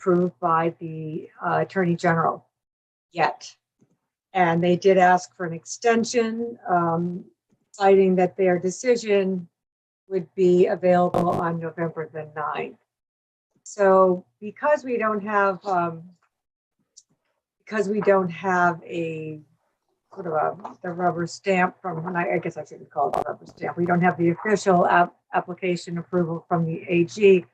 approved by the Attorney General yet. And they did ask for an extension, citing that their decision would be available on November the 9th. So because we don't have a sort of the rubber stamp from when I guess I shouldn't call it a rubber stamp. We don't have the official application approval from the AG.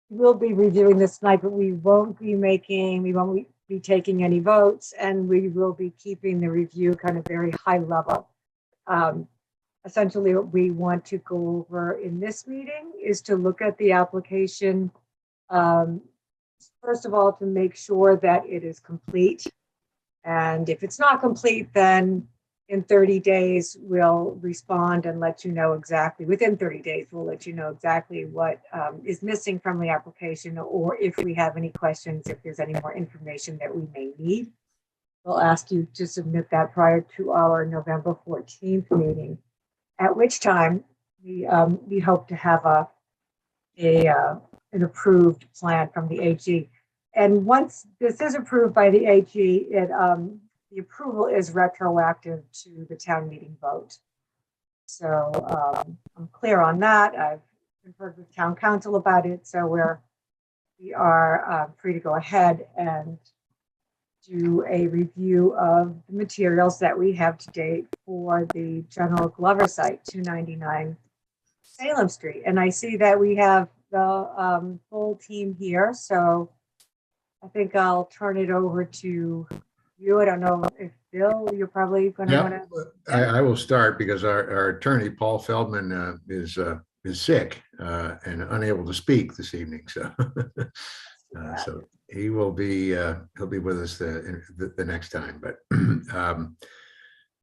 We'll be reviewing this tonight, but we won't be taking any votes, and we will be keeping the review kind of very high level. Essentially, what we want to go over in this meeting is to look at the application, first of all, to make sure that it is complete. And if it's not complete, then in 30 days, we'll respond and let you know exactly, within 30 days, we'll let you know exactly what is missing from the application, or if we have any questions, if there's any more information that we may need. We'll ask you to submit that prior to our November 14th meeting, at which time we hope to have an approved plan from the AG. And once this is approved by the AG, the approval is retroactive to the town meeting vote. So I'm clear on that. I've conferred with town council about it. So we are free to go ahead and do a review of the materials that we have to date for the General Glover site, 299 Salem Street. And I see that we have the full team here. So I think I'll turn it over to you. I don't know if Bill, you're probably going to want to. I will start because our attorney, Paul Feldman, is sick and unable to speak this evening. So, so he will be he'll be with us the next time. But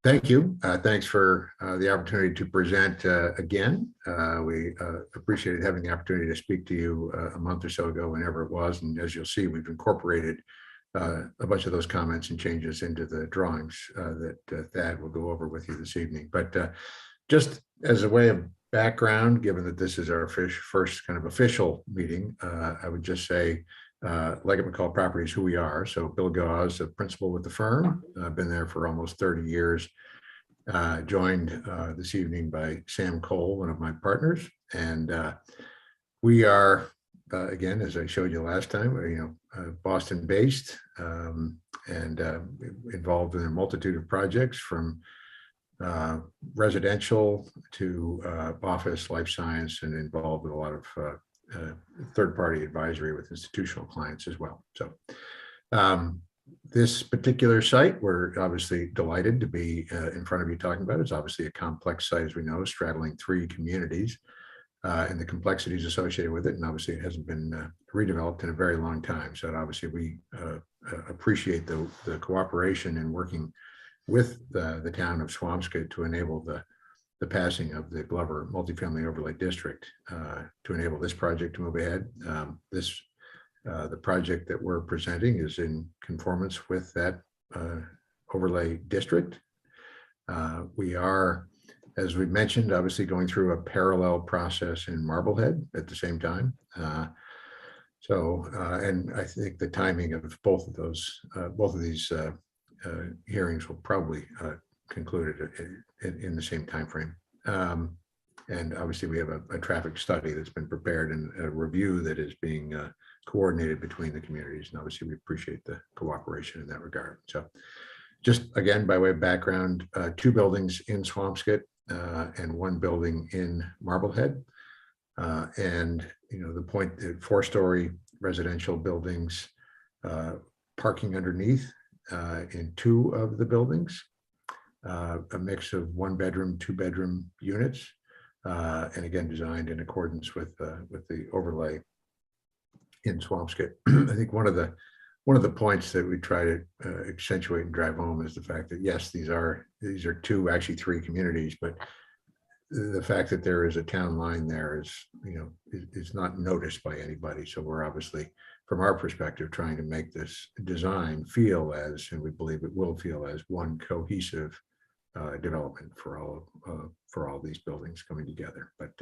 thank you. Thanks for the opportunity to present again. We appreciated having the opportunity to speak to you a month or so ago, whenever it was. And as you'll see, we've incorporated a bunch of those comments and changes into the drawings that Thad will go over with you this evening. But just as a way of background, given that this is our first kind of official meeting, I would just say Leggett McCall Properties, who we are. So Bill Gauze, a principal with the firm, been there for almost 30 years, joined this evening by Sam Cole, one of my partners. And we are, again, as I showed you last time, Boston based and involved in a multitude of projects, from residential to office, life science, and involved with a lot of third-party advisory with institutional clients as well. So this particular site, we're obviously delighted to be in front of you talking about. It's obviously a complex site, as we know, straddling 3 communities and the complexities associated with it. And obviously it hasn't been redeveloped in a very long time. So obviously we appreciate the cooperation and working with the town of Swampscott to enable the passing of the Glover Multifamily Overlay District to enable this project to move ahead. The project that we're presenting is in conformance with that overlay district. We are, as we mentioned, obviously going through a parallel process in Marblehead at the same time. And I think the timing of both of these hearings will probably conclude in the same time frame. And obviously we have a traffic study that's been prepared and a review that is being coordinated between the communities. And obviously we appreciate the cooperation in that regard. So just again, by way of background, 2 buildings in Swampscott and 1 building in Marblehead. And the point, 4-story residential buildings, parking underneath in 2 of the buildings, a mix of 1-bedroom, 2-bedroom units, and again designed in accordance with the overlay in Swampscott. I think one of the points that we try to accentuate and drive home is the fact that yes, these are 2, actually 3 communities, but the fact that there is a town line there is not noticed by anybody. So we're obviously, from our perspective, trying to make this design feel as, and we believe it will feel as, one cohesive development for all these buildings coming together. But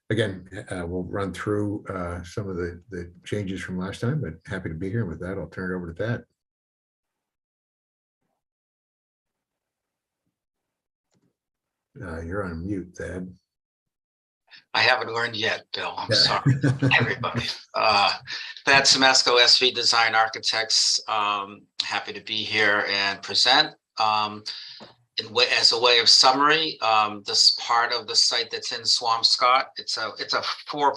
Again, we'll run through some of the changes from last time, but happy to be here. With that, I'll turn it over to Thad. You're on mute, Thad. I haven't learned yet, Bill. I'm sorry, everybody. Thad Semesco, SV Design Architects. Happy to be here and present. As a way of summary, this part of the site that's in Swampscott, it's a four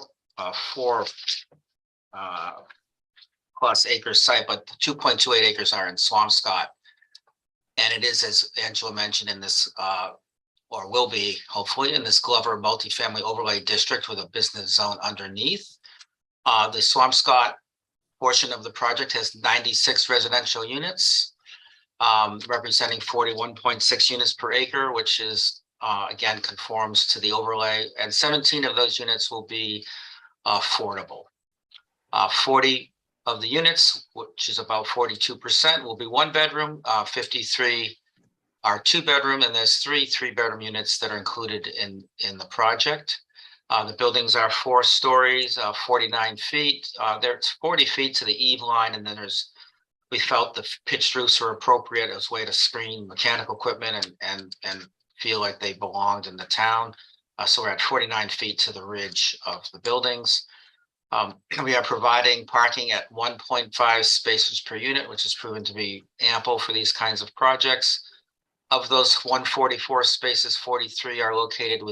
plus acre site, but 2.28 acres are in Swampscott. And it is, as Angela mentioned, in this or will be hopefully in this Glover multifamily overlay district with a business zone underneath. The Swampscott portion of the project has 96 residential units, representing 41.6 units per acre, which is again conforms to the overlay, and 17 of those units will be affordable. 40 of the units, which is about 42%, will be one bedroom, 53 are two bedroom, and there's three bedroom units that are included in the project. The buildings are 4 stories, 49 feet. There's 40 feet to the eave line, and then we felt the pitched roofs were appropriate as a way to screen mechanical equipment and feel like they belonged in the town. So we're at 49 feet to the ridge of the buildings. We are providing parking at 1.5 spaces per unit, which has proven to be ample for these kinds of projects. Of those 144 spaces, 43 are located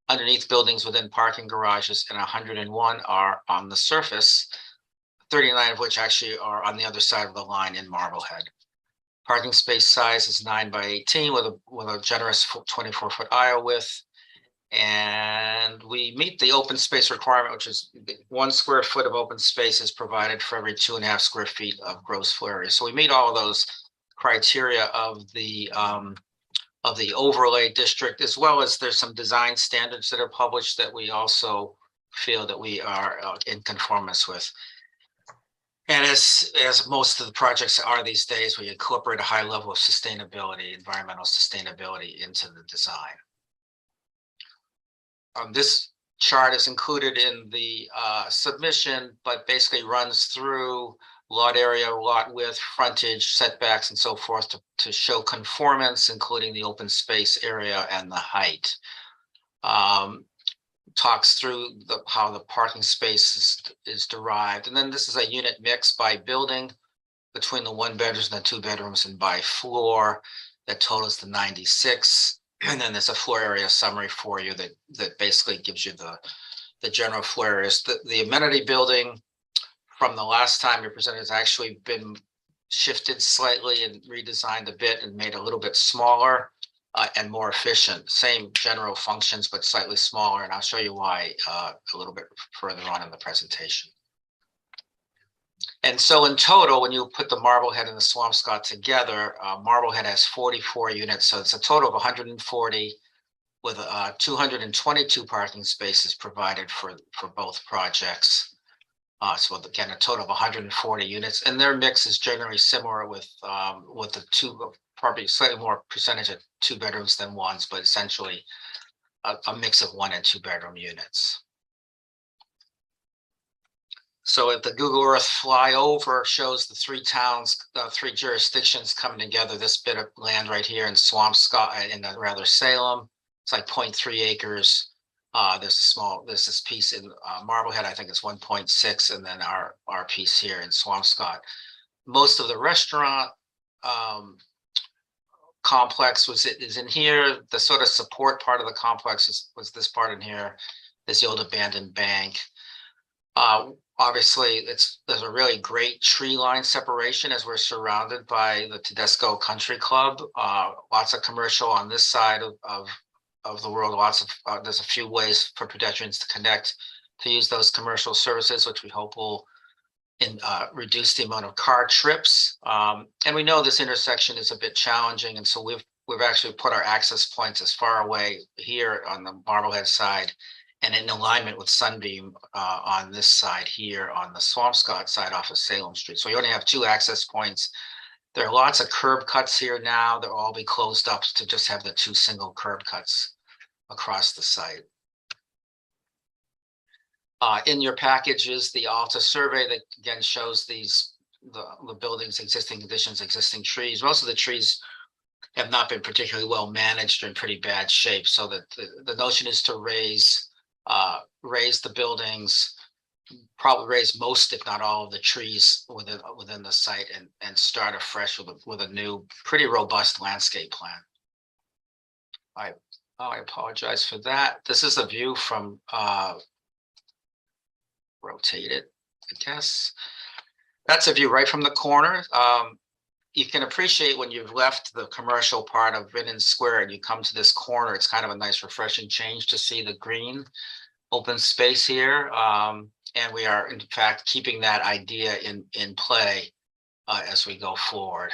underneath buildings within parking garages, and 101 are on the surface, 39 of which actually are on the other side of the line in Marblehead. Parking space size is 9 by 18 with a generous 24-foot aisle width. And we meet the open space requirement, which is 1 square foot of open space is provided for every 2.5 square feet of gross floor area. So we meet all of those criteria of the overlay district, as well as there's some design standards that are published that we also feel that we are in conformance with. And as most of the projects are these days, we incorporate a high level of sustainability, environmental sustainability into the design. This chart is included in the submission, but basically runs through lot area, lot width, frontage, setbacks, and so forth to show conformance, including the open space area and the height. Talks through how the parking space is derived. And then this is a unit mix by building between the 1 bedrooms and the 2 bedrooms, and by floor that totals to 96. And then there's a floor area summary for you that basically gives you the general floor areas. The amenity building from the last time you presented has actually been shifted slightly and redesigned a bit and made a little bit smaller and more efficient. Same general functions, but slightly smaller. And I'll show you why a little bit further on in the presentation. And so in total, when you put the Marblehead and the Swampscott together, Marblehead has 44 units. So it's a total of 140 with 222 parking spaces provided for both projects. So again, a total of 140 units, and their mix is generally similar with the two, probably slightly more percentage of 2 bedrooms than 1s, but essentially a mix of 1 and 2 bedroom units. So if the Google Earth flyover shows the 3 towns, 3 jurisdictions coming together, this bit of land right here in Swampscott, rather Salem, it's like 0.3 acres. There's this piece in Marblehead, I think it's 1.6, and then our piece here in Swampscott. Most of the restaurant complex is in here. The sort of support part of the complex was this part in here, this old abandoned bank. Obviously, there's a really great tree line separation as we're surrounded by the Tedesco Country Club. Lots of commercial on this side of the world. There's a few ways for pedestrians to connect to use those commercial services, which we hope will reduce the amount of car trips. And we know this intersection is a bit challenging, and so we've actually put our access points as far away here on the Marblehead side and in alignment with Sunbeam on this side here on the Swampscott side off of Salem Street. So we only have 2 access points. There are lots of curb cuts here now. They'll all be closed up to just have the 2 single curb cuts across the site. In your package is the Alta survey that again shows the building's existing conditions, existing trees. Most of the trees have not been particularly well managed or in pretty bad shape. So that the notion is to raise the buildings, probably raise most, if not all, of the trees within the site and start afresh with a new, pretty robust landscape plan. I apologize for that. This is a view from rotate it, I guess. That's a view right from the corner. You can appreciate when you've left the commercial part of Vinnin Square and you come to this corner, it's kind of a nice refreshing change to see the green open space here. And we are in fact keeping that idea in play as we go forward.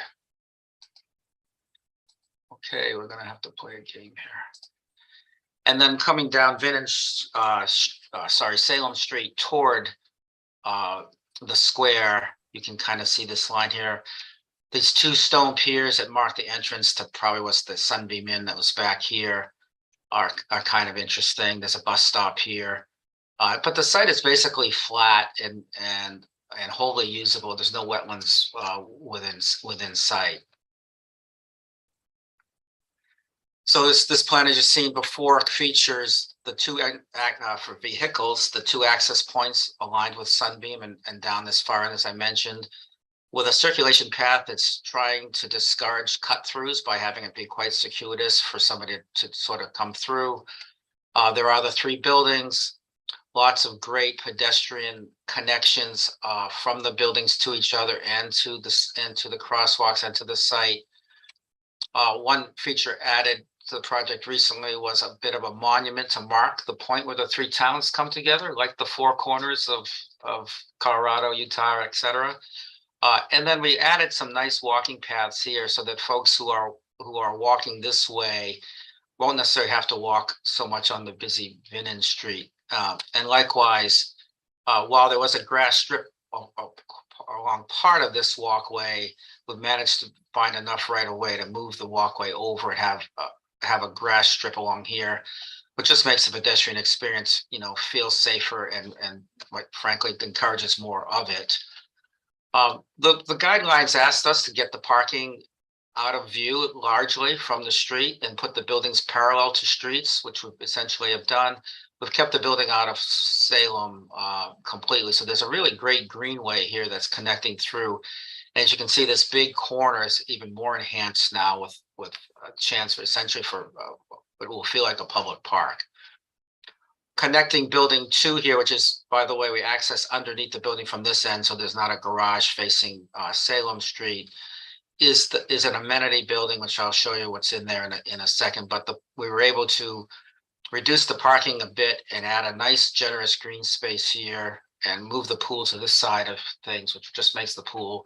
Okay, we're gonna have to play a game here. And then coming down Salem Street toward the square, you can kind of see this line here. These two stone piers that mark the entrance to probably what's the Sunbeam Inn that was back here are kind of interesting. There's a bus stop here, but the site is basically flat and wholly usable. There's no wetlands within sight. So this plan, as you've seen before, features the two for vehicles, the two access points aligned with Sunbeam and down this far end, as I mentioned, with a circulation path that's trying to discourage cut-throughs by having it be quite circuitous for somebody to sort of come through. There are the three buildings, lots of great pedestrian connections from the buildings to each other and to the crosswalks and to the site. One feature added to the project recently was a bit of a monument to mark the point where the three towns come together, like the four corners of Colorado, Utah, etc. And then we added some nice walking paths here so that folks who are walking this way won't necessarily have to walk so much on the busy Vinnin Street. And likewise, while there was a grass strip along part of this walkway, we've managed to find enough right away to move the walkway over and have a grass strip along here, which just makes the pedestrian experience, feel safer and quite frankly encourages more of it. The guidelines asked us to get the parking out of view largely from the street and put the buildings parallel to streets, which we essentially have done. We've kept the building out of Salem completely. So there's a really great greenway here that's connecting through. And as you can see, this big corner is even more enhanced now with a chance for essentially for what will feel like a public park. Connecting building 2 here, which is, by the way, we access underneath the building from this end, so there's not a garage facing Salem Street, is an amenity building, which I'll show you what's in there in a second. But we were able to reduce the parking a bit and add a nice generous green space here and move the pool to this side of things, which just makes the pool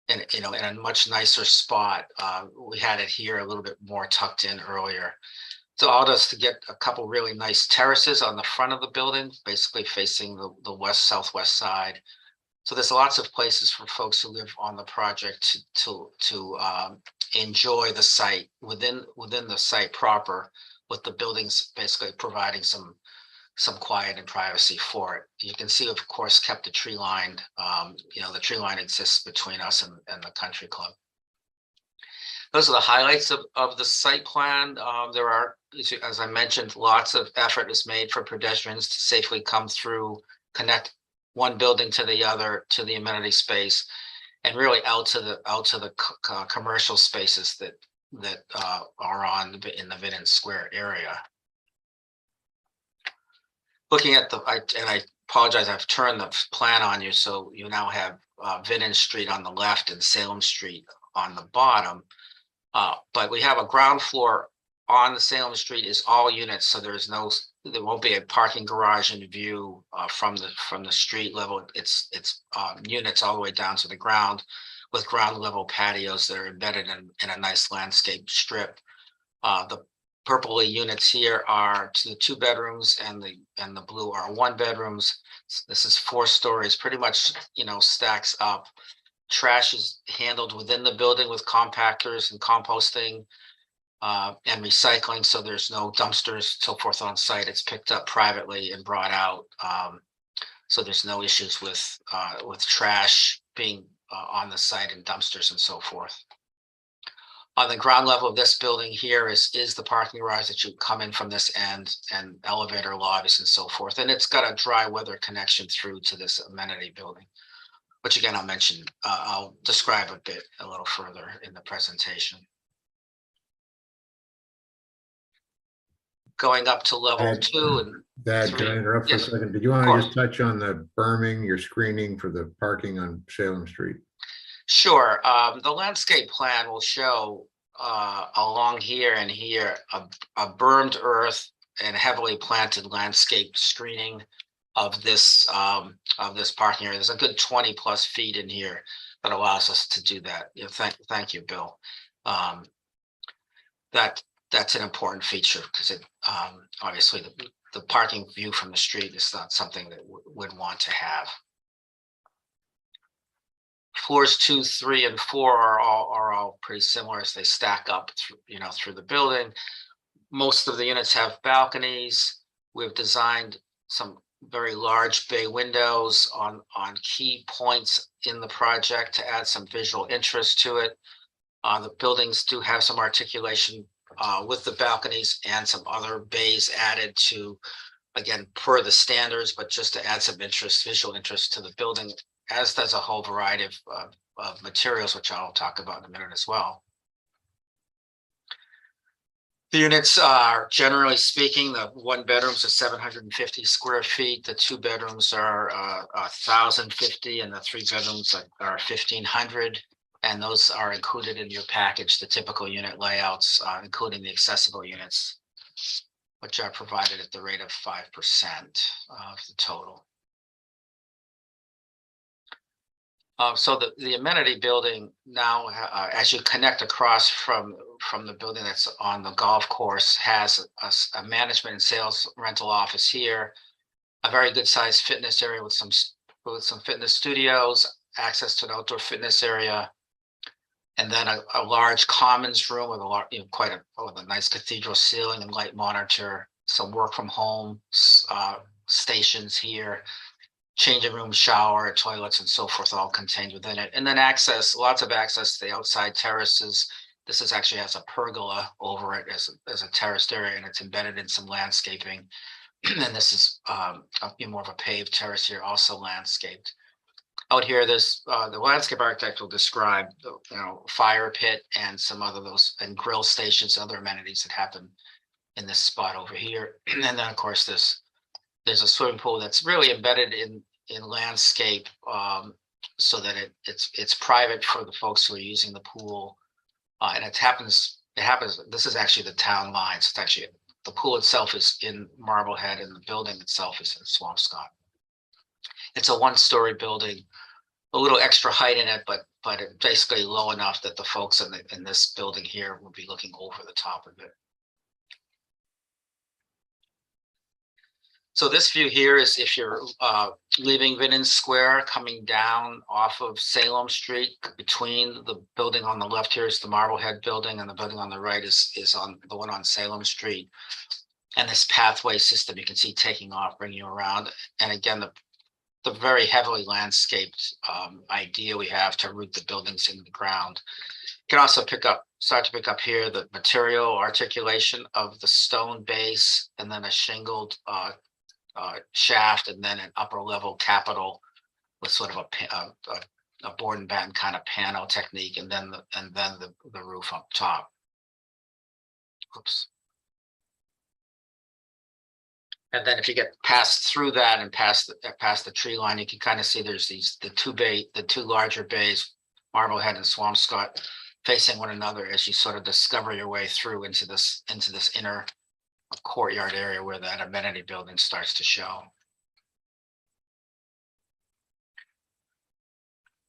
in a much nicer spot. We had it here a little bit more tucked in earlier. So allowed us to get a couple really nice terraces on the front of the building, basically facing the southwest side. So there's lots of places for folks who live on the project to enjoy the site within the site proper, with the buildings basically providing some quiet and privacy for it. You can see, of course, kept the tree line. The tree line exists between us and the country club. Those are the highlights of the site plan. There are, as I mentioned, lots of effort is made for pedestrians to safely come through, connect one building to the other, to the amenity space, and really out to the commercial spaces that are in the Vinnin Square area. Looking at I apologize, I've turned the plan on you, so you now have Vinnin Street on the left and Salem Street on the bottom. But we have a ground floor on the Salem Street is all units, so there won't be a parking garage in view from the street level. It's units all the way down to the ground, with ground level patios that are embedded in a nice landscape strip. The purpley units here are the 2 bedrooms, and the blue are 1 bedrooms. This is 4 stories, pretty much stacks up. Trash is handled within the building with compactors and composting and recycling, so there's no dumpsters, so forth on site. It's picked up privately and brought out. So there's no issues with trash being on the site and dumpsters and so forth. On the ground level of this building here is the parking garage that you come in from this end, and elevator lobbies and so forth. And it's got a dry weather connection through to this amenity building, which again, I'll describe a little further in the presentation. Going up to level 2 and That, 3. can I interrupt for a Yes, second? Did you want course. to just touch on the berming, your screening for the parking on Salem Street? Sure. The landscape plan will show along here and here a bermed earth and heavily planted landscape screening of this parking area. There's a good 20+ feet in here that allows us to do that. Yeah, thank you, Bill. That's an important feature because it obviously the parking view from the street is not something that would want to have. Floors 2, 3, and 4 are all pretty similar as they stack up through the building. Most of the units have balconies. We've designed some very large bay windows on key points in the project to add some visual interest to it. The buildings do have some articulation with the balconies and some other bays added to, again, per the standards, but just to add some visual interest to the building, as does a whole variety of materials, which I'll talk about in a minute as well. The units are, generally speaking, the 1 bedrooms are 750 square feet, the 2 bedrooms are 1,050, and the 3 bedrooms are 1,500. And those are included in your package, the typical unit layouts, including the accessible units, which are provided at the rate of 5% of the total. So the amenity building now, as you connect across from the building that's on the golf course, has a management and sales rental office here, a very good sized fitness area with some fitness studios, access to an outdoor fitness area, and then a large commons room with with a nice cathedral ceiling and light monitor, some work from home stations here, changing room, shower, toilets, and so forth, all contained within it. And then lots of access to the outside terraces. This actually has a pergola over it as a terraced area, and it's embedded in some landscaping. And this is more of a paved terrace here, also landscaped. Out here, there's the landscape architect will describe fire pit and some other and grill stations, other amenities that happen in this spot over here. And then of course there's a swimming pool that's really embedded in landscape, so that it's private for the folks who are using the pool, and it happens. This is actually the town line. So it's actually, the pool itself is in Marblehead, and the building itself is in Swampscott. It's a 1-story building, a little extra height in it, but basically low enough that the folks in this building here will be looking over the top of it. So this view here is if you're leaving Vinnin Square, coming down off of Salem Street. Between the building on the left here is the Marblehead building, and the building on the right is on the one on Salem Street. And this pathway system you can see taking off, bringing you around. And again, the very heavily landscaped idea we have to root the buildings into the ground. You can also start to pick up here the material articulation of the stone base, and then a shingled shaft, and then an upper level capital with sort of a board and batten kind of panel technique, and then the roof up top. Oops. And then if you get past through that and past the tree line, you can kind of see there's the two larger bays, Marblehead and Swampscott, facing one another as you sort of discover your way through into this inner courtyard area where that amenity building starts to show.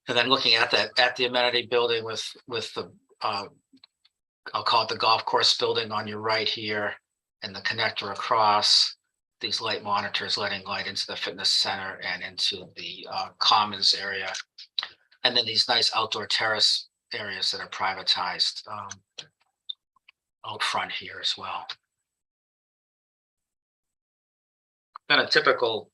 And then looking at the amenity building with the I'll call it the golf course building on your right here, and the connector across, these light monitors letting light into the fitness center and into the commons area, and then these nice outdoor terrace areas that are privatized out front here as well. Then a typical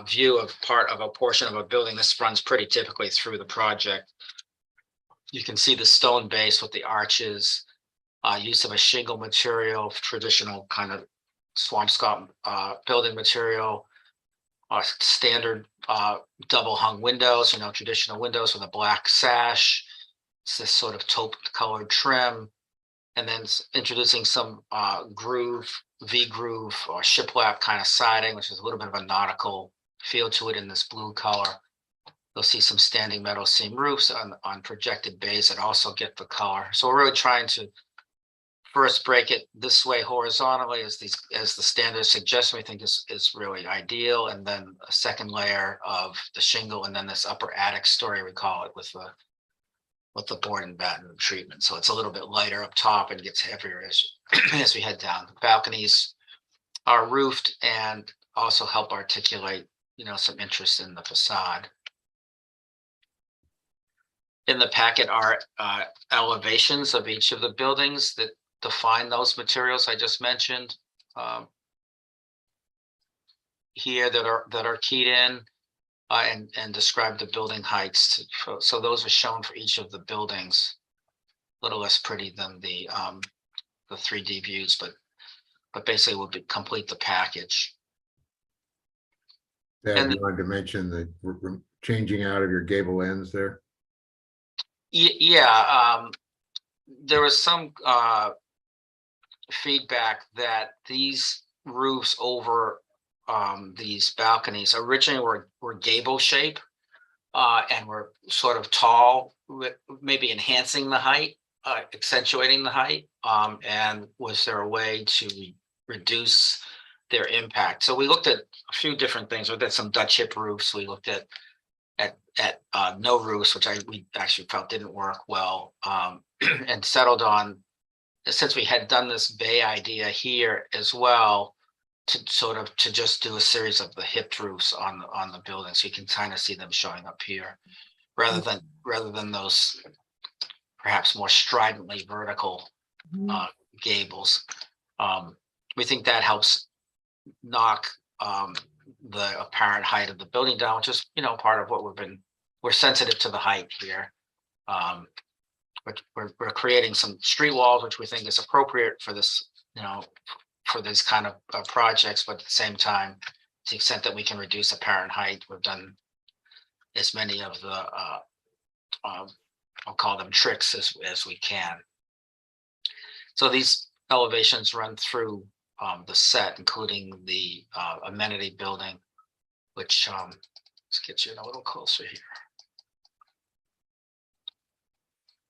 view of part of a portion of a building. This runs pretty typically through the project. You can see the stone base with the arches, use of a shingle material, traditional kind of Swampscott building material, standard double hung windows, traditional windows with a black sash. It's this sort of taupe colored trim, and then introducing some V-groove or shiplap kind of siding, which is a little bit of a nautical feel to it in this blue color. You'll see some standing metal seam roofs on projected bays that also get the color. So we're really trying to first break it this way horizontally as the standard suggests. We think is really ideal, and then a second layer of the shingle, and then this upper attic story, we call it, with the board and batten treatment. So it's a little bit lighter up top and gets heavier as we head down. The balconies are roofed and also help articulate, some interest in the facade. In the packet are elevations of each of the buildings that define those materials I just mentioned here that are keyed in and describe the building heights. So those are shown for each of the buildings. A little less pretty than the 3D views, but basically will complete the package. Dad, you wanted to mention the changing out of your gable ends there? Yeah, there was some feedback that these roofs over these balconies originally were gable shape and were sort of tall, maybe enhancing the height, accentuating the height, and was there a way to reduce their impact? So we looked at a few different things. We looked at some Dutch hip roofs. We looked at no roofs, which we actually felt didn't work well, and settled on, since we had done this bay idea here as well, to just do a series of the hip roofs on the building, so you can kind of see them showing up here, rather than those perhaps more stridently vertical gables. We think that helps knock the apparent height of the building down, which is part of what we're sensitive to the height here. But we're creating some street walls, which we think is appropriate for this, for this kind of projects, but at the same time, to the extent that we can reduce apparent height, we've done as many of the I'll call them tricks as we can. So these elevations run through the set, including the amenity building, which let's get you a little closer here.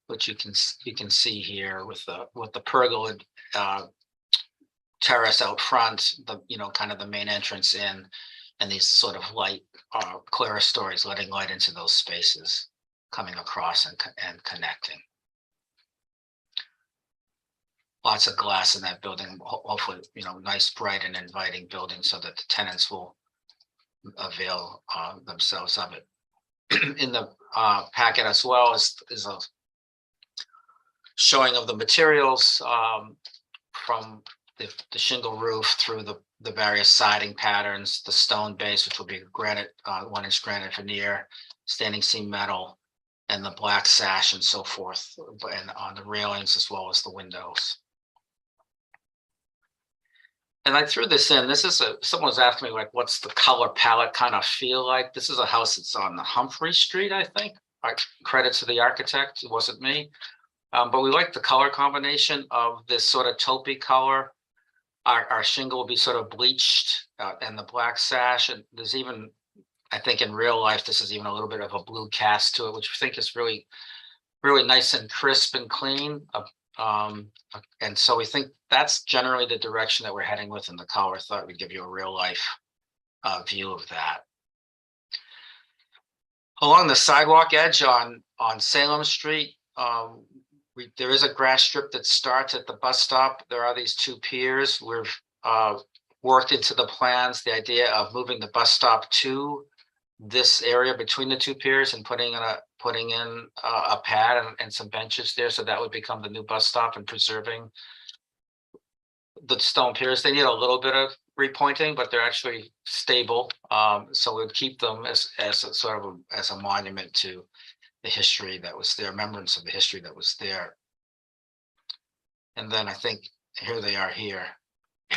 Which you can see here with the pergola terrace out front, kind of the main entrance in, and these sort of light clerestories letting light into those spaces, coming across and connecting. Lots of glass in that building, hopefully, nice, bright and inviting building so that the tenants will avail themselves of it. In the packet as well is a showing of the materials from the shingle roof through the various siding patterns, the stone base, which will be granite, 1-inch granite veneer, standing seam metal, and the black sash and so forth, and on the railings as well as the windows. And I threw this in. This is someone's asked me, like, what's the color palette kind of feel like? This is a house that's on the Humphrey Street, I think. Credit to the architect, it wasn't me. But we like the color combination of this sort of taupey color. Our shingle will be sort of bleached and the black sash. And there's even, I think in real life, this is even a little bit of a blue cast to it, which we think is really, really nice and crisp and clean. And so we think that's generally the direction that we're heading with in the color. I thought we'd give you a real life view of that. Along the sidewalk edge on Salem Street, there is a grass strip that starts at the bus stop. There are these 2 piers. We've worked into the plans the idea of moving the bus stop to this area between the 2 piers and putting in a pad and some benches there, so that would become the new bus stop, and preserving the stone piers. They need a little bit of repointing, but they're actually stable. So we'll keep them as a sort of as a monument to the history that was there, remembrance of the history that was there. And then I think here they are here. A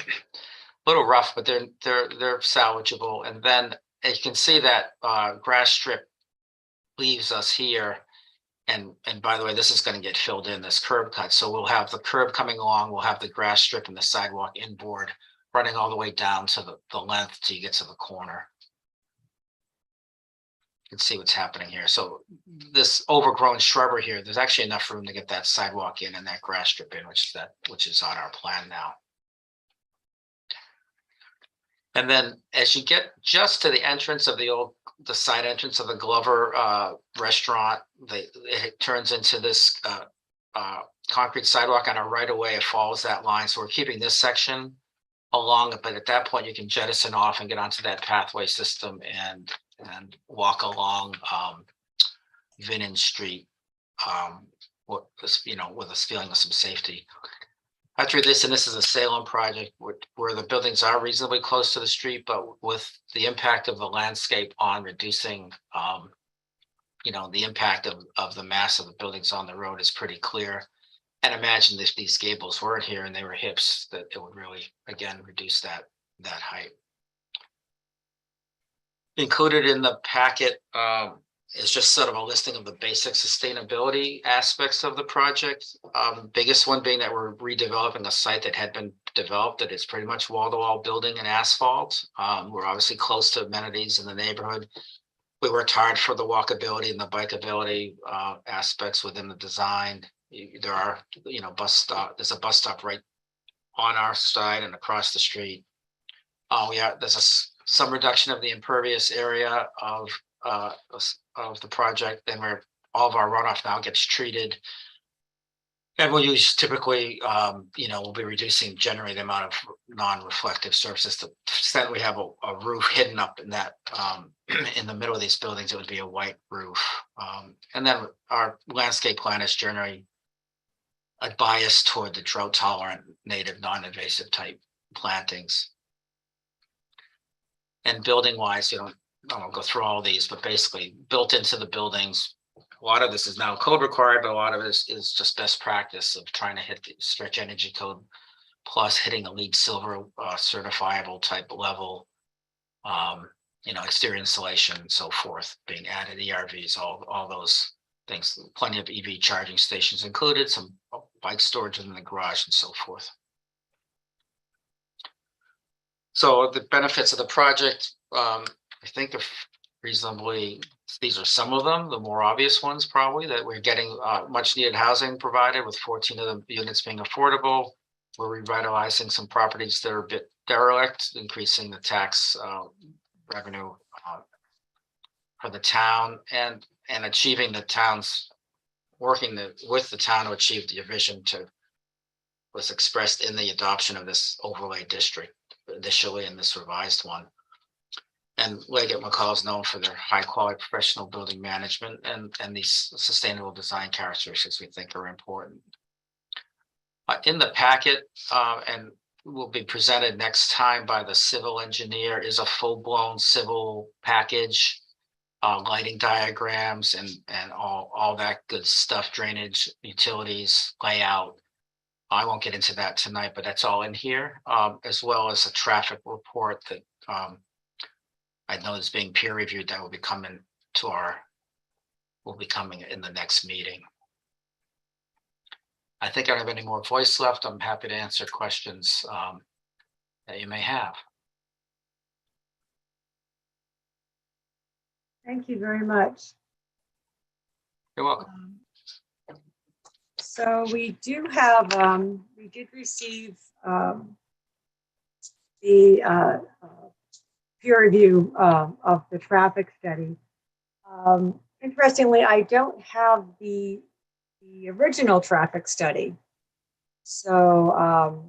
little rough, but they're salvageable. And then you can see that grass strip leaves us here. And by the way, this is going to get filled in, this curb cut. So we'll have the curb coming along, we'll have the grass strip and the sidewalk inboard running all the way down to the length till you get to the corner. You can see what's happening here. So this overgrown shrubbery here, there's actually enough room to get that sidewalk in and that grass strip in, which is on our plan now. And then as you get just to the entrance of the side entrance of the Glover restaurant, it turns into this concrete sidewalk on our right of way. It follows that line. So we're keeping this section along, but at that point you can jettison off and get onto that pathway system and walk along Vinnin Street, with a feeling of some safety. After this, and this is a Salem project where the buildings are reasonably close to the street, but with the impact of the landscape on reducing, the impact of the mass of the buildings on the road is pretty clear. And imagine if these gables weren't here and they were hips, that it would really, again, reduce that height. Included in the packet is just sort of a listing of the basic sustainability aspects of the project. Biggest one being that we're redeveloping a site that had been developed, that is pretty much wall-to-wall building and asphalt. We're obviously close to amenities in the neighborhood. We worked hard for the walkability and the bikeability aspects within the design. There are, there's a bus stop right on our side and across the street. There's some reduction of the impervious area of the project, and where all of our runoff now gets treated. And we'll use typically, we'll be reducing generally the amount of non-reflective surfaces to the extent we have a roof hidden up in that, in the middle of these buildings, it would be a white roof. And then our landscape plan is generally a bias toward the drought tolerant, native, non-invasive type plantings. And building wise, I won't go through all these, but basically built into the buildings, a lot of this is now code required, but a lot of it is just best practice of trying to hit the stretch energy code, plus hitting a LEED Silver certifiable type level, exterior insulation and so forth, being added, ERVs, all those things, plenty of EV charging stations included, some bike storage in the garage and so forth. So the benefits of the project, I think they're reasonably, these are some of them, the more obvious ones probably, that we're getting much needed housing provided, with 14 of the units being affordable. We're revitalizing some properties that are a bit derelict, increasing the tax revenue for the town, and achieving the town's, working with the town to achieve the vision was expressed in the adoption of this overlay district initially, in this revised one. And Leggett McCall is known for their high quality professional building management and these sustainable design characteristics we think are important. In the packet, and will be presented next time by the civil engineer, is a full-blown civil package, lighting diagrams and all that good stuff, drainage, utilities, layout. I won't get into that tonight, but that's all in here, as well as a traffic report that I know is being peer reviewed, that will be coming in the next meeting. I think I don't have any more voice left. I'm happy to answer questions that you may have. Thank you very much. You're welcome. So we do have, we did receive the peer review of the traffic study. Interestingly, I don't have the original traffic study. So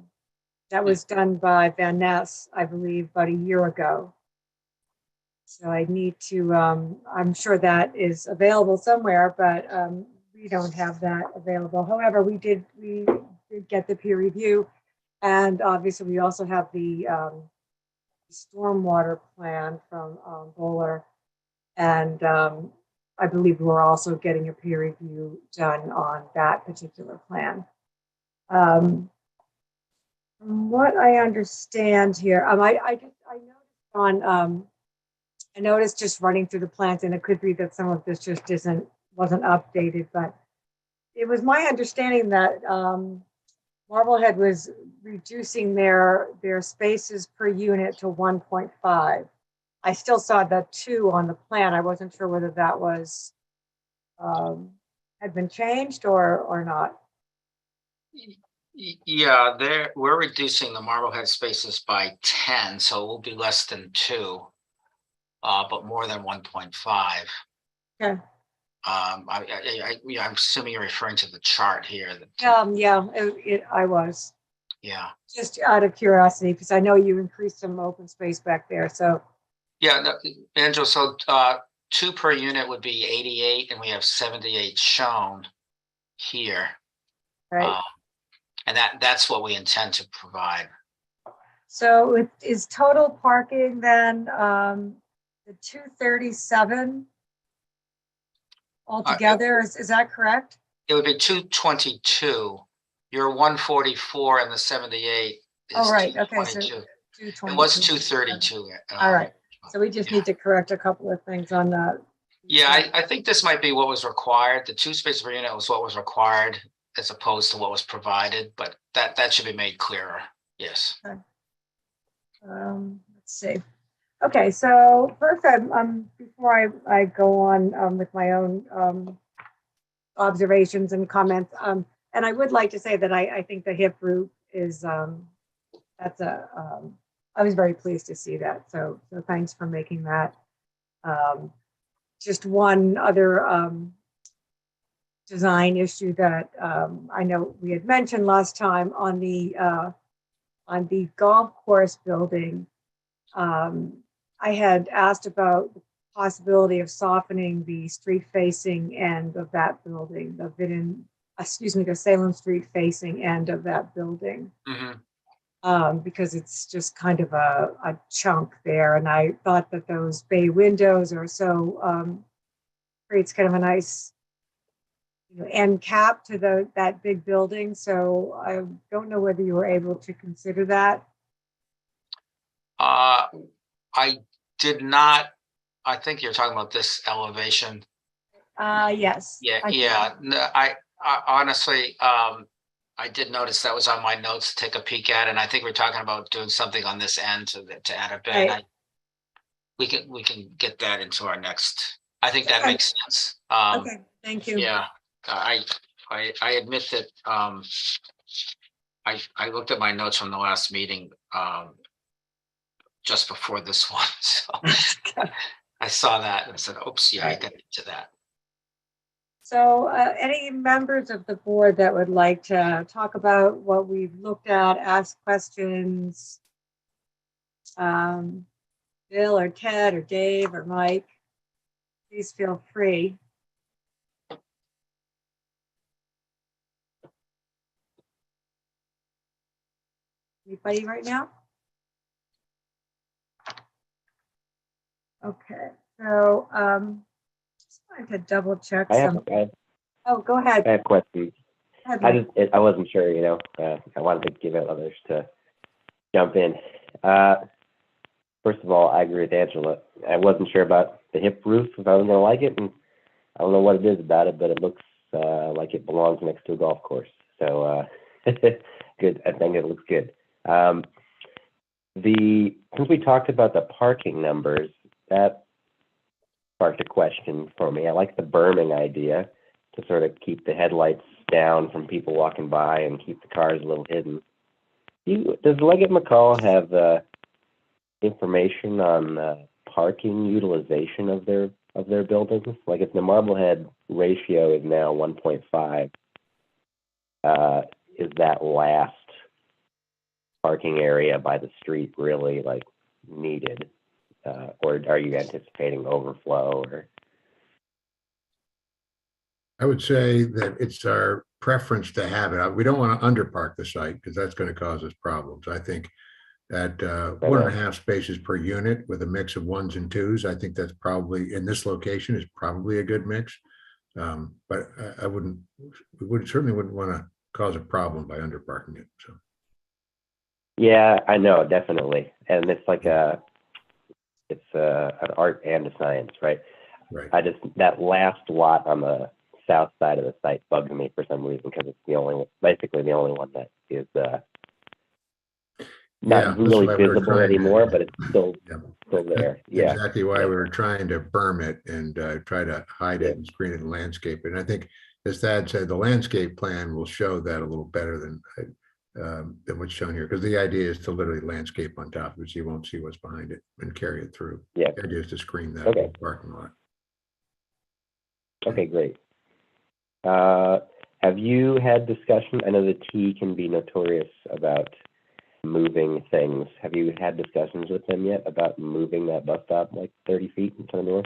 that was done by Van Ness, I believe, about a year ago. So I need to, I'm sure that is available somewhere, but we don't have that available. However, we did get the peer review, and obviously we also have the stormwater plan from Bowler. And I believe we're also getting a peer review done on that particular plan. From what I understand here, I noticed on I noticed just running through the plans, and it could be that some of this just wasn't updated, but it was my understanding that Marblehead was reducing their spaces per unit to 1.5. I still saw the 2 on the plan. I wasn't sure whether that was had been changed or not. Yeah, we're reducing the Marblehead spaces by 10, so it will be less than 2, but more than 1.5. Okay. I'm assuming you're referring to the chart here. Yeah, I was. Yeah. Just out of curiosity, because I know you increased some open space back there, so. Yeah, no, Angela, so 2 per unit would be 88, and we have 78 shown here. Right. And that's what we intend to provide. So is total parking then the 237 altogether? Is that correct? It would be 222. Your 144 and the 78 is Oh, right. Okay, so 222. It was 232. All right. So we just need to correct a couple of things on that. Yeah, I think this might be what was required. The 2 spaces per unit was what was required as opposed to what was provided, but that should be made clearer. Yes. Okay. Let's see. Okay, so first, before I go on with my own observations and comments, and I would like to say that I think the hip roof is that's I was very pleased to see that. So thanks for making that. Just one other design issue that I know we had mentioned last time on the golf course building. I had asked about the possibility of softening the street facing end of that building, the Vinnin, the Salem Street facing end of that building. Mm-hmm. Because it's just kind of a chunk there. And I thought that those bay windows are so, creates kind of a nice end cap to that big building. So I don't know whether you were able to consider that. I did not. I think you're talking about this elevation. Yes. Yeah. No, I honestly, I did notice that was on my notes to take a peek at, and I think we're talking about doing something on this end to add a bay. Right. We can get that into our next. I think that makes sense. Okay. Thank you. Yeah. I admit that I looked at my notes from the last meeting just before this one, so I saw that and I said, "Oops, yeah, I got into that." So, any members of the board that would like to talk about what we've looked at, ask questions? Bill or Ted or Dave or Mike, please feel free. Anybody right now? Okay, so just wanted to double check. Oh, go ahead. I have questions. I wasn't sure, I wanted to give it others to jump in. First of all, I agree with Angela. I wasn't sure about the hip roof, if I was going to like it, and I don't know what it is about it, but it looks like it belongs next to a golf course. So good. I think it looks good. Since we talked about the parking numbers, that sparked a question for me. I like the berming idea to sort of keep the headlights down from people walking by and keep the cars a little hidden. Does Leggett McCall have information on parking utilization of their buildings? Like if the Marblehead ratio is now 1.5, is that last parking area by the street really like needed? Or are you anticipating overflow? Or I would say that it's our preference to have it. We don't want to underpark the site because that's going to cause us problems. I think at 1.5 spaces per unit with a mix of 1s and 2s. I think that's probably, in this location, is probably a good mix. But we certainly wouldn't want to cause a problem by underparking it, so. Yeah, I know, definitely. And it's like it's an art and a science, right? Right. That last lot on the south side of the site bugs me for some reason, because it's basically the only one that is not really visible anymore, but it's still there. Yeah. Exactly why we were trying to berm it and try to hide it and screen it and landscape it. And I think, as Thad said, the landscape plan will show that a little better than what's shown here, because the idea is to literally landscape on top of it, so you won't see what's behind it and carry it through. Yeah. The idea is to screen that Okay. whole parking lot. Okay, great. Have you had discussion? I know the T can be notorious about moving things. Have you had discussions with them yet about moving that bus stop like 30 feet into the north?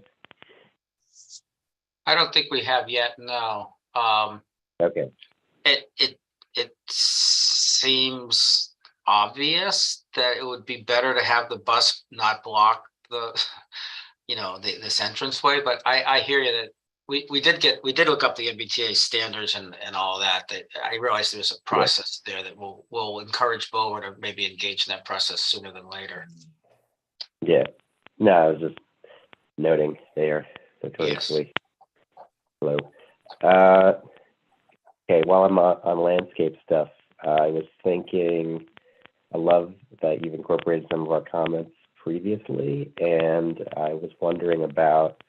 I don't think we have yet, no. Okay. It seems obvious that it would be better to have the bus not block the, this entranceway, but I hear you that we did look up the MBTA standards and all that I realized there's a process there that will encourage Bower to maybe engage in that process sooner than later. Yeah. No, I was just noting they are notoriously slow. Okay, while I'm on landscape stuff, I was thinking, I love that you've incorporated some of our comments previously, and I was wondering about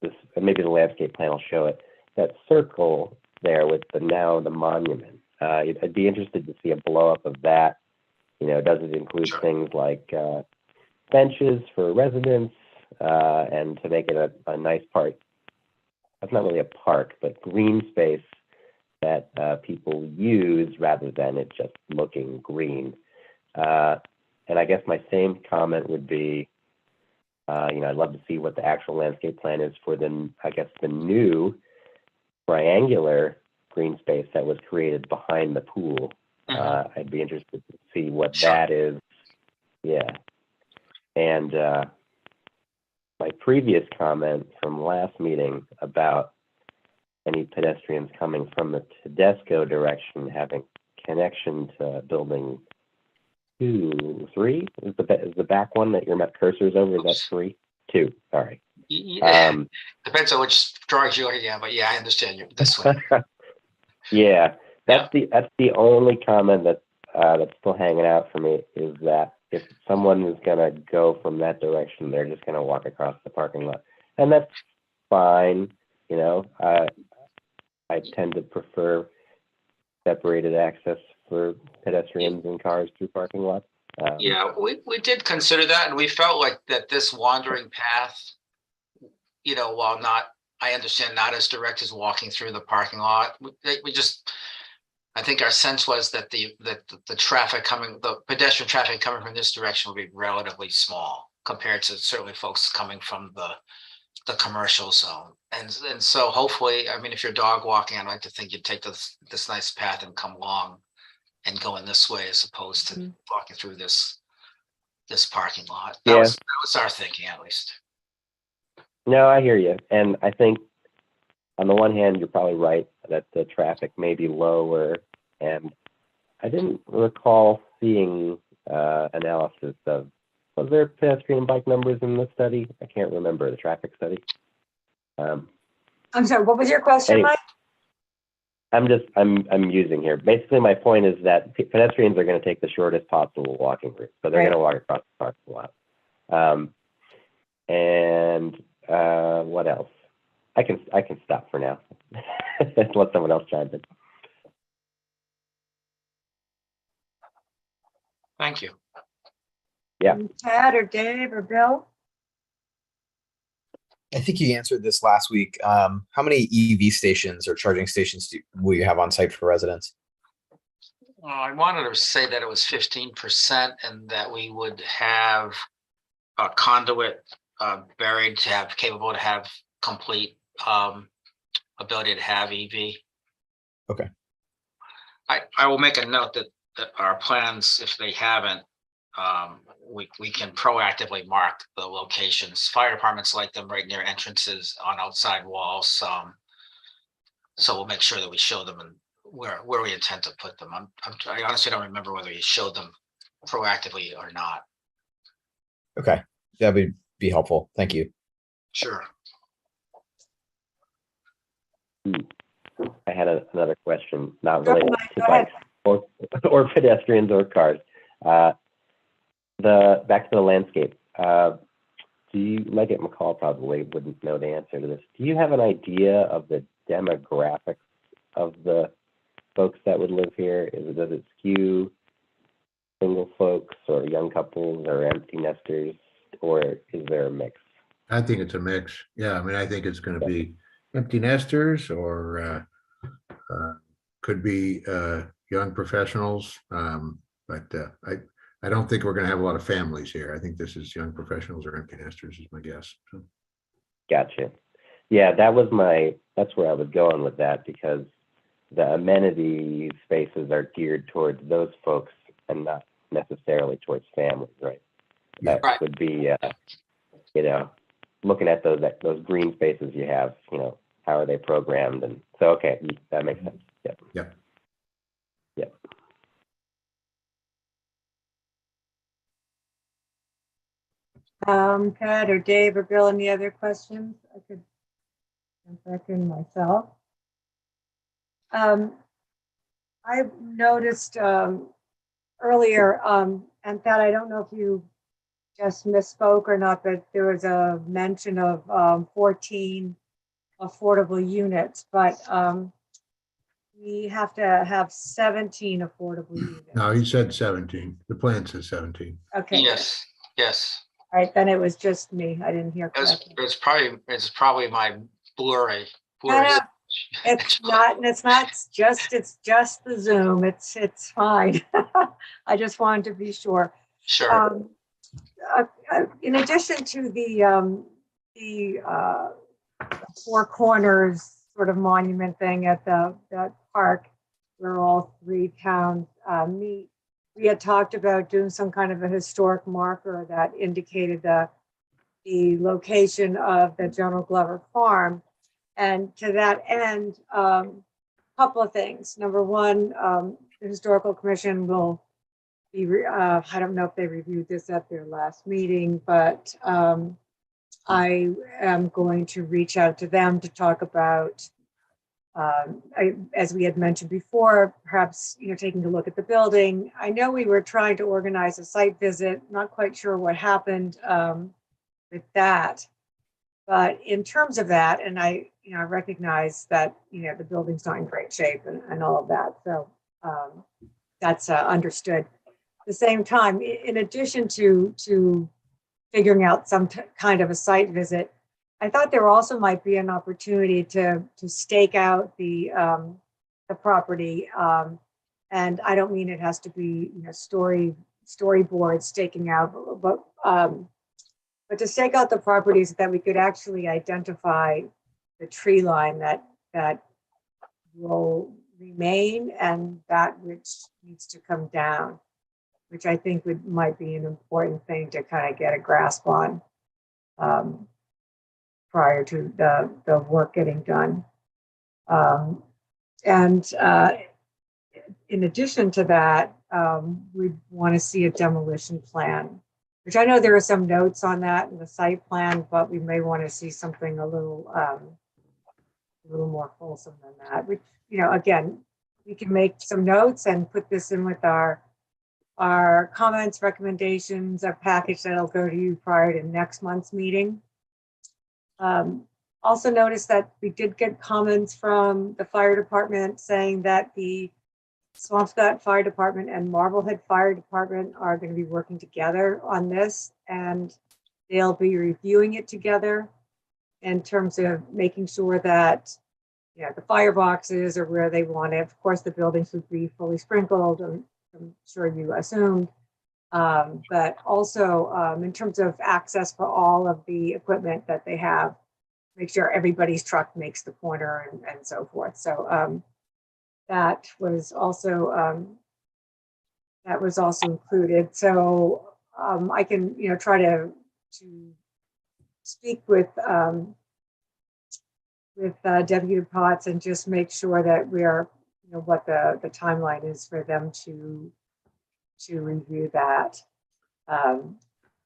this, maybe the landscape plan will show it, that circle there with the monument. I'd be interested to see a blow up of that. Does it include things like benches for residents, and to make it a nice park? That's not really a park, but green space that people use rather than it just looking green. And I guess my same comment would be, I'd love to see what the actual landscape plan is for the new triangular green space that was created behind the pool. I'd be interested to see what that is. Yeah. And my previous comment from last meeting about any pedestrians coming from the Tedesco direction having connection to building 2, 3 is the back one that your cursor is over. Is that 3? 2. Sorry. Yeah. Depends on which drawings you're looking at, but yeah, I understand you this one. Yeah, that's the only comment that's still hanging out for me, is that if someone is gonna go from that direction, they're just gonna walk across the parking lot, and that's fine. I tend to prefer separated access for pedestrians and cars through parking lots. Yeah, we did consider that, and we felt like that this wandering path, while I understand not as direct as walking through the parking lot, I think our sense was that the pedestrian traffic coming from this direction would be relatively small compared to certainly folks coming from the commercial zone. And so hopefully, if you're dog walking, I'd like to think you'd take this nice path and come along and go in this way as opposed to walking through this parking lot. That was our thinking, at least. No, I hear you. And I think on the one hand, you're probably right that the traffic may be lower. And I didn't recall seeing analysis of, was there pedestrian bike numbers in the study? I can't remember, the traffic study. I'm sorry, what was your question, anyway, Mike? I'm using here. Basically, my point is that pedestrians are going to take the shortest possible walking route. So they're going to walk across the parking lot. And what else? I can stop for now. Let someone else chime in. Thank you. Yeah. Ted or Dave or Bill? I think you answered this last week. How many EV stations or charging stations will you have on site for residents? I wanted to say that it was 15% and that we would have a conduit buried capable to have complete ability to have EV. Okay. I will make a note that our plans, if they haven't, we can proactively mark the locations. Fire departments like them right near entrances on outside walls. So we'll make sure that we show them and where we intend to put them. I honestly don't remember whether he showed them proactively or not. Okay, that would be helpful. Thank you. Sure. I had another question, not Go related ahead, to go ahead. bikes or pedestrians or cars. Back to the landscape. Do you, Leggett McCall probably wouldn't know the answer to this. Do you have an idea of the demographics of the folks that would live here? Does it skew single folks or young couples or empty nesters, or is there a mix? I think it's a mix. Yeah, I mean, I think it's going to be empty nesters or could be young professionals. But I don't think we're going to have a lot of families here. I think this is young professionals or empty nesters is my guess. So. Gotcha. Yeah, that's where I was going with that, because the amenity spaces are geared towards those folks and not necessarily towards families, right? That Right. would be, looking at those green spaces you have, how are they programmed? And so, okay, that makes sense. Yep. Yep. Yep. Pat or Dave or Bill, any other questions? I could jump back in myself. I've noticed earlier, and Pat, I don't know if you just misspoke or not, but there was a mention of 14 affordable units, but we have to have 17 affordable units. No, he said 17. The plan says 17. Okay. Yes. Yes. All right, then it was just me. I didn't hear correctly. It's probably my blurry. No, it's not, and it's just the Zoom. It's fine. I just wanted to be sure. Sure. In addition to the Four Corners sort of monument thing at that park where all three towns meet, we had talked about doing some kind of a historic marker that indicated the location of the General Glover farm. And to that end, a couple of things. Number one, the Historical Commission will be, I don't know if they reviewed this at their last meeting, but I am going to reach out to them to talk about, as we had mentioned before, perhaps taking a look at the building. I know we were trying to organize a site visit, not quite sure what happened with that. But in terms of that, and I recognize that, the building's not in great shape and all of that. So that's understood. At the same time, in addition to figuring out some kind of a site visit, I thought there also might be an opportunity to stake out the property. And I don't mean it has to be, storyboard staking out, but to stake out the properties that we could actually identify the tree line that will remain and that which needs to come down, which I think might be an important thing to kind of get a grasp on prior to the work getting done. And in addition to that, we want to see a demolition plan, which I know there are some notes on that in the site plan, but we may want to see something a little more fulsome than that, which, again, we can make some notes and put this in with our comments, recommendations, a package that'll go to you prior to next month's meeting. Also noticed that we did get comments from the fire department saying that the Swampscott Fire Department and Marblehead Fire Department are going to be working together on this, and they'll be reviewing it together in terms of making sure that the fireboxes are where they want it. Of course, the buildings would be fully sprinkled, I'm sure you assumed, but also in terms of access for all of the equipment that they have, make sure everybody's truck makes the corner and so forth. So that was also that was also included. So I can, try to speak with Deputy Potts and just make sure that we are, what the timeline is for them to review that.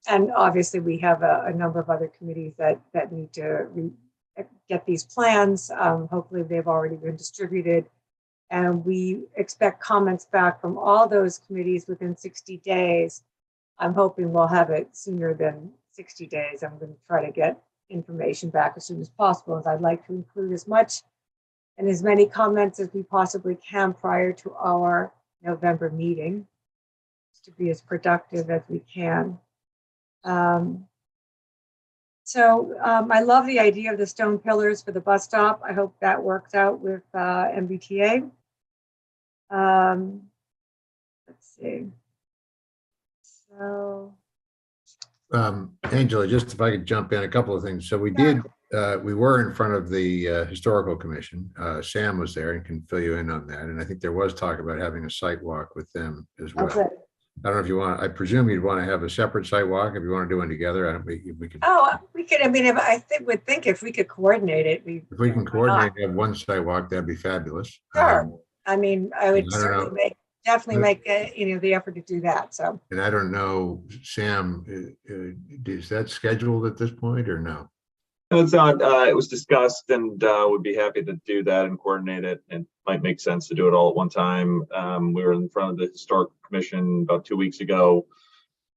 And obviously we have a number of other committees that need to get these plans. Hopefully they've already been distributed. And we expect comments back from all those committees within 60 days. I'm hoping we'll have it sooner than 60 days. I'm going to try to get information back as soon as possible, as I'd like to include as much and as many comments as we possibly can prior to our November meeting to be as productive as we can. I love the idea of the stone pillars for the bus stop. I hope that works out with MBTA. Let's see. So, Angela, just if I could jump in a couple of things. So we were in front of the Historical Commission. Sam was there and can fill you in on that. And I think there was talk about having a site walk with them as well. okay. I don't know if you want, I presume you'd want to have a separate site walk if you want to do one together. I don't think we can. Oh, we could. I mean, would think if we could coordinate it, If we can coordinate and have one site walk, that'd be fabulous. Sure. I mean, I would I don't certainly know. definitely make the effort to do that. So. And I don't know, Sam, is that scheduled at this point or no? No, it's not. It was discussed, and would be happy to do that and coordinate it. And might make sense to do it all at one time. We were in front of the Historic Commission about 2 weeks ago.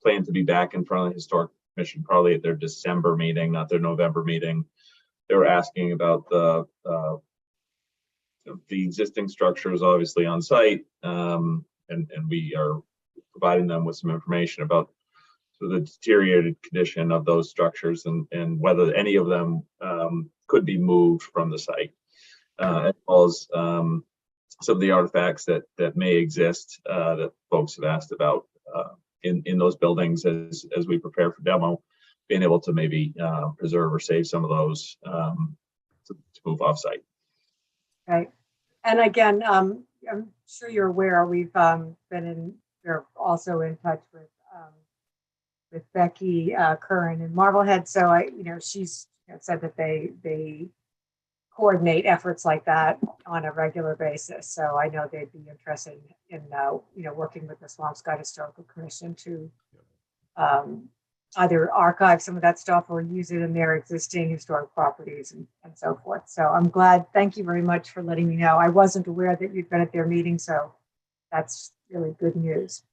Plan to be back in front of the Historic Commission probably at their December meeting, not their November meeting. They were asking about the existing structures, obviously on site, and we are providing them with some information about the deteriorated condition of those structures and whether any of them could be moved from the site, as well as some of the artifacts that may exist that folks have asked about in those buildings as we prepare for demo, being able to maybe preserve or save some of those to move off site. Right. And again, I'm sure you're aware, we're also in touch with Becky Curran in Marblehead. So she's said that they coordinate efforts like that on a regular basis. So I know they'd be interested in working with the Swampscott Historical Commission to either archive some of that stuff or use it in their existing historic properties and so forth. So I'm glad. Thank you very much for letting me know. I wasn't aware that you'd been at their meeting, so that's really good news.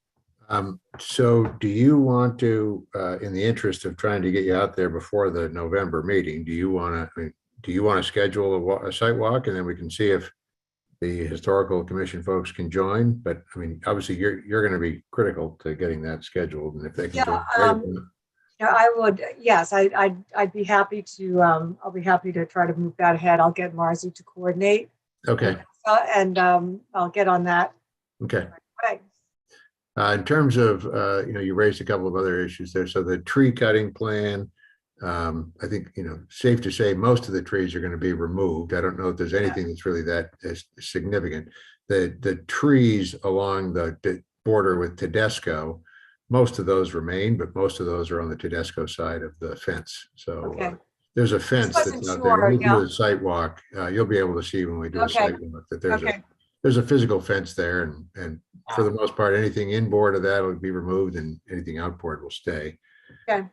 So do you want to, in the interest of trying to get you out there before the November meeting, do you want to schedule a site walk, and then we can see if the Historical Commission folks can join? But I mean, obviously you're going to be critical to getting that scheduled, and if they can join. I would, yes, I'd be happy to, I'll be happy to try to move that ahead. I'll get Marzi to coordinate. Okay. And I'll get on that. Okay. Right. In terms of, you raised a couple of other issues there. So the tree cutting plan, I think, safe to say most of the trees are going to be removed. I don't know if there's anything that's really that significant. The trees along the border with Tedesco, most of those remain, but most of those are on the Tedesco side of the fence. So there's a fence that's out there. When we do a site walk, you'll be able to see when we do a site walk that there's a physical fence there, and for the most part, anything inboard of that will be removed and anything outboard will stay. Okay.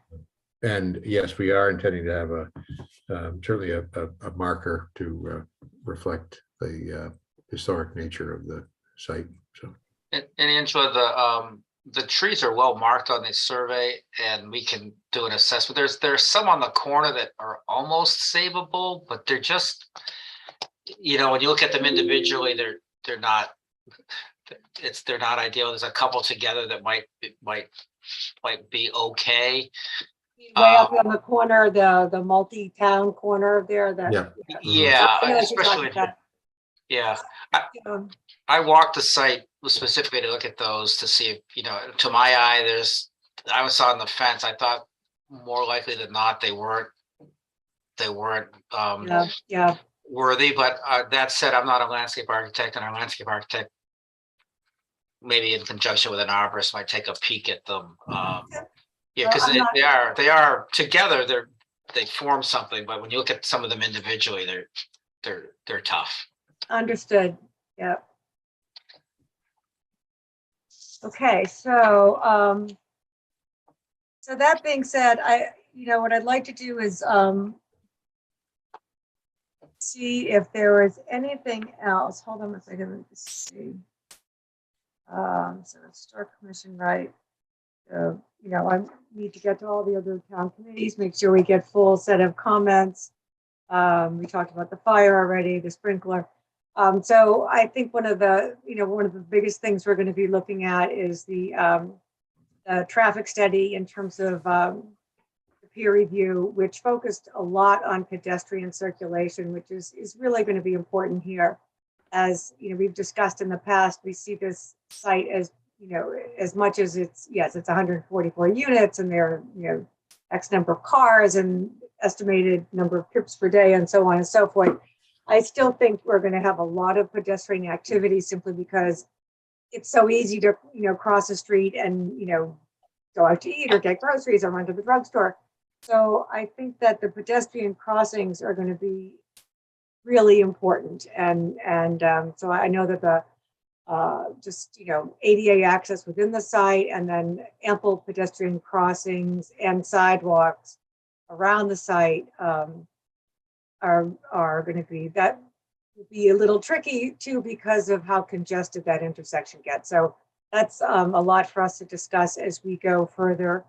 And yes, we are intending to have certainly a marker to reflect the historic nature of the site. So. And Angela, the trees are well marked on this survey, and we can do an assessment. There's some on the corner that are almost savable, but they're just, when you look at them individually, they're not ideal. There's a couple together that might be okay. Way up on the corner, the multi-town corner there. Especially. I walked the site specifically to look at those to see if, to my eye, I was on the fence. I thought more likely than not they weren't worthy. But that said, I'm not a landscape architect, and our landscape architect maybe in conjunction with an arborist, might take a peek at them. Yeah, Well, because I'm not- they are together, they form something, but when you look at some of them individually, they're tough. Understood, yeah. Okay, so, so that being said, what I'd like to do is, see if there is anything else. Hold on a second, let me just see. So historic commission, right? I need to get to all the other town committees, make sure we get full set of comments. We talked about the fire already, the sprinkler. So I think one of the biggest things we're going to be looking at is the traffic study in terms of the peer review, which focused a lot on pedestrian circulation, which is really going to be important here. As we've discussed in the past, we see this site as as much as it's 144 units, and there are X number of cars and estimated number of trips per day and so on and so forth. I still think we're going to have a lot of pedestrian activity simply because it's so easy to cross the street and go out to eat or get groceries or run to the drugstore. So I think that the pedestrian crossings are going to be really important, and so I know that the ADA access within the site, and then ample pedestrian crossings and sidewalks around the site are going to be, that will be a little tricky too because of how congested that intersection gets. So that's a lot for us to discuss as we go further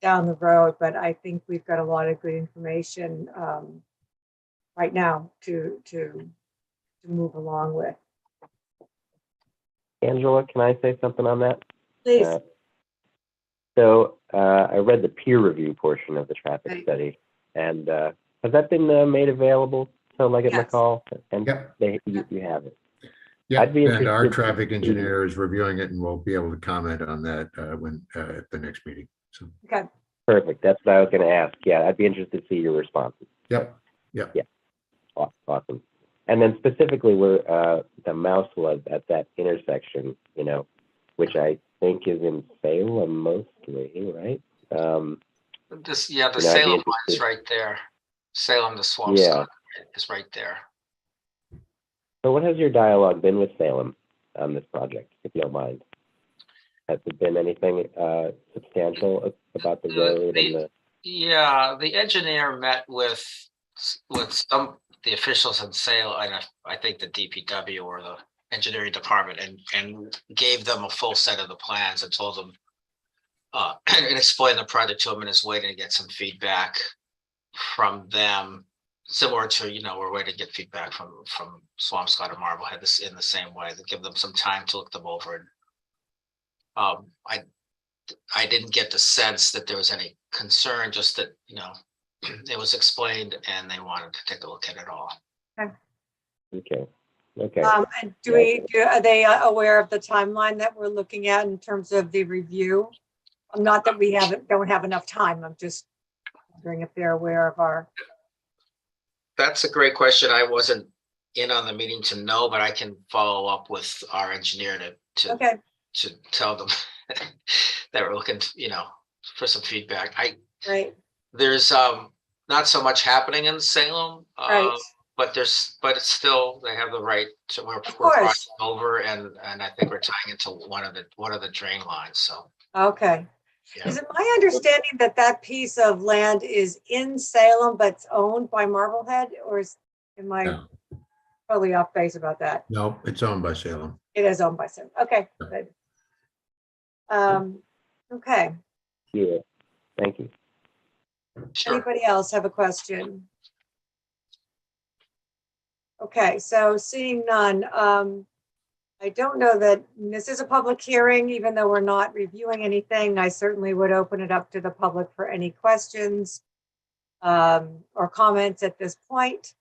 down the road, but I think we've got a lot of good information right now to move along with. Angela, can I say something on that? Please. So I read the peer review portion of the traffic Right. study, and has that been made available to LEGGAT Yes. MCCALL? And Yep. you have it. Yeah, I'd be and our interested traffic to- engineer is reviewing it, and we'll be able to comment on that when at the next meeting. So, Okay. Perfect. That's what I was going to ask. Yeah, I'd be interested to see your responses. yep. Awesome. And then specifically where the mouse was at that intersection, which I think is in Salem mostly, right? The I'd Salem be line's interested. right there. Salem, the Swampscott is right there. So what has your dialogue been with Salem on this project, if you don't mind? Has there been anything substantial about the road and the? Yeah, the engineer met with the officials in Salem, and I think the DPW or the engineering department, and gave them a full set of the plans and told them and explained the project to them, and is waiting to get some feedback from them, similar to we're waiting to get feedback from Swampscott and Marblehead this in the same way, to give them some time to look them over. And I didn't get the sense that there was any concern, just that it was explained and they wanted to take a look at it all. Okay. And are they aware of the timeline that we're looking at in terms of the review? Not that we don't have enough time. I'm just wondering if they're aware of our. That's a great question. I wasn't in on the meeting to know, but I can follow up with our engineer Okay. to tell them that we're looking, for some feedback. Right. There's not so much happening in Salem, Right. but it's still, they have the right to, we're course. crossing over, and I think we're tying into one of the drain lines. So Okay. yeah. Is it my understanding that that piece of land is in Salem but it's owned by Marblehead, or am I No. totally off base about that? No, it's owned by Salem. It is owned by Salem. Okay, good. Okay. Yeah. Thank you. Sure. Anybody else have a question? Okay, so seeing none, I don't know that this is a public hearing, even though we're not reviewing anything. I certainly would open it up to the public for any questions or comments at this point.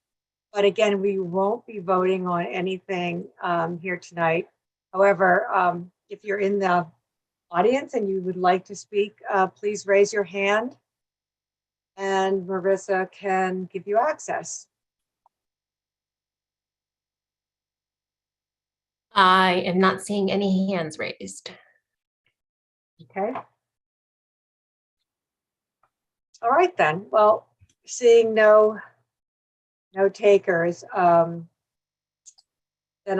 But again, we won't be voting on anything here tonight. However, if you're in the audience and you would like to speak, please raise your hand and Marissa can give you access. I am not seeing any hands raised. Okay. All right then. Well, seeing no takers, then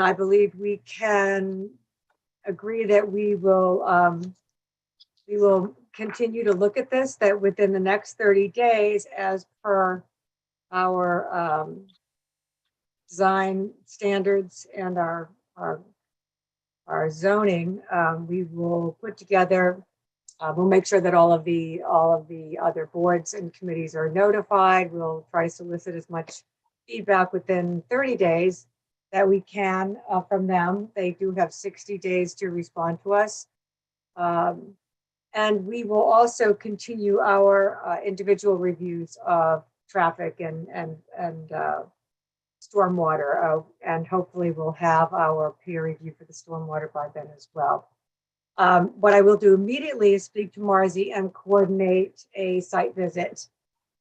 I believe we can agree that we will continue to look at this, that within the next 30 days, as per our design standards and our zoning, we will put together, we'll make sure that all of the other boards and committees are notified. We'll try to solicit as much feedback within 30 days that we can from them. They do have 60 days to respond to us. And we will also continue our individual reviews of traffic and stormwater, and hopefully we'll have our peer review for the stormwater by then as well. What I will do immediately is speak to Marzi and coordinate a site visit,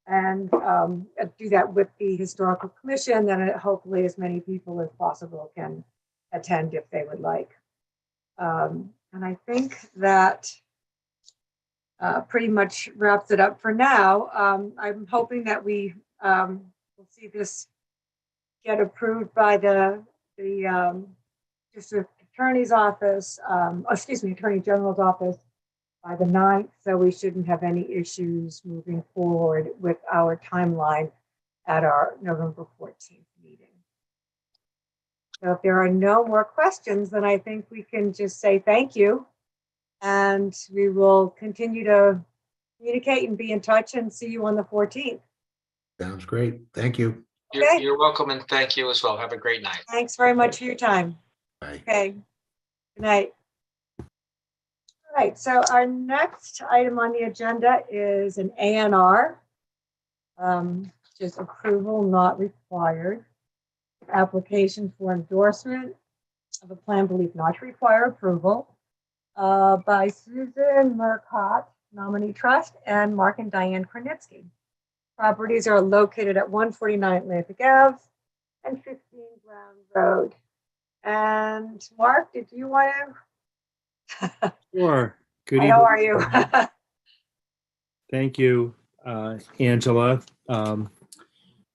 and do that with the historical commission. Then hopefully as many people as possible can attend if they would like. And I think that pretty much wraps it up for now. I'm hoping that we will see this get approved by the district attorney's office, Attorney General's office by the 9th. So we shouldn't have any issues moving forward with our timeline at our November 14th meeting. So if there are no more questions, then I think we can just say thank you. And we will continue to communicate and be in touch, and see you on the 14th. Sounds great. Thank you. Okay. You're welcome, and thank you as well. Have a great night. Thanks very much for your time. Bye. Okay. Good night. All right. So our next item on the agenda is an A&R, just approval not required. Application for endorsement of a plan believed not to require approval by Susan MURCOTT, Nominee Trust, and Mark and Diane KORNITSKY. Properties are located at 149 Atlantic Ave and 15 Brown Road. And Mark, did you want to? Sure. Good Hi, evening. how are you? Thank you, Angela.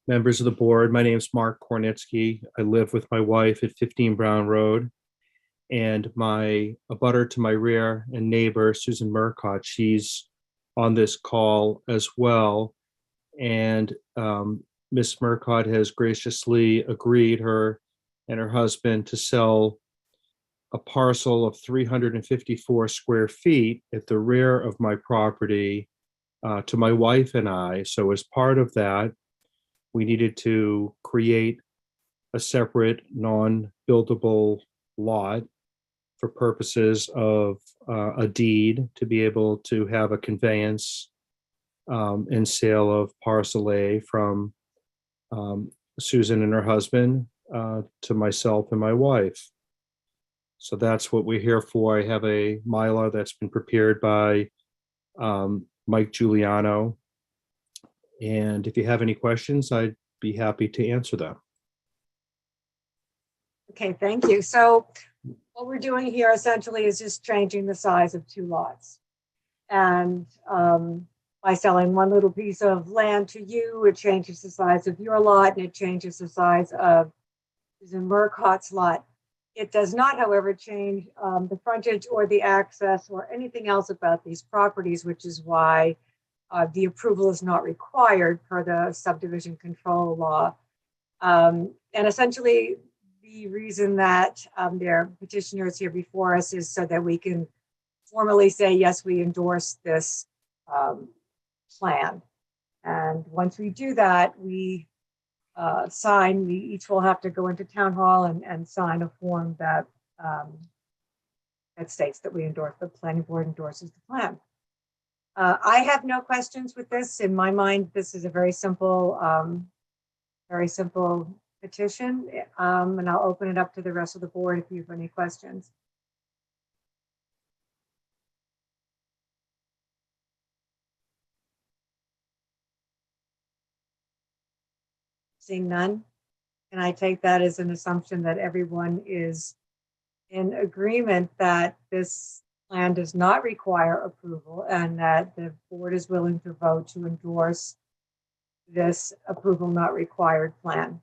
Members of the board, my name is Mark KORNITSKY. I live with my wife at 15 Brown Road, and my abutter to my rear and neighbor, Susan MURCOTT, she's on this call as well. And Ms. MURCOTT has graciously agreed, her and her husband, to sell a parcel of 354 square feet at the rear of my property to my wife and I. So as part of that, we needed to create a separate non-buildable lot for purposes of a deed to be able to have a conveyance and sale of parcel A from Susan and her husband to myself and my wife. So that's what we're here for. I have a Mylar that's been prepared by Mike Giuliano. And if you have any questions, I'd be happy to answer them. Okay, thank you. So what we're doing here essentially is just changing the size of two lots. And by selling one little piece of land to you, it changes the size of your lot, and it changes the size of Susan MURCOTT's lot. It does not, however, change the frontage or the access or anything else about these properties, which is why the approval is not required per the subdivision control law. And essentially, the reason that their petitioner is here before us is so that we can formally say, yes, we endorse this plan. And once we do that, we sign, we each will have to go into town hall and sign a form that that states that we endorse, the planning board endorses the plan. I have no questions with this. In my mind, this is a very simple petition, and I'll open it up to the rest of the board if you have any questions. Seeing none, can I take that as an assumption that everyone is in agreement that this plan does not require approval and that the board is willing to vote to endorse this approval not required plan.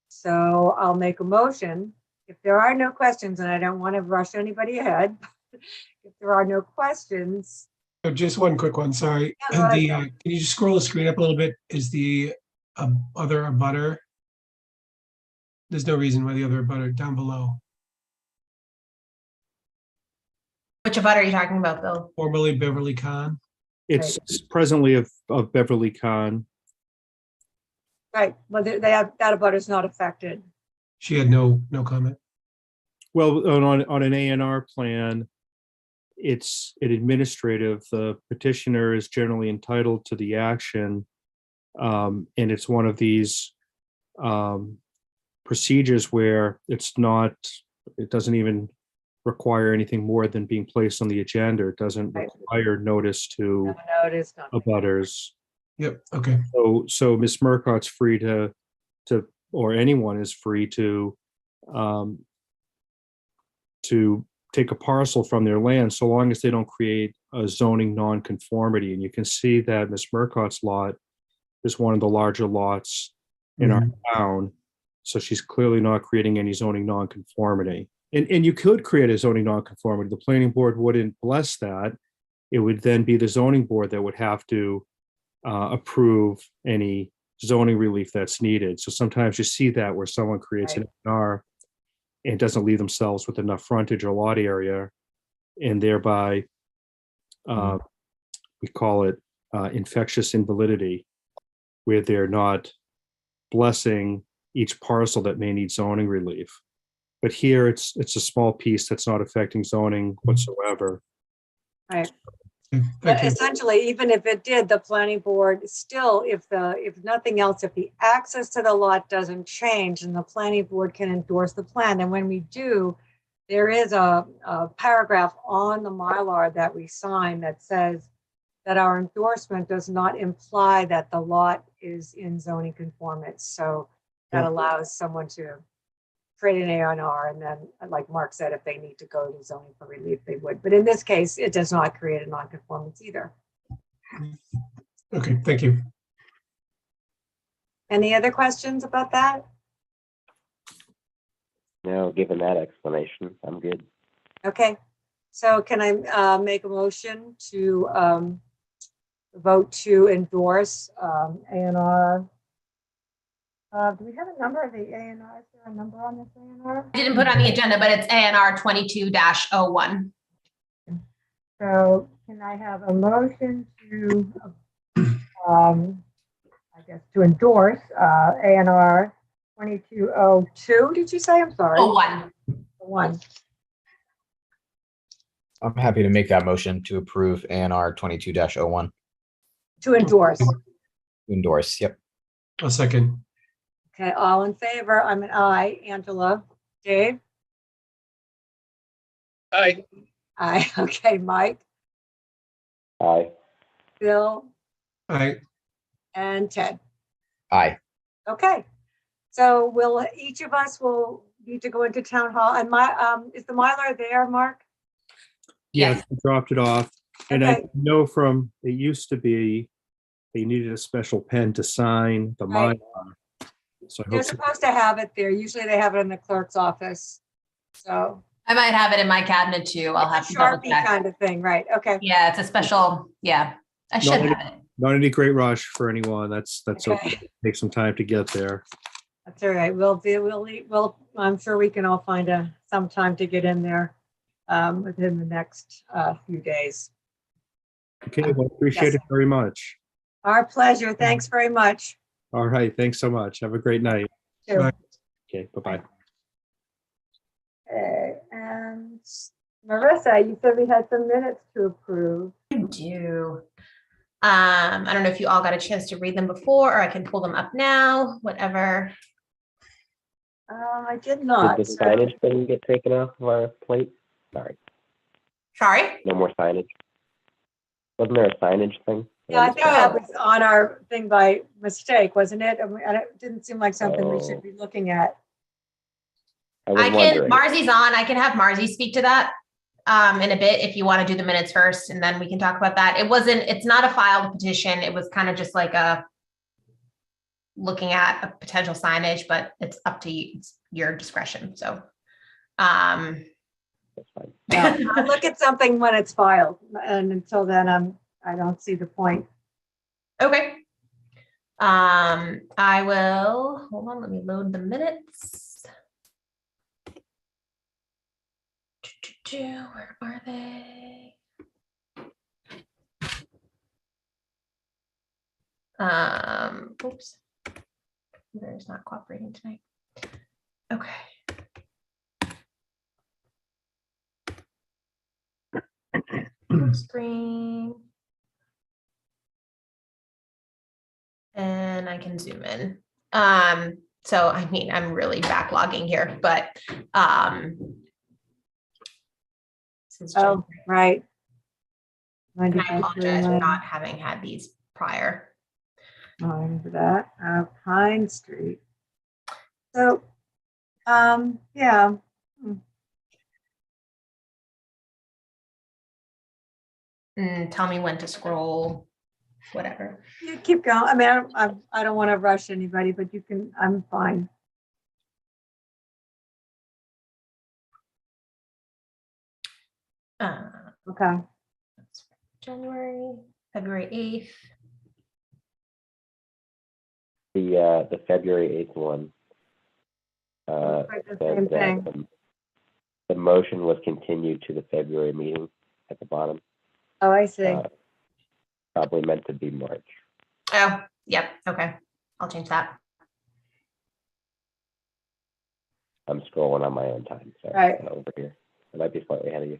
So I'll make a motion. If there are no questions, and I don't want to rush anybody ahead, if there are no questions, Oh, just one quick one, sorry. Yeah, go ahead, Can you just scroll the screen up a little bit? Is the other abutter? There's no reason why the other abutter down below, Which abutter are you talking about, Bill? formerly Beverly Kahn. It's presently of Beverly Kahn. right, well, they have, that abutter is not affected. She had no comment. Well, on an A&R plan, it's an administrative. The petitioner is generally entitled to the action. And it's one of these procedures where it doesn't even require anything more than being placed on the agenda. It doesn't Right. require notice to No, it is not. abutters. Yep, okay. So Ms. MURCOTT's free to, or anyone is free to take a parcel from their land, so long as they don't create a zoning nonconformity. And you can see that Ms. MURCOTT's lot is one of the larger lots in our town. So she's clearly not creating any zoning nonconformity. And you could create a zoning nonconformity. The planning board wouldn't bless that. It would then be the zoning board that would have to approve any zoning relief that's needed. So sometimes you see that where someone creates an A&R and doesn't leave themselves with enough frontage or lot area, and thereby we call it infectious invalidity, where they're not blessing each parcel that may need zoning relief. But here it's a small piece that's not affecting zoning whatsoever. Right. Thank But you. essentially, even if it did, the planning board still, if nothing else, if the access to the lot doesn't change, then the planning board can endorse the plan. And when we do, there is a paragraph on the Mylar that we sign that says that our endorsement does not imply that the lot is in zoning conformance. So that allows someone to create an A&R, and then, like Mark said, if they need to go to zoning for relief, they would. But in this case, it does not create a nonconformance either. Okay, thank you. Any other questions about that? No, given that explanation, I'm good. Okay, so can I make a motion to vote to endorse A&R? Do we have a number of the A&R? Is there a number on this A&R? I didn't put on the agenda, but it's ANR 22-01. So can I have a motion to, I guess, to endorse A&R 2202? Did you say? I'm sorry. 01. One. I'm happy to make that motion to approve ANR 22-01. To endorse. Endorse, yep. A second. Okay, all in favor? I'm an aye. Angela? Dave? Aye. Aye. Okay, Mike? Aye. Bill? Aye. And Ted? Aye. Okay. So each of us will need to go into town hall, and is the Mylar there, Mark? Yeah, Yes. I dropped it off. And Okay. I know from, it used to be, they needed a special pen to sign the Right. Mylar. So I They're hope, supposed to have it there. Usually they have it in the clerk's office. So I might have it in my cabinet too. I'll have it's a to double Sharpie check. kind of thing, right? Okay. Yeah, it's a special, yeah, I should No, have it. not any great rush for anyone. That's Okay. okay. Take some time to get there. That's all right. I'm sure we can all find some time to get in there within the next few days. Okay, well, appreciate Yes. it very much. Our pleasure. Thanks very much. All right, thanks so much. Have a great night. Too. Bye. Okay, bye-bye. Okay, and Marissa, you said we had some minutes to approve. I do. I don't know if you all got a chance to read them before, or I can pull them up now, whatever. I did Did not. the signage thing get taken off of our plate? Sorry, Sorry? no more signage. Wasn't there a signage thing? Yeah, I think that was on our thing by mistake, wasn't it? I mean, it didn't seem like something we should be looking at. I was I can, wondering. Marzi's on. I can have Marzi speak to that in a bit if you want to do the minutes first, and then we can talk about that. It's not a filed petition. It was kind of just like looking at a potential signage, but it's up to you. It's your discretion. So, That's fine. Yeah, I'll look at something when it's filed, and until then, I don't see the point. okay. I will, hold on, let me load the minutes. Where are they? Oops. Computer's not cooperating tonight. Okay. Full screen. And I can zoom in. So I mean, I'm really backlogging here, but since Oh, right. and I apologize for not having had these prior. I remember that, Pine Street. So, yeah. Tell me when to scroll, whatever. You keep going. I mean, I don't want to rush anybody, but you can, I'm fine. Okay. February 8th. The February 8th one. Like the says same that, thing. the motion was continued to the February meeting at the bottom. Oh, I see. Probably meant to be March. Oh, yep. Okay. I'll change that. I'm scrolling on my own time. So Right. over here. I might be slightly ahead of you.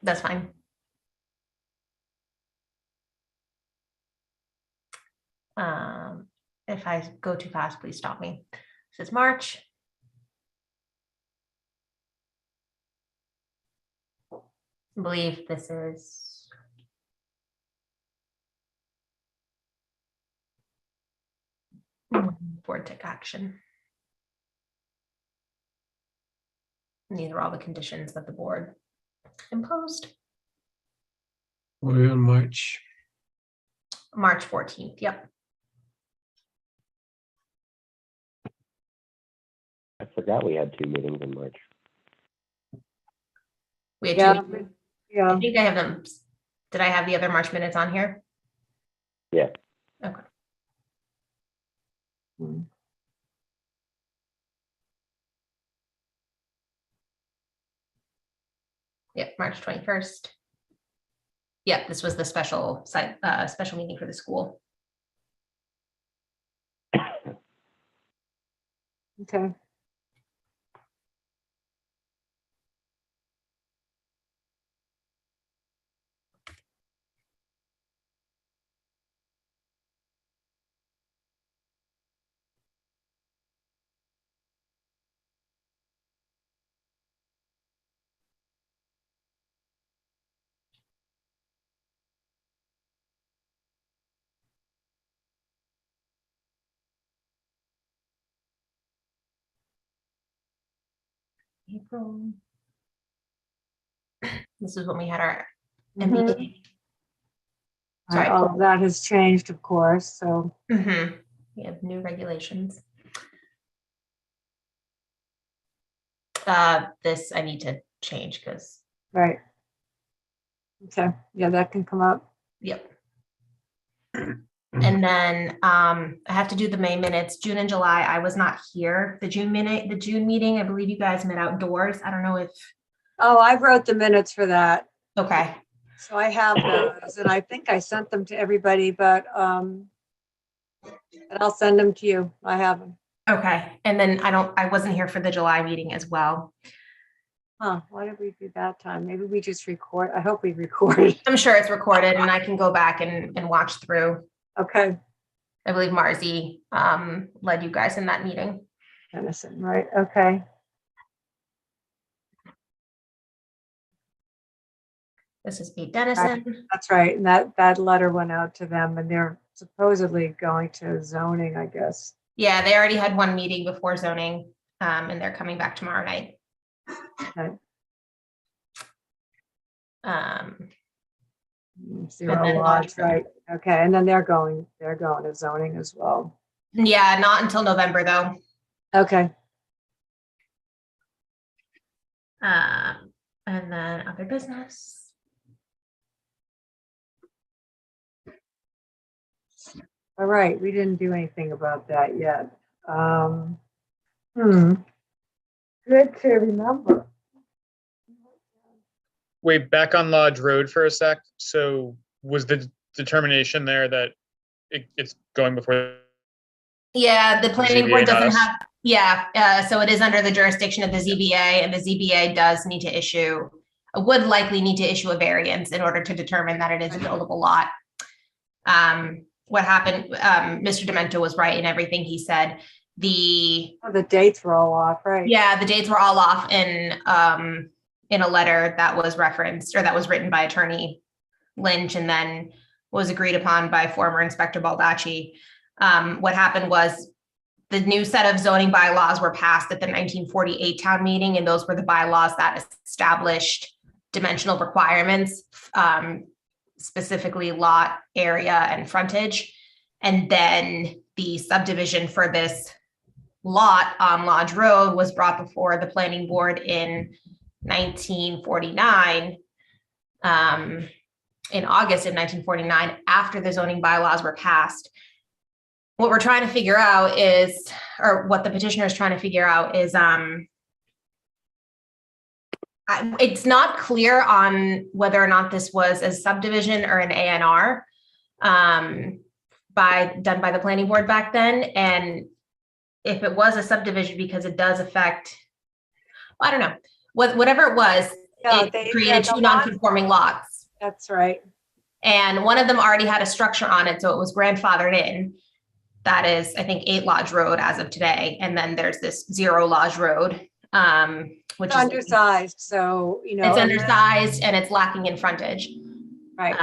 That's fine. If I go too fast, please stop me. This is March. I believe this is board took action. And these are all the conditions that the board imposed. We're on March. March 14th. Yep. I forgot we had 2 meetings in March. We had Yeah, two. yeah. I think I have them. Did I have the other March minutes on here? Yeah. Okay. Hmm. Yep, March 21st. Yep, this was the special site, special meeting for the school. Okay. April. This is when we had our Mhm. MBTA. Sorry. All of that has changed, of course, so. We have new regulations. This I need to change because, Right. Okay, yeah, that can come up. yep. And then I have to do the May minutes. June and July, I was not here. The June meeting, I believe you guys met outdoors. I don't know if, Oh, I wrote the minutes for that. okay. So I have those, and I think I sent them to everybody, but, and I'll send them to you. I have them. Okay. And then I wasn't here for the July meeting as well. Huh, why did we do that time? Maybe we just record. I hope we recorded. I'm sure it's recorded and I can go back and watch through. Okay, I believe Marzi led you guys in that meeting. Dennison, right, okay. This is 8 Dennison. That's right, and that letter went out to them, and they're supposedly going to zoning, I guess. Yeah, they already had one meeting before zoning, and they're coming back tomorrow night. Um, Zero And then lodge, lodge. right? Okay, and then they're going to zoning as well. yeah, not until November though. Okay, And then other business. all right, we didn't do anything about that yet. Good to remember. Wait, back on Lodge Road for a sec. So was the determination there that it's going before? Yeah, the planning ZBA, board not doesn't us. have, yeah, so it is under the jurisdiction of the ZBA, and the ZBA does need to issue, would likely need to issue a variance in order to determine that it is a buildable lot. What happened, Mr. Demento was right in everything he said. The dates were all off, right? Yeah, the dates were all off in a letter that was referenced, or that was written by Attorney Lynch and then was agreed upon by former Inspector Baldacci. What happened was the new set of zoning bylaws were passed at the 1948 town meeting, and those were the bylaws that established dimensional requirements, specifically lot area and frontage. And then the subdivision for this lot on Lodge Road was brought before the planning board in 1949, in August of 1949, after the zoning bylaws were passed. What we're trying to figure out is, or what the petitioner is trying to figure out is, it's not clear on whether or not this was a subdivision or an A&R done by the planning board back then. And if it was a subdivision, because it does affect, I don't know, whatever it was, it created two non-conforming lots. That's right. And one of them already had a structure on it, so it was grandfathered in. That is, I think, 8 Lodge Road as of today. And then there's this 0 Lodge Road, which It's is undersized, so, it's undersized and it's lacking in frontage. Right.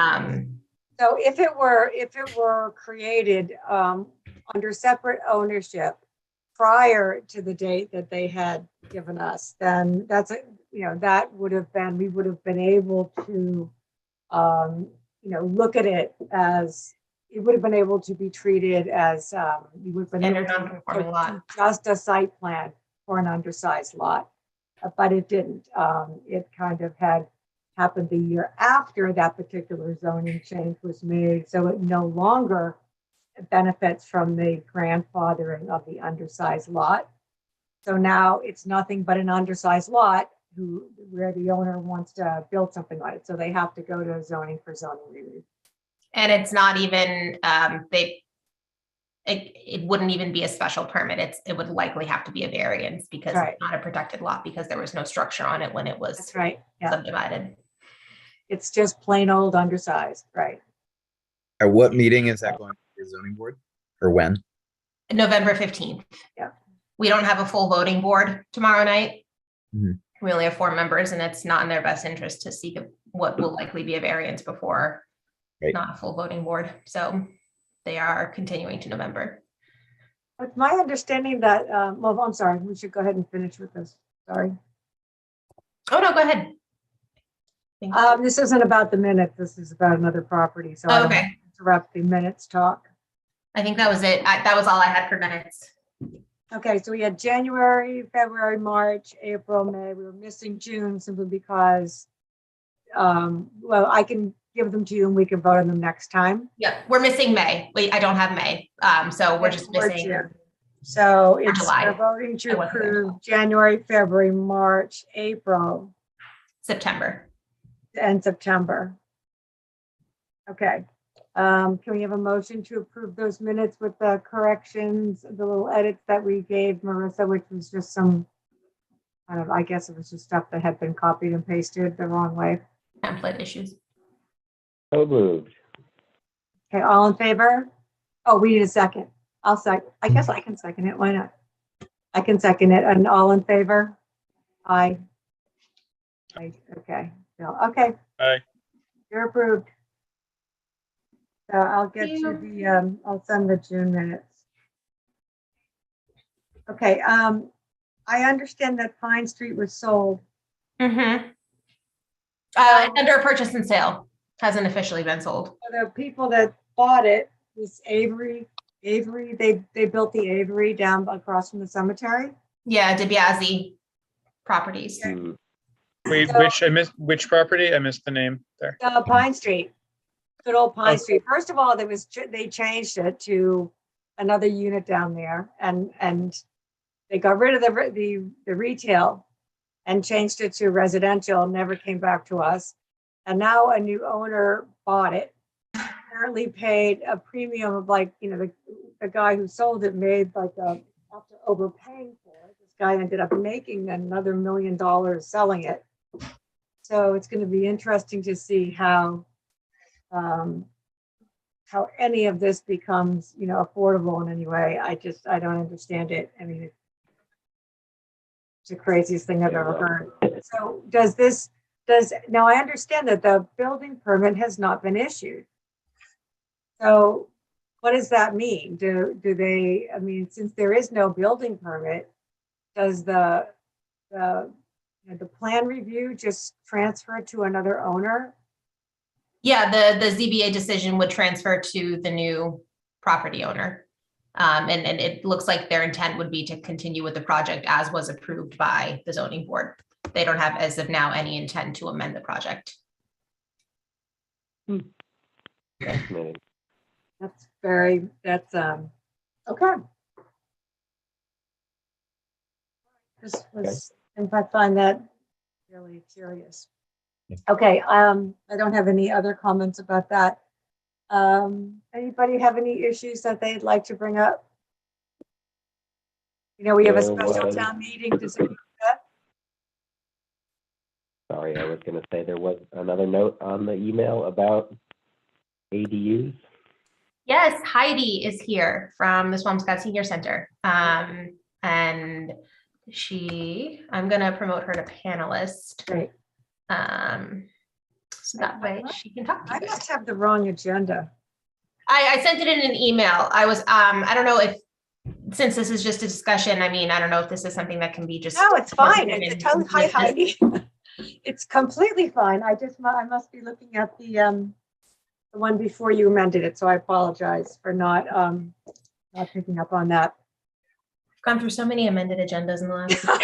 So if it were created under separate ownership prior to the date that they had given us, then that's that would have been, we would have been able to look at it as, it would have been able to be treated as you would have been able non-conforming lot. just a site plan for an undersized lot, but it didn't. It kind of had happened the year after that particular zoning change was made, so it no longer benefits from the grandfathering of the undersized lot. So now it's nothing but an undersized lot where the owner wants to build something on it. So they have to go to zoning for zoning review. And it's not even, it wouldn't even be a special permit. It would likely have to be a variance because it's not a protected lot, because there was no structure on it when it was subdivided. It's just plain old undersized, right? At what meeting is that going to the zoning board, or when? November 15th. Yeah. We don't have a full voting board tomorrow night. Mhm. We only have 4 members, and it's not in their best interest to seek what will likely be a variance before not a full voting board. So they are continuing to November. It's my understanding that, well, I'm sorry, we should go ahead and finish with this. Sorry. Oh, no, go ahead. This isn't about the minutes. This is about another property. So I don't want to interrupt the minutes talk. I think that was it. That was all I had for minutes. Okay, so we had January, February, March, April, May. We were missing June simply because, well, I can give them to you and we can vote on them next time. Yeah, we're missing May. Wait, I don't have May. So we're just missing June. So it's July. we're voting to approve January, February, March, April, September. and September. Okay. Can we have a motion to approve those minutes with the corrections, the little edits that we gave Marissa, which was just some kind of, I guess it was just stuff that had been copied and pasted the wrong way. Template issues. So moved. Okay, all in favor? Oh, we need a second. I'll second. I guess I can second it. Why not? I can second it. And all in favor? Aye. Aye. Okay. No. Okay. Aye. You're approved. So I'll get you the, I'll send the June minutes. Okay, I understand that Pine Street was sold. Mm-hmm. Under a purchase and sale, hasn't officially been sold. The people that bought it was Avery, they built the Avery down across from the cemetery. Yeah, DiBiase Properties. Hmm. Wait, which property? I missed the name there. Pine Street, good old Pine Oh. Street. First of all, they changed it to another unit down there, and they got rid of the retail and changed it to residential, never came back to us. And now a new owner bought it, apparently paid a premium of like, the guy who sold it made like after overpaying for it, this guy ended up making another $1 million selling it. So it's going to be interesting to see how any of this becomes, affordable in any way. I don't understand it. I mean, it's the craziest thing I've Yeah, ever well. heard. So now I understand that the building permit has not been issued. So what does that mean? Do they, I mean, since there is no building permit, does the plan review just transfer to another owner? Yeah, the ZBA decision would transfer to the new property owner. And it looks like their intent would be to continue with the project as was approved by the zoning board. They don't have, as of now, any intent to amend the project. Fascinating. That's okay. This was, in fact, I find that really curious. Okay, I don't have any other comments about that. Anybody have any issues that they'd like to bring up? We have a There special was- town meeting to see that. Sorry, I was going to say there was another note on the email about ADUs. Yes, Heidi is here from the Swampscott Senior Center. And I'm gonna promote her to panelist. Great. So that way she can talk to I you. must have the wrong agenda. I sent it in an email. I don't know if, since this is just a discussion, I mean, I don't know if this is something that can be just. No, it's fine. posted It's in- totally, hi, Heidi. It's completely fine. I must be looking at the one before you amended it, so I apologize for not picking up on that. I've gone through so many amended agendas in the last. Well,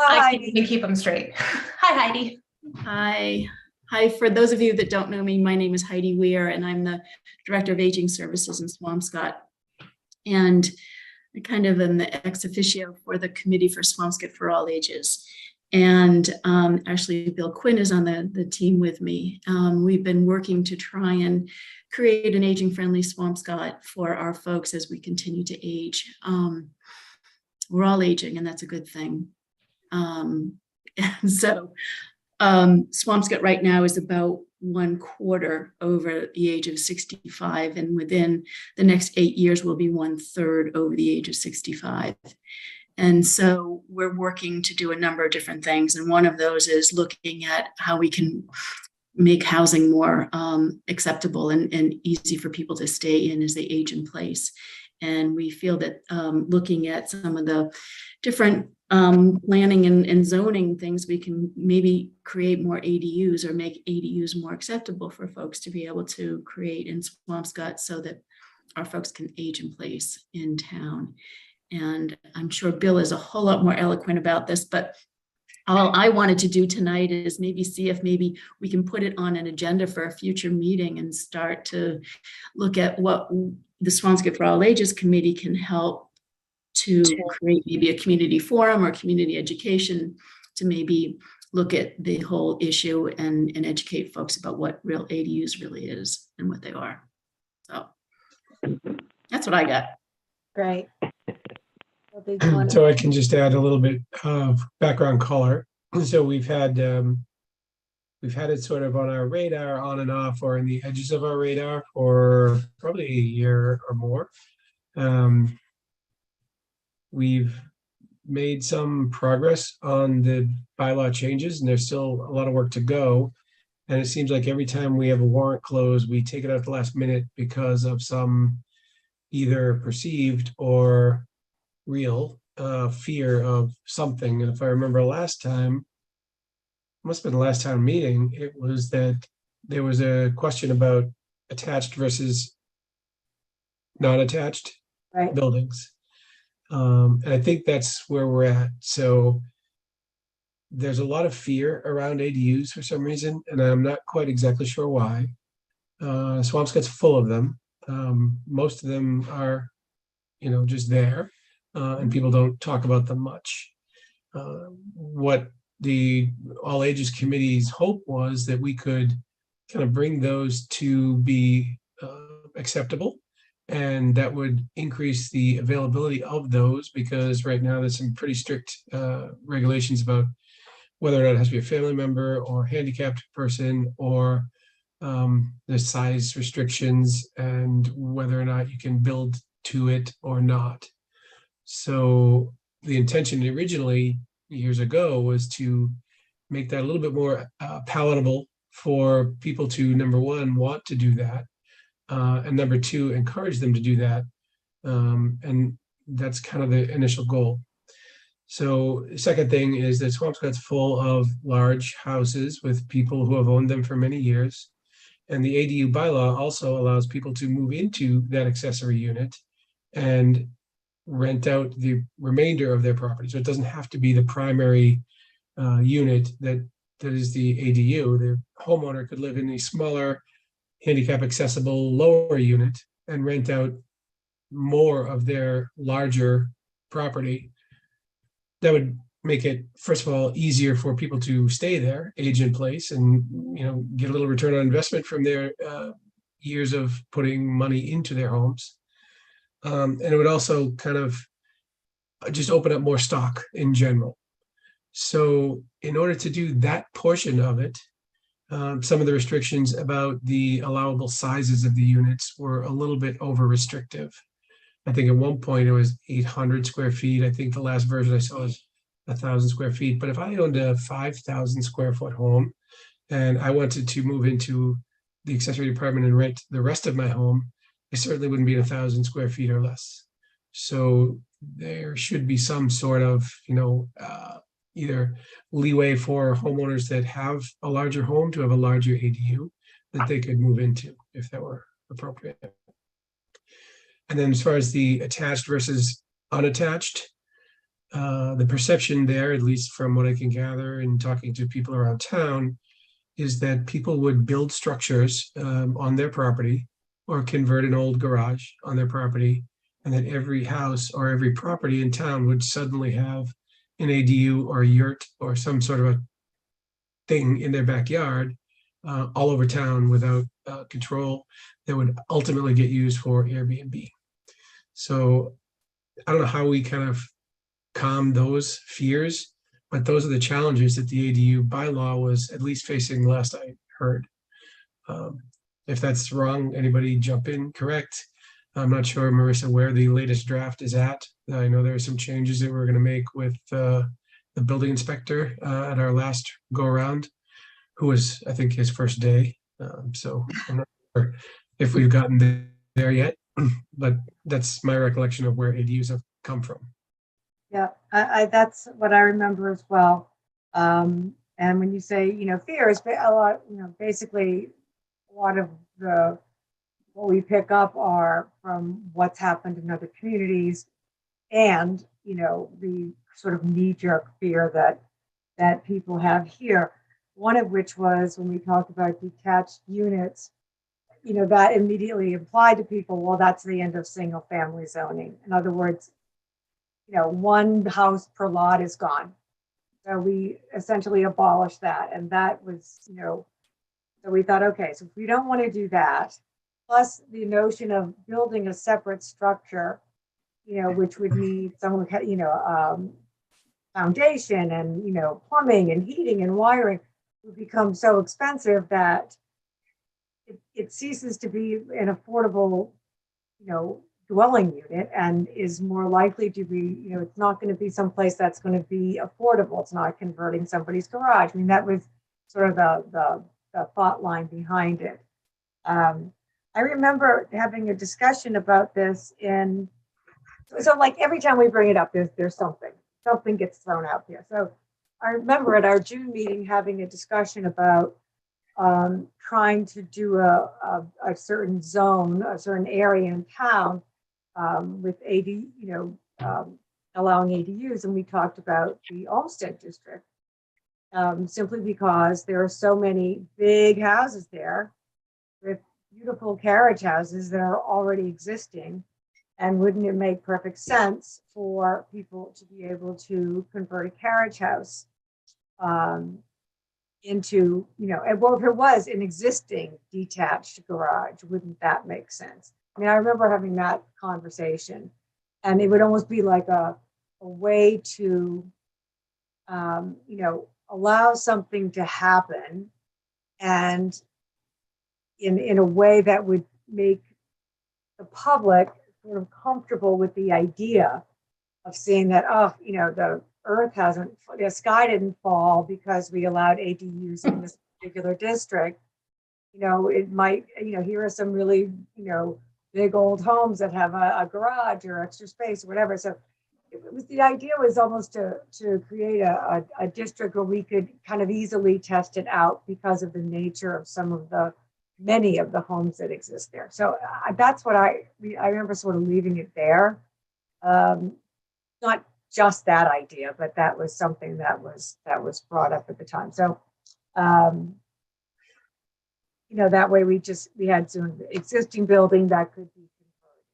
I can't Heidi, even keep them straight. Hi, Heidi. Hi, for those of you that don't know me, my name is Heidi Weir, and I'm the Director of Aging Services in Swampscott. And I kind of am the ex officio for the Committee for Swampscott for All Ages. And actually, Bill Quinn is on the team with me. We've been working to try and create an aging-friendly Swampscott for our folks as we continue to age. We're all aging, and that's a good thing. So Swampscott right now is about 1/4 over the age of 65, and within the next 8 years will be 1/3 over the age of 65. And so we're working to do a number of different things, and one of those is looking at how we can make housing more acceptable and easy for people to stay in as they age in place. And we feel that looking at some of the different planning and zoning things, we can maybe create more ADUs or make ADUs more acceptable for folks to be able to create in Swampscott so that our folks can age in place in town. And I'm sure Bill is a whole lot more eloquent about this, but all I wanted to do tonight is maybe see if maybe we can put it on an agenda for a future meeting and start to look at what the Swampscott for All Ages Committee can help to create maybe a community forum or community education to maybe look at the whole issue and educate folks about what real ADUs really is and what they are. So that's what I got. great. So I can just add a little bit of background color. So we've had it sort of on our radar, on and off, or in the edges of our radar for probably a year or more. We've made some progress on the bylaw changes, and there's still a lot of work to go. And it seems like every time we have a warrant close, we take it out at the last minute because of some either perceived or real fear of something. And if I remember last time, must have been the last town meeting, it was that there was a question about attached versus non-attached Right. buildings. And I think that's where we're at. So there's a lot of fear around ADUs for some reason, and I'm not quite exactly sure why. Swampscott's full of them. Most of them are, just there, and people don't talk about them much. What the All Ages Committee's hope was that we could kind of bring those to be acceptable, and that would increase the availability of those, because right now there's some pretty strict regulations about whether or not it has to be a family member or handicapped person, or the size restrictions and whether or not you can build to it or not. So the intention originally years ago was to make that a little bit more palatable for people to, number one, want to do that, and number two, encourage them to do that. And that's kind of the initial goal. So the second thing is that Swampscott's full of large houses with people who have owned them for many years. And the ADU bylaw also allows people to move into that accessory unit and rent out the remainder of their property. So it doesn't have to be the primary unit that is the ADU. The homeowner could live in a smaller, handicap accessible lower unit and rent out more of their larger property. That would make it, first of all, easier for people to stay there, age in place, and get a little return on investment from their years of putting money into their homes. And it would also kind of just open up more stock in general. So in order to do that portion of it, some of the restrictions about the allowable sizes of the units were a little bit over restrictive. I think at one point it was 800 square feet. I think the last version I saw was 1,000 square feet. But if I owned a 5,000 square foot home and I wanted to move into the accessory apartment and rent the rest of my home, I certainly wouldn't be 1,000 square feet or less. So there should be some sort of, either leeway for homeowners that have a larger home to have a larger ADU that they could move into if that were appropriate. And then as far as the attached versus unattached, the perception there, at least from what I can gather in talking to people around town, is that people would build structures on their property or convert an old garage on their property, and that every house or every property in town would suddenly have an ADU or a yurt or some sort of a thing in their backyard all over town without control that would ultimately get used for Airbnb. So I don't know how we kind of calm those fears, but those are the challenges that the ADU bylaw was at least facing last I heard. If that's wrong, anybody jump in, correct. I'm not sure, Marissa, where the latest draft is at. I know there are some changes that we're going to make with the building inspector at our last go around, who was, I think, his first day. So I'm not sure if we've gotten there yet, but that's my recollection of where ADUs have come from. Yeah, I that's what I remember as well. And when you say, fear is a lot, basically a lot of what we pick up are from what's happened in other communities, and the sort of knee-jerk fear that people have here. One of which was when we talked about detached units, that immediately implied to people, well, that's the end of single-family zoning. In other words, one house per lot is gone. So we essentially abolished that. And that was, so we thought, okay, so if we don't want to do that, plus the notion of building a separate structure, which would need some, foundation and, plumbing and heating and wiring, would become so expensive that it ceases to be an affordable, dwelling unit, and is more likely to be, it's not going to be someplace that's going to be affordable. It's not converting somebody's garage. I mean, that was sort of the thought line behind it. I remember having a discussion about this in So like every time we bring it up, there's something gets thrown out there. So I remember at our June meeting having a discussion about trying to do a certain zone, a certain area in town with allowing ADUs, and we talked about the Olmsted district, simply because there are so many big houses there with beautiful carriage houses that are already existing. And wouldn't it make perfect sense for people to be able to convert a carriage house into, well, if it was an existing detached garage, wouldn't that make sense? I mean, I remember having that conversation, and it would almost be like a way to, allow something to happen, and in a way that would make the public sort of comfortable with the idea of seeing that, the earth the sky didn't fall because we allowed ADUs in this particular district. It might, here are some really, big old homes that have a garage or extra space or whatever. So the idea was almost to create a district where we could kind of easily test it out because of the nature of many of the homes that exist there. So that's what I remember sort of leaving it there. Not just that idea, but that was something that was brought up at the time. So, that way we had some existing building that could be converted,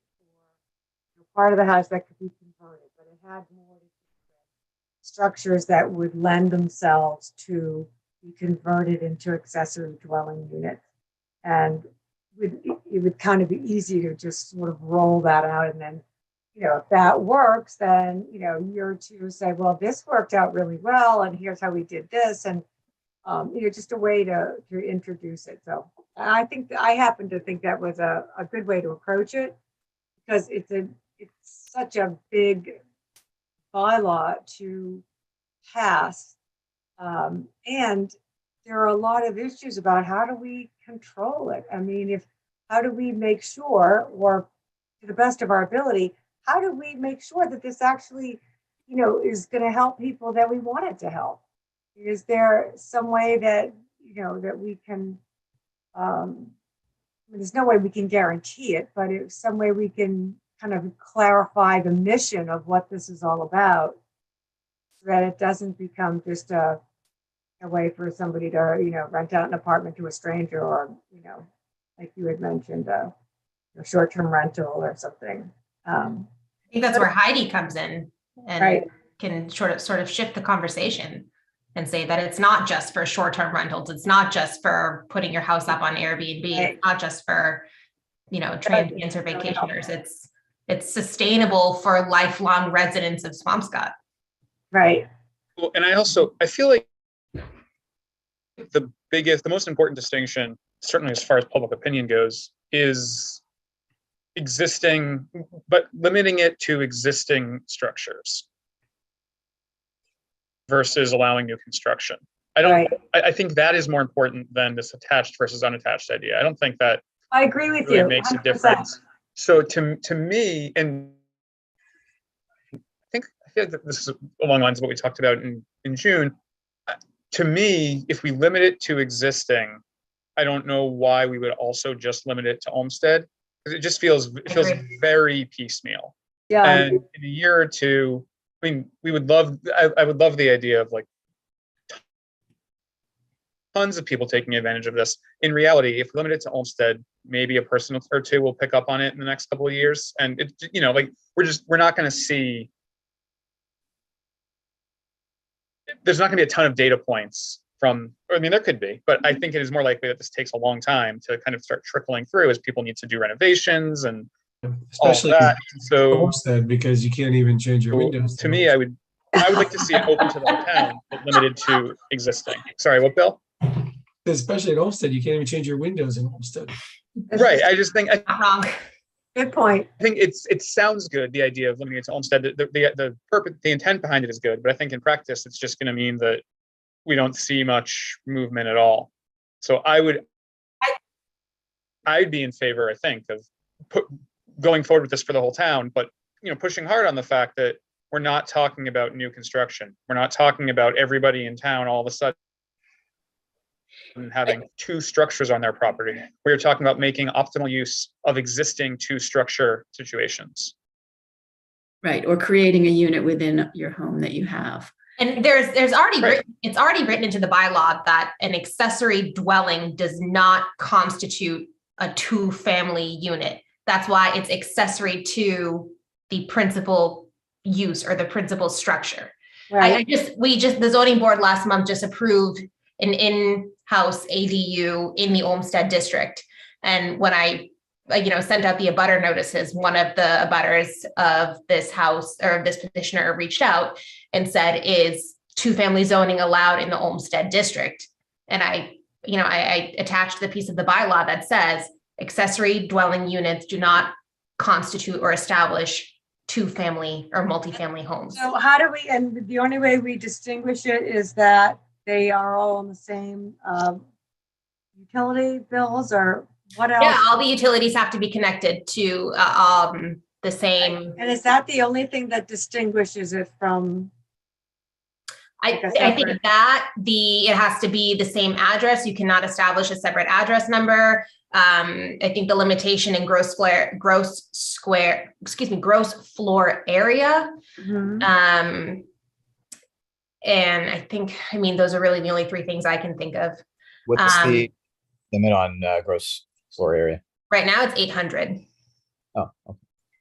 or part of the house that could be converted, but it had more structures that would lend themselves to be converted into accessory dwelling units. And it would kind of be easy to just sort of roll that out, and then, if that works, then, year or two say, well, this worked out really well, and here's how we did this, and just a way to introduce it. So I happen to think that was a good way to approach it, because it's such a big bylaw to pass, and there are a lot of issues about how do we control it. I mean, how do we make sure, or to the best of our ability, how do we make sure that this actually, is going to help people that we want it to help? Is there some way that, that we can, there's no way we can guarantee it, but it's some way we can kind of clarify the mission of what this is all about, so that it doesn't become just a way for somebody to, rent out an apartment to a stranger, or, like you had mentioned, a short-term rental or something. I think that's where Heidi comes in and right. can sort of shift the conversation and say that it's not just for short-term rentals. It's not just for putting your house up on Airbnb. Right. It's not just for, transients or vacationers. It's sustainable for lifelong residents of Swampscott. Right. Well, and I feel like the most important distinction, certainly as far as public opinion goes, is existing, but limiting it to existing structures versus allowing new construction. I think that is more important than this attached versus unattached idea. I don't think that I agree with really you. makes 100%. a difference. So to me, and I feel like this is along the lines of what we talked about in June. To me, if we limit it to existing, I don't know why we would also just limit it to Olmsted, because it just feels very piecemeal. Yeah. And in a year or two, I mean, I would love the idea of like tons of people taking advantage of this. In reality, if we limit it to Olmsted, maybe a person or two will pick up on it in the next couple of years. And we're not going to see, there's not going to be a ton of data points there could be, but I think it is more likely that this takes a long time to kind of start trickling through as people need to do renovations and especially all that. So Olmsted, because you can't even change your windows. To me, I would like to see it open to the whole town, but limited to existing. Sorry, what, Bill? Especially at Olmsted, you can't even change your windows in Olmsted. Right. I just think Not wrong. Good point. I think it sounds good, the idea of limiting it to Olmsted. The purpose, the intent behind it is good, but I think in practice, it's just going to mean that we don't see much movement at all. So I'd be in favor, I think, of going forward with this for the whole town, but pushing hard on the fact that we're not talking about new construction. We're not talking about everybody in town all of a sudden having two structures on their property. We're talking about making optimal use of existing two structure situations. Right, or creating a unit within your home that you have. And there's already Right. it's already written into the bylaw that an accessory dwelling does not constitute a two-family unit. That's why it's accessory to the principal use or the principal structure. Right. The zoning board last month just approved an in-house ADU in the Olmsted district. And when I sent out the abutter notices, one of the abutters of this house or this petitioner reached out and said, is two-family zoning allowed in the Olmsted district? And I attached the piece of the bylaw that says accessory dwelling units do not constitute or establish two-family or multifamily homes. So how do we, and the only way we distinguish it is that they are all on the same utility bills, or what else? Yeah, all the utilities have to be connected to the same. And is that the only thing that distinguishes it from? I think that it has to be the same address. You cannot establish a separate address number. I think the limitation in gross floor area. Mhm. And I think, those are really the only three things I can think of. What's the limit on gross floor area? Right now it's 800, Oh, okay.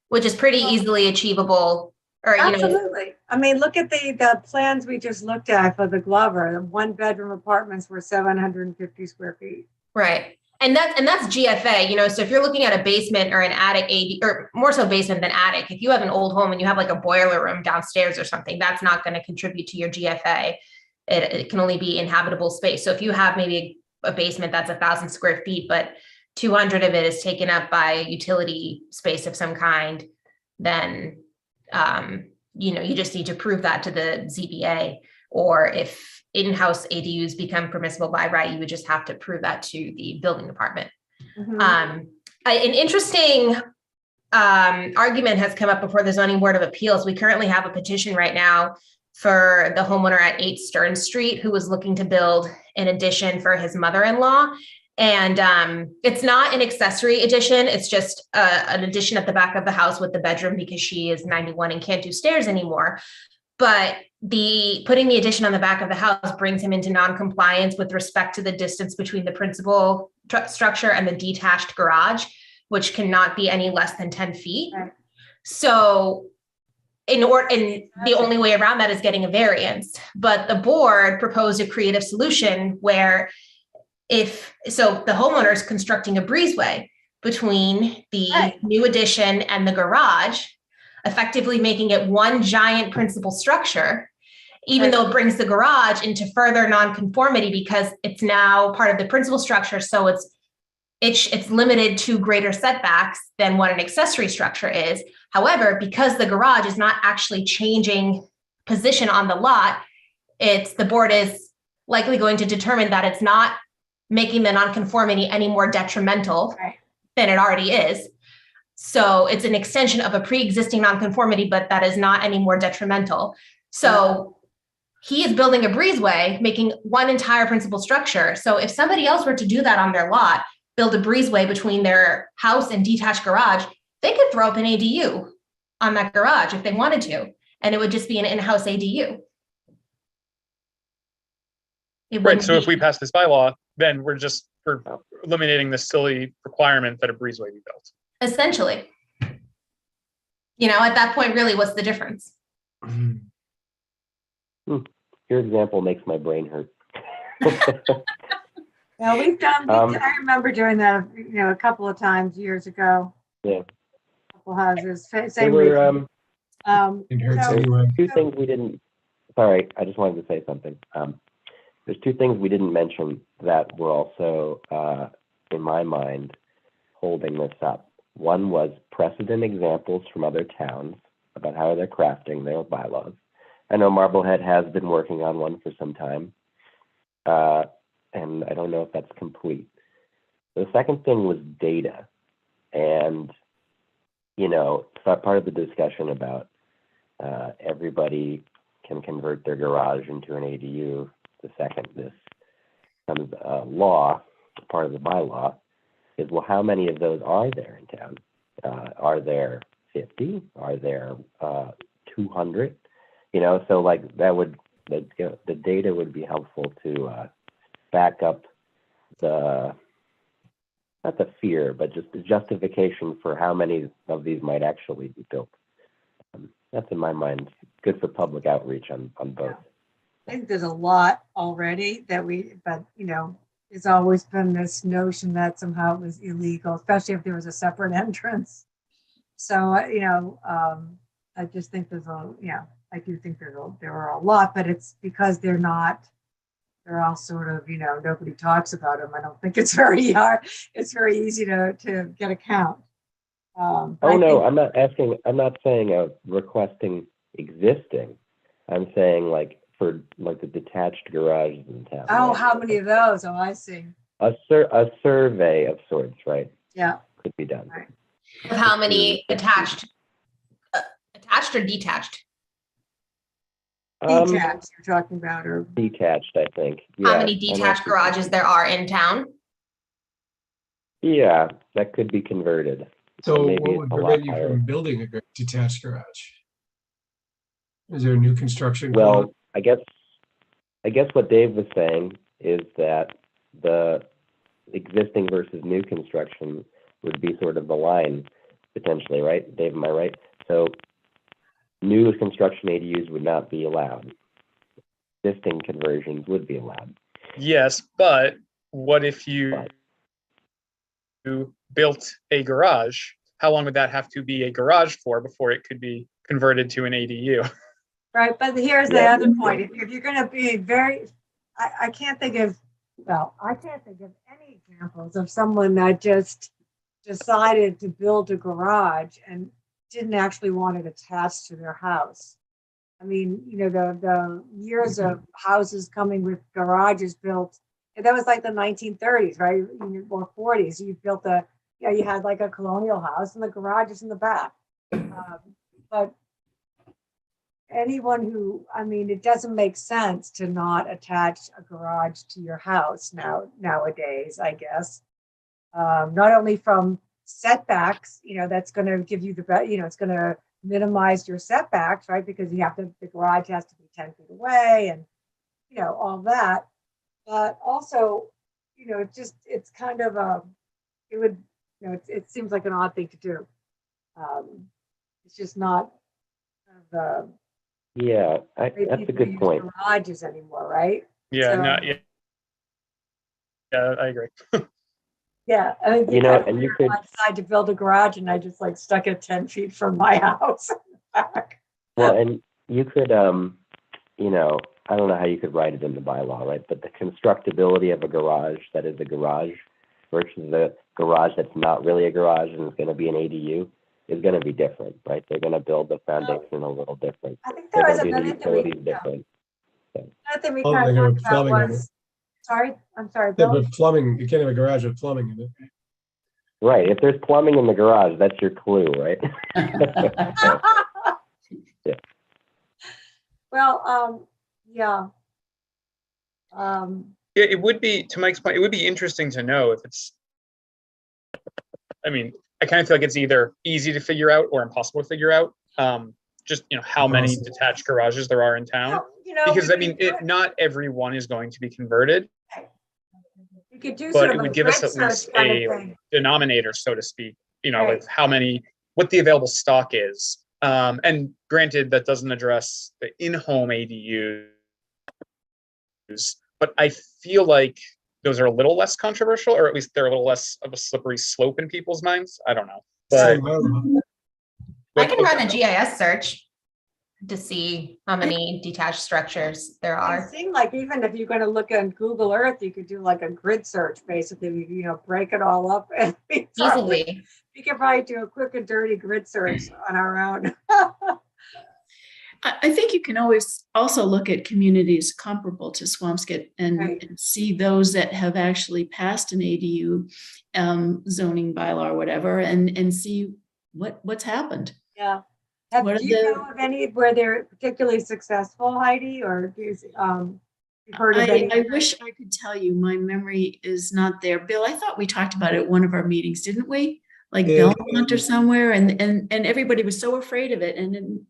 which is pretty easily achievable. Or Absolutely. Look at the plans we just looked at for the Glover. The one-bedroom apartments were 750 square feet. right. And that's GFA, so if you're looking at a basement or an attic AD, or more so basement than attic, if you have an old home and you have like a boiler room downstairs or something, that's not going to contribute to your GFA. It can only be inhabitable space. So if you have maybe a basement that's 1,000 square feet, but 200 of it is taken up by utility space of some kind, then, you just need to prove that to the ZBA. Or if in-house ADUs become permissible by right, you would just have to prove that to the building department. Mhm. An interesting argument has come up before the Zoning Board of Appeals. We currently have a petition right now for the homeowner at 8 Stern Street who was looking to build an addition for his mother-in-law. And it's not an accessory addition. It's just an addition at the back of the house with the bedroom because she is 91 and can't do stairs anymore. But putting the addition on the back of the house brings him into non-compliance with respect to the distance between the principal structure and the detached garage, which cannot be any less than 10 feet. Right. So the only way around that is getting a variance. But the board proposed a creative solution where the homeowner is constructing a breezeway between the new addition and the garage, effectively making it one giant principal structure, even though it brings the garage into further nonconformity because it's now part of the principal structure. So it's limited to greater setbacks than what an accessory structure is. However, because the garage is not actually changing position on the lot, the board is likely going to determine that it's not making the nonconformity any more detrimental than it already is. So it's an extension of a pre-existing nonconformity, but that is not any more detrimental. So he is building a breezeway, making one entire principal structure. So if somebody else were to do that on their lot, build a breezeway between their house and detached garage, they could throw up an ADU on that garage if they wanted to, and it would just be an in-house ADU. Right. So if we pass this bylaw, then we're eliminating the silly requirement that a breezeway be built. Essentially, at that point, really, what's the difference? Your example makes my brain hurt. Yeah, we've done, I remember doing that, a couple of times years ago. Yeah. Couple houses, There same were, reason. It hurts So- anyway. two things we didn't, sorry, I just wanted to say something. There's two things we didn't mention that were also, in my mind, holding this up. One was precedent examples from other towns about how they're crafting their bylaws. I know Marblehead has been working on one for some time, and I don't know if that's complete. The second thing was data, and you know, part of the discussion about everybody can convert their garage into an ADU the second this comes law, part of the bylaw, is, well, how many of those are there in town? Are there 50? Are there 200? You know, so like that would, the data would be helpful to back up the, not the fear, but just the justification for how many of these might actually be built. That's in my mind good for public outreach on both. I think there's a lot already that but you know, there's always been this notion that somehow it was illegal, especially if there was a separate entrance. So, you know, I just think there's I do think there are a lot, but it's because they're all sort of, you know, nobody talks about them. I don't think it's very hard. It's very easy to get a count. Oh, no, I'm not saying requesting existing. I'm saying like for like the detached garages in town. Oh, right? how many of those? Oh, I see. A survey of sorts, right? Yeah. Could be done. Right. Of how many attached or detached? Detached you're talking about, or detached, I think. How Yeah, many detached garages there are in town? Yeah, that could be converted. So maybe what it's would a lot prevent you higher. from building a detached garage? Is there a new construction? Well, I guess what Dave was saying is that the existing versus new construction would be sort of the line potentially, right? Dave, am I right? So new construction ADUs would not be allowed. Existing conversions would be allowed. Yes, but what if you built a garage? How long would that have to be a garage for before it could be converted to an ADU? right. But here's the other point. If you're going to be very, I can't think of any examples of someone that just decided to build a garage and didn't actually want it attached to their house. I mean, you know, the years of houses coming with garages built, and that was like the 1930s, right? Or 40s. You built you had like a colonial house and the garage is in the back. But anyone who, I mean, it doesn't make sense to not attach a garage to your house nowadays, I guess. Not only from setbacks, you know, that's going to give you it's going to minimize your setbacks, right? Because the garage has to be 10 feet away and, you know, all that. But also, you know, it's kind of it seems like an odd thing to do. It's just not kind of Yeah, that's a good point. Garages anymore, right? Yeah, So, yeah, I agree. Yeah, I mean, You know, and you could. I decided to build a garage, and I just like stuck it 10 feet from my house. Well, and you could, you know, I don't know how you could write it in the bylaw, right? But the constructability of a garage that is a garage versus the garage that's not really a garage and is going to be an ADU is going to be different, right? They're going to build the foundation a little different. I think They're there was going to do the another thing utilities different. another thing we Oh, kind they of have talked about plumbing on was, sorry, I'm sorry, Yeah, Bill. but plumbing, you can't have a garage with plumbing in it. Right. If there's plumbing in the garage, that's your clue, right? Yeah. Well, yeah. Yeah, it would be, to Mike's point, it would be interesting to know if it's, I mean, I kind of feel like it's either easy to figure out or impossible to figure out. Just, you know, how many detached garages there are in town. You know, Because I mean, not everyone is going to be converted, you could do but sort it of would a give us grid at least search kind of a thing. denominator, so to speak, you know, Right. with how many, what the available stock is. And granted, that doesn't address the in-home ADUs, but I feel like those are a little less controversial, or at least they're a little less of a slippery slope in people's minds. I don't know. But I can run a GIS search to see how many detached structures there It are. seemed like even if you're going to look on Google Earth, you could do like a grid search, basically, you know, break it all up. And Easily. we could probably do a quick and dirty grid search on our own. I think you can always also look at communities comparable to Swampscott and, Right. and see those that have actually passed an ADU zoning bylaw or whatever, and see what's happened? Yeah. What Do are you the- know of any where they're particularly successful, Heidi, or do you, you've heard of any? I wish I could tell you. My memory is not there. Bill, I thought we talked about it at one of our meetings, didn't we? Like Yeah. Belmont or somewhere, and everybody was so afraid of it, and then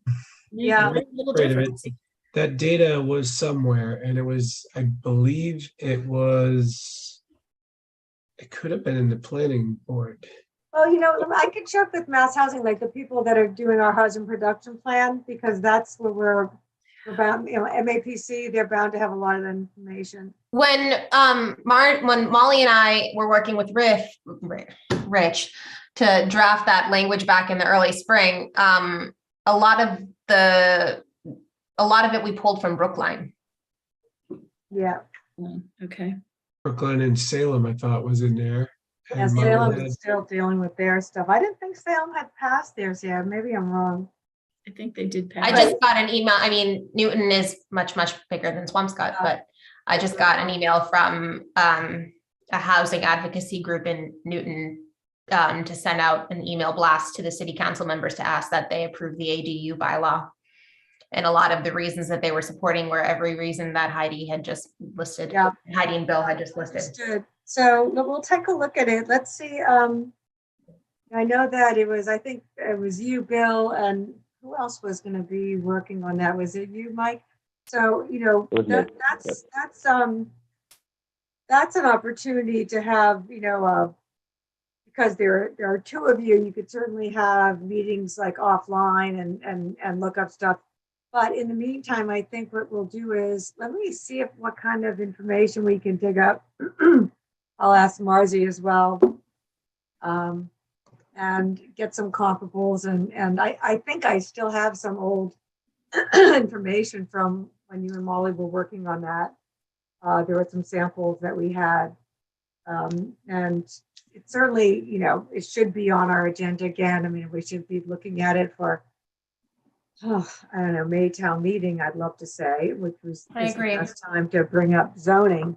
Yeah. made a little Afraid of it. difference. That data was somewhere, and it was, I believe it could have been in the planning board. Well, I could check with Mass Housing, like the people that are doing our housing production plan, because that's where we're bound, MAPC, they're bound to have a lot of information. When when Molly and I were working with Rich to draft that language back in the early spring, a lot of it we pulled from Brookline. Yeah. Okay. Brooklyn and Salem, I thought, was in there. Yeah, And Salem Marlin is still dealing with their stuff. I didn't think Salem had passed theirs yet. Maybe I'm wrong. I think they did pass. I just got an email. I mean, Newton is much, much bigger than Swampscott, but I just got an email from a housing advocacy group in Newton to send out an email blast to the city council members to ask that they approve the ADU bylaw. And a lot of the reasons that they were supporting were every reason that Heidi had just listed. Yeah. Heidi and Bill had just listed. Understood. So we'll take a look at it. Let's see. I know that I think it was you, Bill, and who else was going to be working on that? Was it you, Mike? So, that's an opportunity to have, because there are two of you, you could certainly have meetings like offline and look up stuff. But in the meantime, I think what we'll do is, let me see what kind of information we can dig up. I'll ask Marzi as well, and get some comparables. And I think I still have some old information from when you and Molly were working on that. There were some samples that we had. And it certainly, it should be on our agenda again. I mean, we should be looking at it for, I don't know, May town meeting, I'd love to say, which was I agree. the best time to bring up zoning.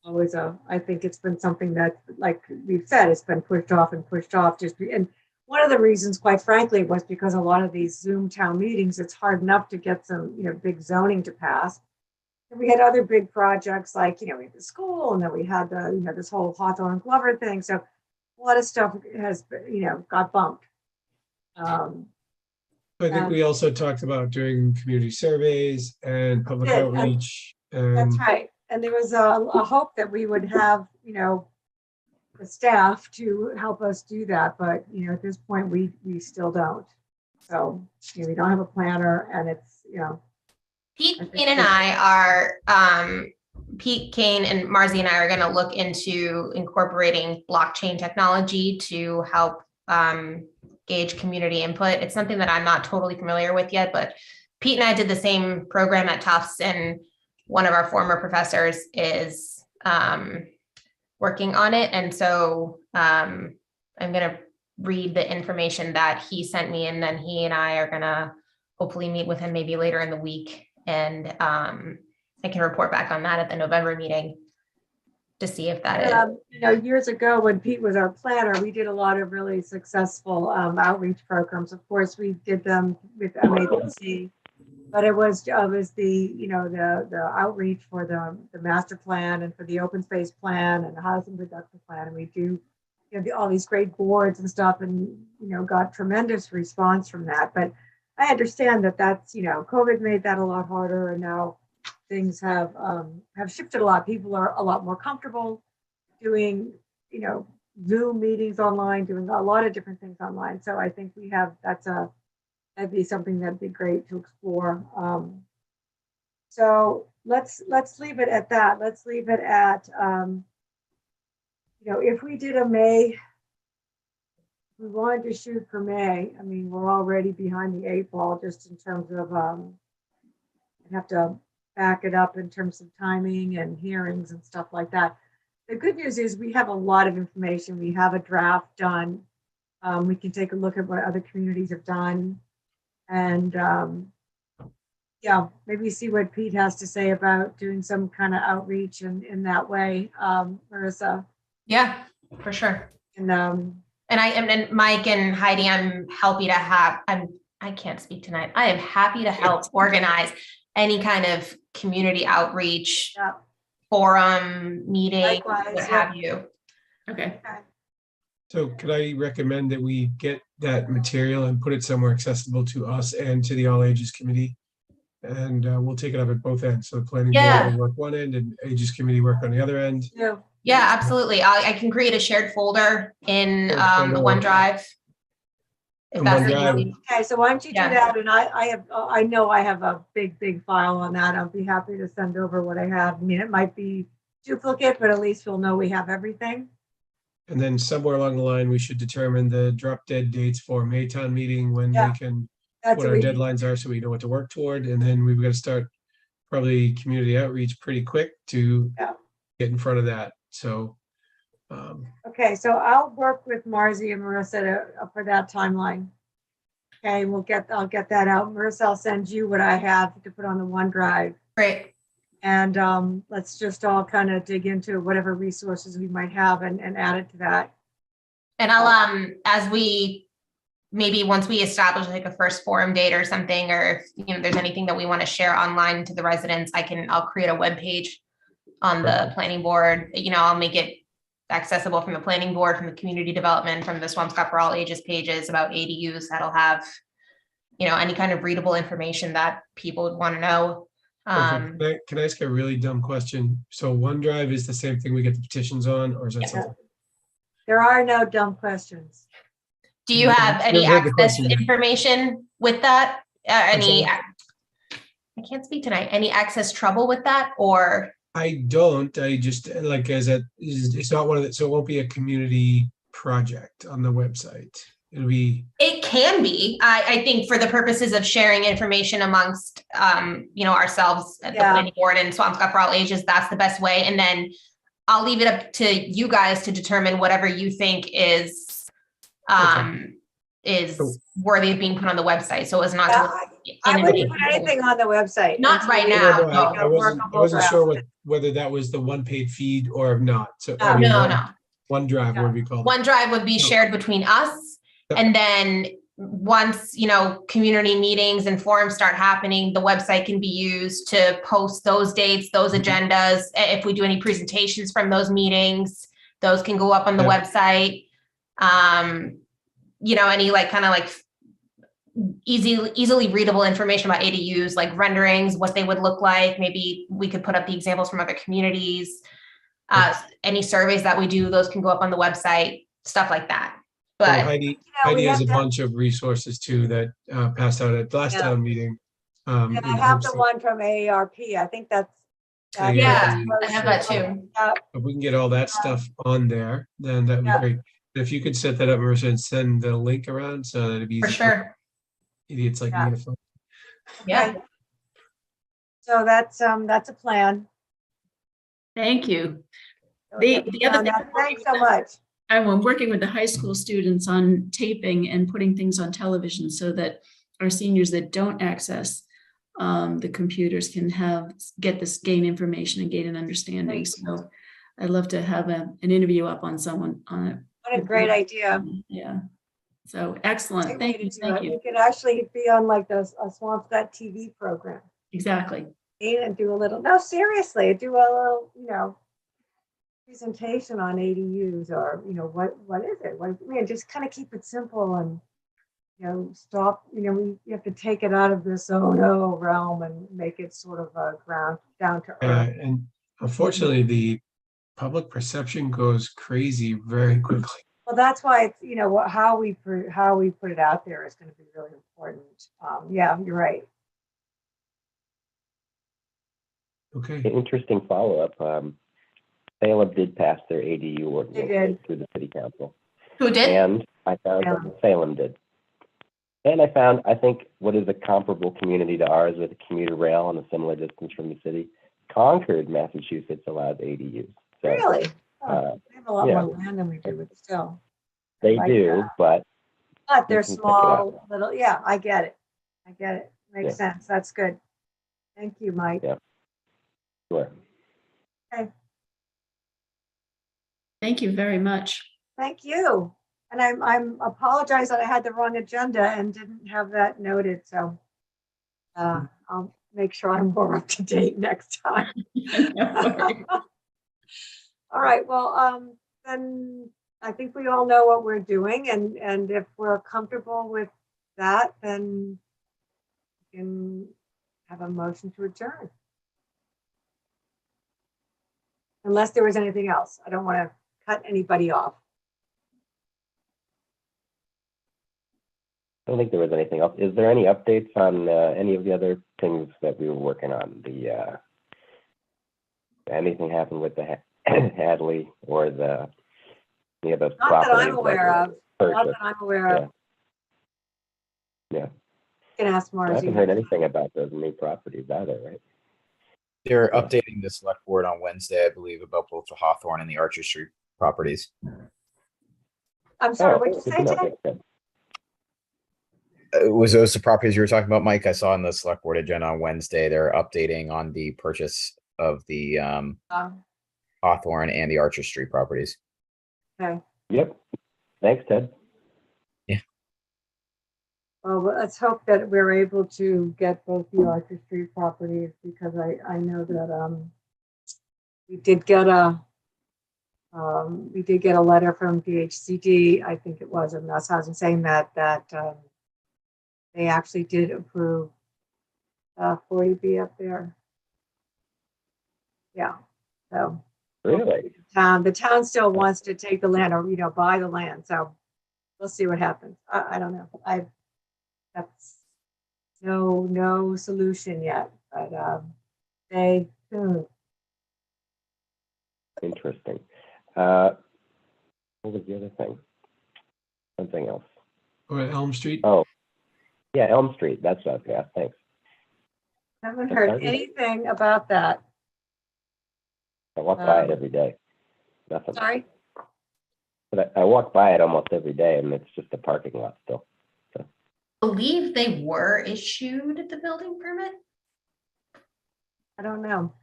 Always I think it's been something that, like we've said, it's been pushed off and one of the reasons, quite frankly, was because a lot of these Zoom town meetings, it's hard enough to get some, big zoning to pass. And we had other big projects like, we had the school, and then we had the, this whole Hawthorne Glover thing. So a lot of stuff has, got bumped. I think we also talked about doing community surveys and public outreach. That's right. And there was a hope that we would have, the staff to help us do that. But, at this point, we still don't. So, we don't have a planner, and it's, Pete, Kane, and I are, Pete, Kane, and Marzi and I are going to look into incorporating blockchain technology to help gauge community input. It's something that I'm not totally familiar with yet, but Pete and I did the same program at Tufts, and one of our former professors is working on it. And so I'm going to read the information that he sent me, and then he and I are going to hopefully meet with him maybe later in the week. And I can report back on that at the November meeting to see if that is. Years ago when Pete was our planner, we did a lot of really successful outreach programs. Of course, we did them with MAPC, but it was the the outreach for the master plan and for the open space plan and the housing production plan. And we do all these great boards and stuff, and got tremendous response from that. But I understand that that's COVID made that a lot harder, and now things have shifted a lot. People are a lot more comfortable doing Zoom meetings online, doing a lot of different things online. So I think that'd be something that'd be great to explore. So let's leave it at that. Let's leave it at if we did a May. We wanted to shoot for May. I mean, we're already behind the 8 ball just in terms of I have to back it up in terms of timing and hearings and stuff like that. The good news is we have a lot of information. We have a draft done. We can take a look at what other communities have done, and maybe see what Pete has to say about doing some kind of outreach in that way. Marissa. Yeah, For sure. And, And Mike and Heidi, I can't speak tonight. I am happy to help organize any kind of community outreach, yeah, forum, meeting, Likewise, what yeah. have you. Okay. So could I recommend that we get that material and put it somewhere accessible to us and to the All Ages Committee? And we'll take it up at both ends. So the planning Yeah. board will work one end and Ages Committee work on the other end. yeah. Yeah, absolutely. I can create a shared folder in the OneDrive. If And that's OneDrive. easy. Okay, so why don't you do Yeah. that? And I know I have a big file on that. I'll be happy to send over what I have. I mean, it might be duplicate, but at least we'll know we have everything. And then somewhere along the line, we should determine the drop dead dates for Maytown meeting, when Yeah. they can, That's what what our we, deadlines are, so we know what to work toward. And then we've got to start probably community outreach pretty quick to Yeah. get in front of that. So okay, so I'll work with Marzi and Marissa for that timeline. Okay, I'll get that out. Marissa, I'll send you what I have to put on the OneDrive. Great. And let's just all kind of dig into whatever resources we might have and add it to that. And I'll, as we, maybe once we establish like a first forum date or something, or if, there's anything that we want to share online to the residents, I'll create a web page on the planning board. I'll make it accessible from the planning board, from the community development, from the Swampscott for All Ages pages about ADUs. That'll have, any kind of readable information that people would want to know. perfect. Can I ask a really dumb question? So OneDrive is the same thing we get the petitions on, or is that Yeah. something? There are no dumb questions. Do you have any Never heard the access question. information with that? sorry? I can't speak tonight. Any access trouble with that, or? I don't. I just like it's not one of the, so it won't be a community project on the website. It'll be. It can be. I think for the purposes of sharing information amongst, ourselves at the Yeah. planning board and Swampscott for All Ages, that's the best way. And then I'll leave it up to you guys to determine whatever you think is worthy of being put on the website. So as not to. I wouldn't put anything on the website. Not right until we now. make I a wasn't workable draft. sure whether that was the one-page feed or not. So No, No. OneDrive No. would be called. OneDrive would be shared between us. Yep. And then once, community meetings and forums start happening, the website can be used to post those dates, those agendas. If we do any presentations from those meetings, those can go up on the Yep. website. Any easily readable information about ADUs, like renderings, what they would look like. Maybe we could put up the examples from other communities. Any surveys that we do, those can go up on the website, stuff like that. So But Heidi we has have a to- bunch of resources too that passed out at the last Yeah. town meeting. And I have the one from AARP. I think that's. yeah, I have that too. If we can get all that stuff on there, then that'd be Yeah. great. If you could set that up, Marissa, and send the link around so that it'd be easy For sure. idiots like Yeah. me to find. Yeah. Okay. So that's a plan. Thank you. So The yeah, other thing- Thanks so much. I'm working with the high school students on taping and putting things on television so that our seniors that don't access the computers can gain information and gain an understanding. Great. So I'd love to have an interview up on someone on it. What a great idea. Yeah. So excellent. Great Thank way to you. do Thank it. you. We could actually be on like a Swampscott TV program. Exactly. And do a little, no, seriously, do a little, presentation on ADUs or, what is it? Just kind of keep it simple and, stop, you have to take it out of this oh no realm and make it sort of down to earth. And unfortunately, the public perception goes crazy very quickly. Well, that's why it's, how we put it out there is going to be really important. Yeah, you're right. Okay. Interesting follow-up. Salem did pass their ADU ordinance did. through the city council. Who did? And I found Salem did. And I found, I think, what is a comparable community to ours with a commuter rail on a similar distance from the city. Concord, Massachusetts allows ADUs. So, Really? Oh, they have a lot yeah. more land than we do, but still. They Like do, that. but They're You can pick it small, little, yeah, I get it. Makes Yeah. sense. That's good. Thank you, Mike. Yeah. sure. Thank you very much. Thank you. And I'm apologize that I had the wrong agenda and didn't have that noted, so I'll make sure I'm more up to date next time. All right, well, then I think we all know what we're doing, and if we're comfortable with that, then we can have a motion to adjourn. Unless there was anything else. I don't want to cut anybody off. I don't think there was anything else. Is there any updates on any of the other things that we were working on? Anything happened with the Hadley or any of those Not that properties? I'm aware of. Not that I'm aware of. Yeah. You can ask I Marzi. haven't heard anything about those new properties either, right? They're updating the select board on Wednesday, I believe, about both the Hawthorne and the Archer Street properties. I'm sorry, Oh, what did you good say, to know. Ted? That's good. Was those the properties you were talking about, Mike? I saw on the select board agenda on Wednesday, they're updating on the purchase of the Hawthorne and the Archer Street properties. Okay. Yep. Thanks, Ted. Well, let's hope that we're able to get both the Archer Street properties, because I know that we did get a letter from DHCD, I think it was, and that's how I'm saying that they actually did approve 40B up there. Yeah. So Really? the town still wants to take the land, or buy the land. So we'll see what happens. I don't know. That's no solution yet, but stay tuned. Interesting. What was the other thing? Something else. Or Elm Street. Oh, yeah, Elm Street. That's what I was gonna ask. Thanks. Haven't heard anything about that. I walk by it every day. Nothing. Sorry. But I walk by it almost every day, and it's just a parking lot still. I believe they were issued the building permit. I don't know.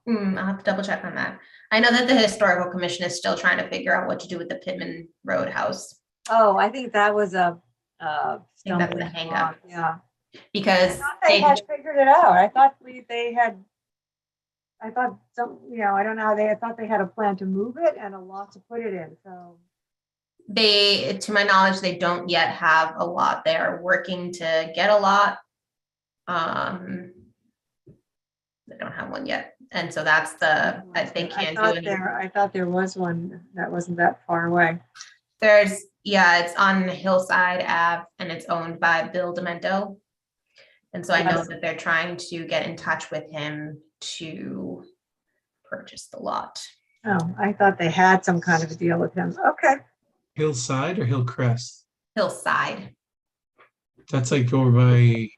I'll have to double check on that. I know that the historical commission is still trying to figure out what to do with the Pittman Road house. Oh, I think that was a I think that's the hang up. Yeah. Because I thought they had figured it out. I thought I don't know how I thought they had a plan to move it and a lot to put it in. So they, to my knowledge, they don't yet have a lot. They're working to get a lot. They don't have one yet. And so that's they can't do it. I thought there was one that wasn't that far away. It's on Hillside Ave, and it's owned by Bill Demento. And so I know that they're trying to get in touch with him to purchase the lot. Oh, I thought they had some kind of a deal with him. Okay. Hillside or Hillcrest? Hillside. That's like over by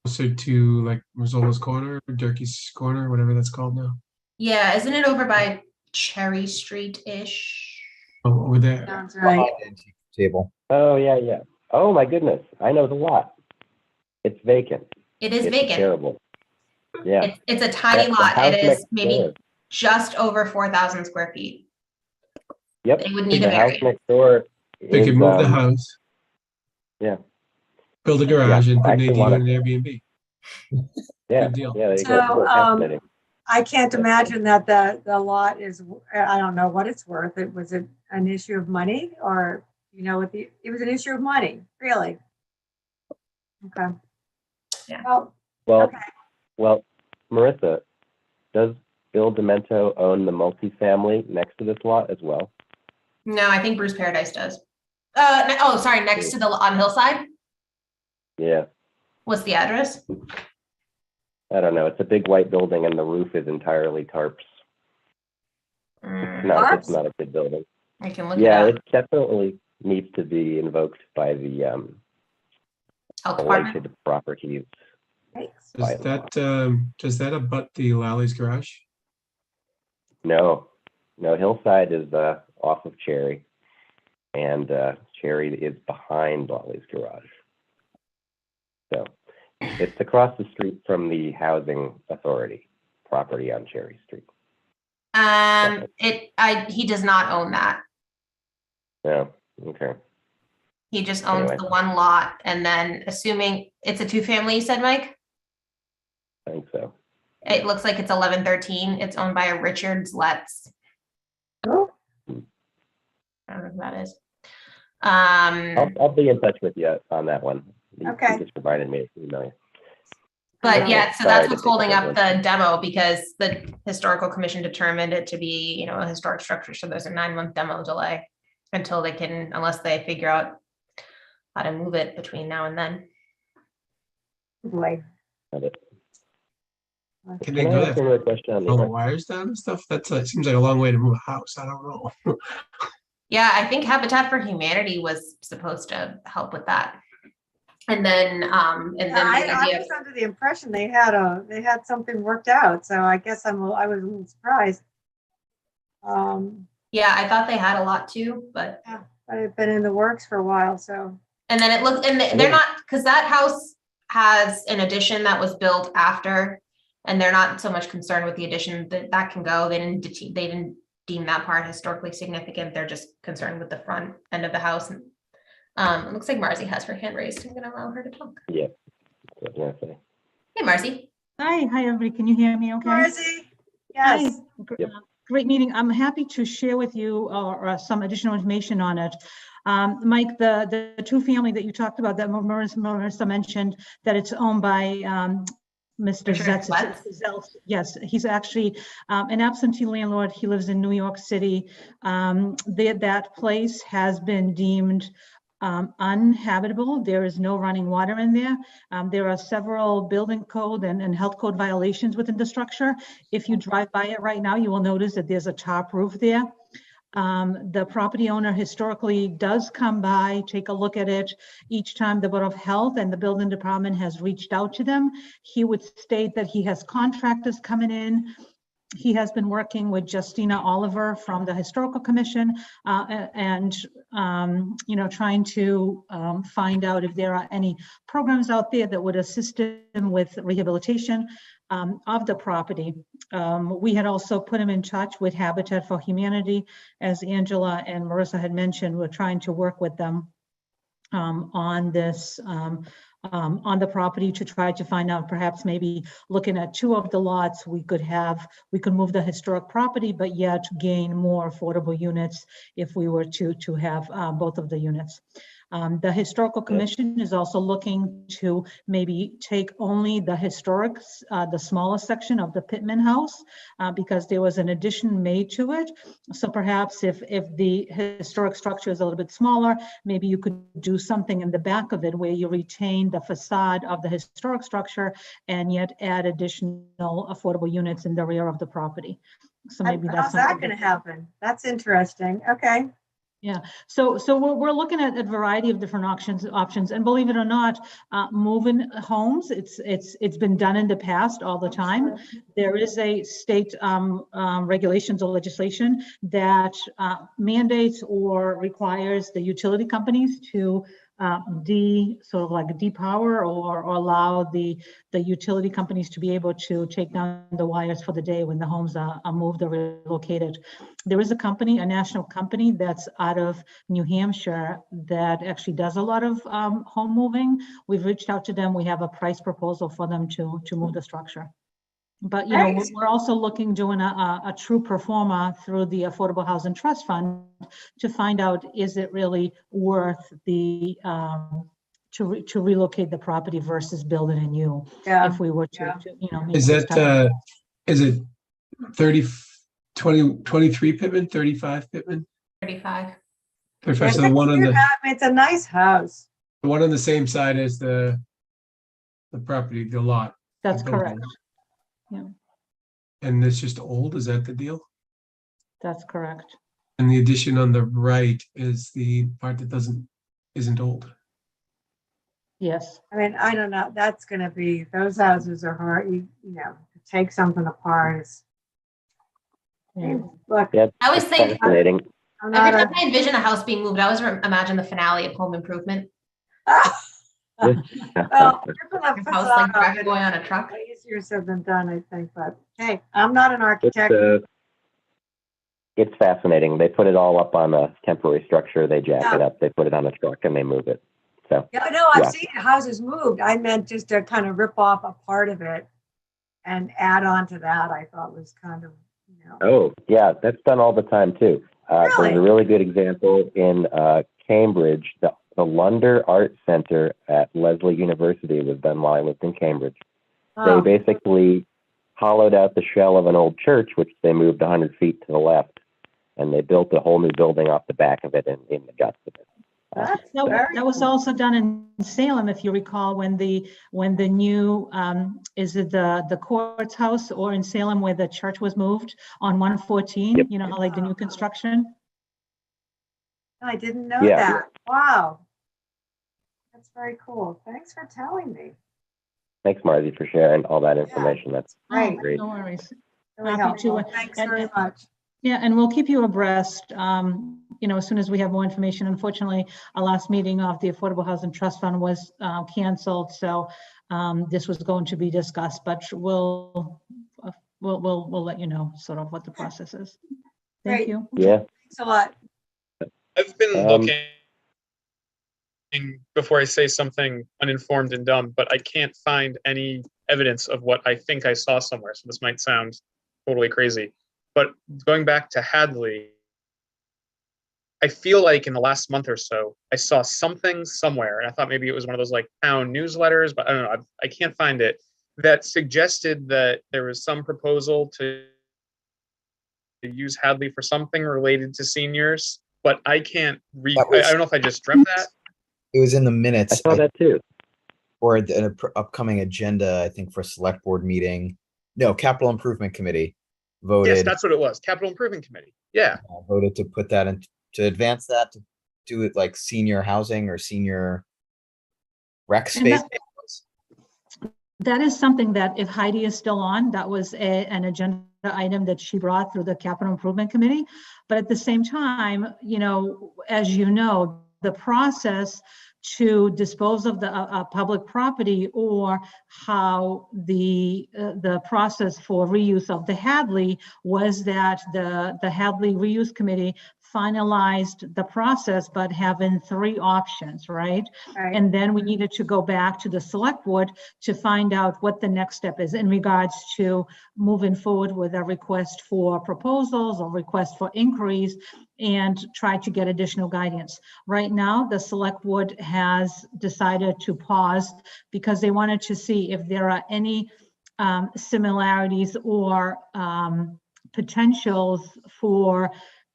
closer to like Mazzola's Corner, or Durkee's Corner, whatever that's called now. Yeah, isn't it over by Cherry Street-ish? Oh, over there. Sounds right. Table. Oh, yeah. Oh, my goodness. I know the lot. It's vacant. It is It's vacant. terrible. Yeah. It's a tiny The lot. house It is next maybe door. just over 4,000 square feet. Yep. They would need a The house variance. next door. They is, could move the house, Yeah. build a garage, and I put an actually ADU wanna- in an Airbnb. Yeah. Good deal. Yeah. There you So, go. Fascinating. I can't imagine that the lot is, I don't know what it's worth. Was it an issue of money, or, it was an issue of money, really? Okay. Yeah. Well, okay. well, Marissa, does Bill Demento own the multifamily next to this lot as well? No, I think Bruce Paradise does. Sorry, next to on Hillside. Yeah. What's the address? I don't know. It's a big white building, and the roof is entirely tarps. It's not a good building. I can look Yeah, it it definitely needs to be invoked by the up. Health Department. blighted properties. Thanks. Does that abut the Lally's garage? No, Hillside is off of Cherry, and Cherry is behind Lolly's garage. So it's across the street from the housing authority property on Cherry Street. He does not own that. Yeah, okay. He just owns Anyway. the one lot, and then assuming it's a two-family, you said, Mike? I think so. It looks like it's 1113. It's owned by a Richards Letts. Oh, I don't know who that is. I'll be in touch with you on that one. You Okay. just provided me a email. But yeah, so Sorry that's to what's take holding that up the demo, because the historical commission determined it to be, a historic structure. So there's a 9-month demo delay until they can, unless they figure out how to move it between now and then. boy. Got it. Can they Can do I ask that? another question on All the the, wires down and stuff? That's seems like a long way to move a house. I don't know. Yeah, I think Habitat for Humanity was supposed to help with that. And then, the I idea, was under the impression they had something worked out, so I guess I was a little surprised. yeah, I thought they had a lot too, but, But it's been in the works for a while, so. and then it looked, and they're not, because that house has an addition that was built after, and they're not so much concerned with the addition that can go. They didn't deem that part historically significant. They're just concerned with the front end of the house. And it looks like Marcy has her hand raised. I'm gonna allow her to talk. yeah. What can I say? Hey, Marcy. Hi, everybody. Can you hear me okay? Marcy, yes. Hi. Yep. Great meeting. I'm happy to share with you some additional information on it. Mike, the two-family that you talked about that Marissa mentioned, that it's owned by Mr. Richard Zetz. Yes, he's actually an absentee landlord. He lives in New York City. That place has been deemed uninhabitable. There is no running water in there. There are several building code and health code violations within the structure. If you drive by it right now, you will notice that there's a top roof there. The property owner historically does come by, take a look at it. Each time the Board of Health and the building department has reached out to them, he would state that he has contractors coming in. He has been working with Justina Oliver from the Historical Commission and trying to find out if there are any programs out there that would assist him with rehabilitation of the property. We had also put him in touch with Habitat for Humanity. As Angela and Marissa had mentioned, we're trying to work with them on this, on the property, to try to find out, perhaps maybe looking at 2 of the lots, we could move the historic property, but yet gain more affordable units if we were to have both of the units. The Historical Commission is also looking to maybe take only the historic, the smallest section of the Pittman House, because there was an addition made to it. So perhaps if the historic structure is a little bit smaller, maybe you could do something in the back of it where you retain the facade of the historic structure and yet add additional affordable units in the rear of the property. So maybe that's how's that going to happen? That's interesting. Okay. Yeah, so we're looking at a variety of different options, and believe it or not, moving homes, it's been done in the past all the time. There is a state regulations or legislation that mandates or requires the utility companies to depower or allow the utility companies to be able to take down the wires for the day when the homes are moved or relocated. There is a company, a national company that's out of New Hampshire that actually does a lot of home moving. We've reached out to them. We have a price proposal for them to move the structure. But we're also doing a true pro forma through the Affordable Housing Trust Fund to find out, is it really worth the to relocate the property versus building a new? Yeah. If we were to Is that is it 23 Pittman, 35 Pittman? 35. 35. So the one on it's a nice house. the one on the same side as the property, the lot. That's the building. correct. Yeah, And it's just old, is that the deal? that's correct. And the addition on the right is the part that isn't old. Yes. I mean, I don't know. That's going to be, those houses are hard. To take something apart is. Yeah. Look, Yeah, I always think, fascinating. I'm every not time I envision a house being moved, I always imagine the finale of Home Improvement. well, ripping a Your house like facade off dragging away on a truck. Easier said than done, I think. But hey, I'm not an What's architect. the It's fascinating. They put it all up on a temporary structure. They jack it up. They put it on a truck and they move it. So Yeah, no, I've Yeah. seen houses moved. I meant just to kind of rip off a part of it and add on to that. I thought was kind of, oh yeah, that's done all the time too. Really? There's a really good example in Cambridge. The Lunder Art Center at Lesley University was done while I lived in Cambridge. Oh, They basically hollowed out the shell of an old church, which they moved 100 feet to the left, and they built a whole new building off the back of it and in the guts of it. that's That very that was cool. also done in Salem, if you recall, when the new, is it the courts house or in Salem where the church was moved on 114? Yep. You know, how like the new construction? I didn't know Yeah. that. Wow. That's very cool. Thanks for telling me. Thanks, Margie, for sharing all that information. That's Right. great. No worries. Really Happy helpful. to, Thanks and- very much. Yeah, and we'll keep you abreast, as soon as we have more information. Unfortunately, our last meeting of the Affordable Housing Trust Fund was canceled, so this was going to be discussed, but we'll let you know sort of what the process is. Thank Great. you. Yeah. Thanks a lot. I've been Um, looking before I say something uninformed and dumb, but I can't find any evidence of what I think I saw somewhere. So this might sound totally crazy, but going back to Hadley, I feel like in the last month or so, I saw something somewhere, and I thought maybe it was one of those like town newsletters, but I don't know, I can't find it, that suggested that there was some proposal to use Hadley for something related to seniors, but I can't read. That was- I don't know if I just dreamt that. It was in the I minutes saw that too. or an upcoming agenda, I think, for a select board meeting. No, Capital Improvement Committee Yes, voted that's what it was. Capital Improvement Committee. Yeah. voted to put that in, to advance that, to do it like senior housing or senior rec And space. That is something that if Heidi is still on, that was an agenda item that she brought through the Capital Improvement Committee. But at the same time, as you know, the process to dispose of the public property, or how the process for reuse of the Hadley was that the Hadley Reuse Committee finalized the process, but having 3 options, right? Right. And then we needed to go back to the select board to find out what the next step is in regards to moving forward with a request for proposals or request for inquiries and try to get additional guidance. Right now, the select board has decided to pause because they wanted to see if there are any similarities or potentials for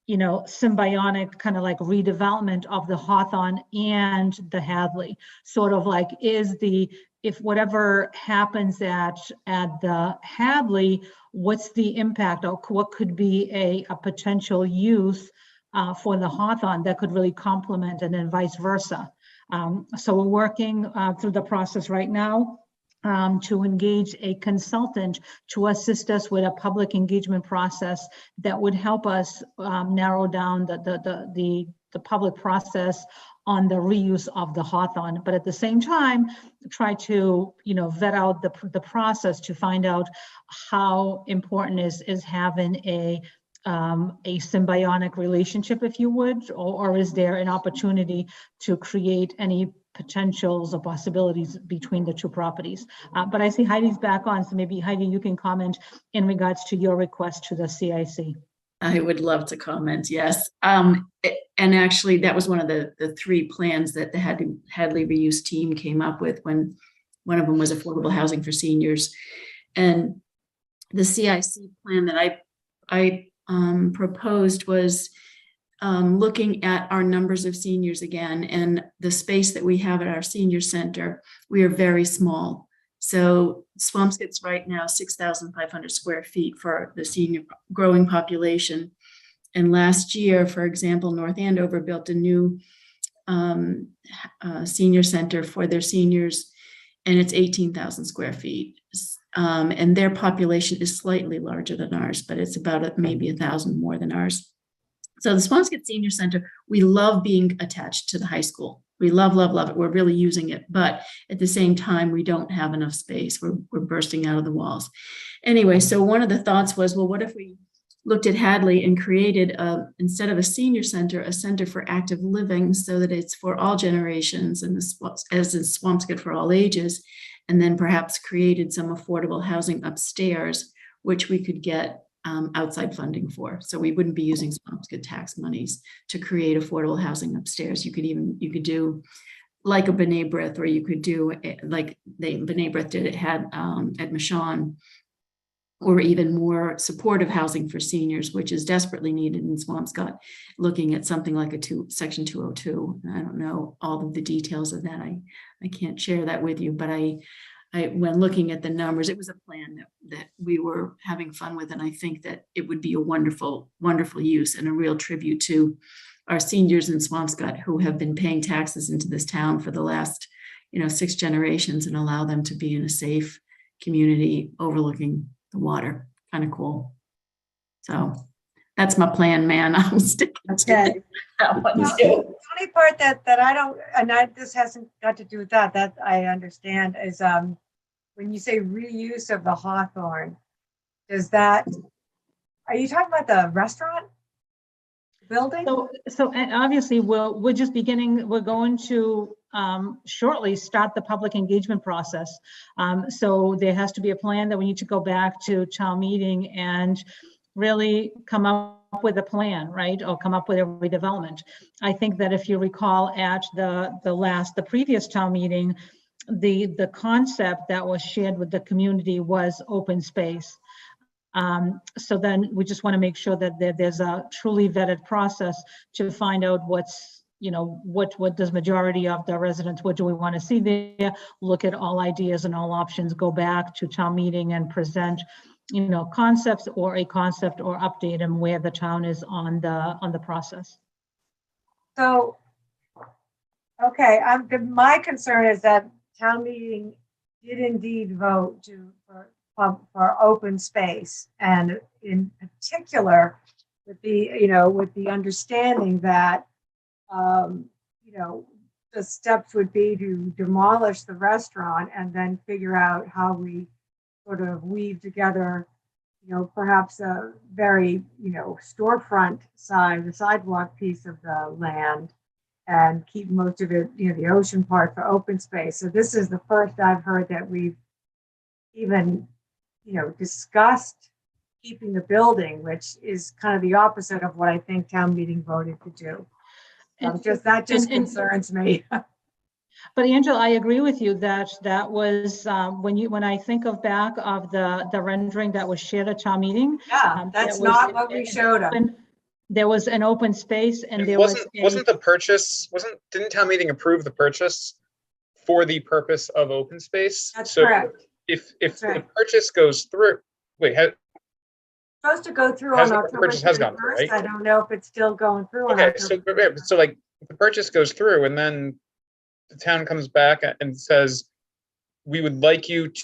symbiotic kind of like redevelopment of the Hawthorne and the Hadley. Sort of like if whatever happens at the Hadley, what's the impact, or what could be a potential use for the Hawthorne that could really complement, and then vice versa. So we're working through the process right now to engage a consultant to assist us with a public engagement process that would help us narrow down the public process on the reuse of the Hawthorne, but at the same time, try to vet out the process to find out how important is having a symbiotic relationship, if you would, or is there an opportunity to create any potentials or possibilities between the 2 properties. But I see Heidi's back on, so maybe Heidi, you can comment in regards to your request to the CIC. I would love to comment, yes. And actually, that was one of the 3 plans that the Hadley Reuse team came up with, when one of them was affordable housing for seniors. And the CIC plan that I proposed was looking at our numbers of seniors again, and the space that we have at our senior center. We are very small. So Swampscott's right now 6,500 square feet for the senior growing population. And last year, for example, North Andover built a new senior center for their seniors, and it's 18,000 square feet. And their population is slightly larger than ours, but it's about maybe 1,000 more than ours. So the Swampscott Senior Center, we love being attached to the high school. We love, love, love it. We're really using it. But at the same time, we don't have enough space. We're bursting out of the walls. Anyway, so one of the thoughts was, well, what if we looked at Hadley and created instead of a senior center, a center for active living, so that it's for all generations and as in Swampscott for all ages, and then perhaps created some affordable housing upstairs, which we could get outside funding for. So we wouldn't be using Swampscott tax monies to create affordable housing upstairs. You could do like a B'nai B'rith, or you could do like B'nai B'rith did at Michon, or even more supportive housing for seniors, which is desperately needed in Swampscott, looking at something like Section 202. I don't know all of the details of that. I can't share that with you, but when looking at the numbers, it was a plan that we were having fun with. And I think that it would be a wonderful, wonderful use and a real tribute to our seniors in Swampscott who have been paying taxes into this town for the last, 6 generations, and allow them to be in a safe community overlooking the water. Kind of cool. So that's my plan, man. I'll stick to that one. Now, the only part that I don't, this hasn't got to do with that I understand, is when you say reuse of the Hawthorne, are you talking about the restaurant building? So obviously we're just beginning, we're going to shortly start the public engagement process. So there has to be a plan that we need to go back to town meeting and really come up with a plan, right? Or come up with a redevelopment. I think that if you recall at the previous town meeting, the concept that was shared with the community was open space. So then we just want to make sure that there's a truly vetted process to find out what's, what does majority of the residents, what do we want to see there? Look at all ideas and all options, go back to town meeting and present, concepts or a concept, or update them where the town is on the process. So, okay, my concern is that town meeting did indeed vote for open space, and in particular with the understanding that the steps would be to demolish the restaurant and then figure out how we sort of weave together, perhaps a very, storefront side, the sidewalk piece of the land, and keep most of it, the ocean part for open space. So this is the first I've heard that we've even, discussed keeping the building, which is kind of the opposite of what I think town meeting voted to do. That just concerns me. But Angela, I agree with you that was when I think back of the rendering that was shared at town meeting. Yeah, that's not what we showed them. There was an open space, and there wasn't the purchase, didn't town meeting approve the purchase for the purpose of open space? That's correct. If the purchase goes through, supposed to go through on October purchase has gone through, right? I don't know if it's still going through. Okay, so like the purchase goes through, and then the town comes back and says, we would like you to.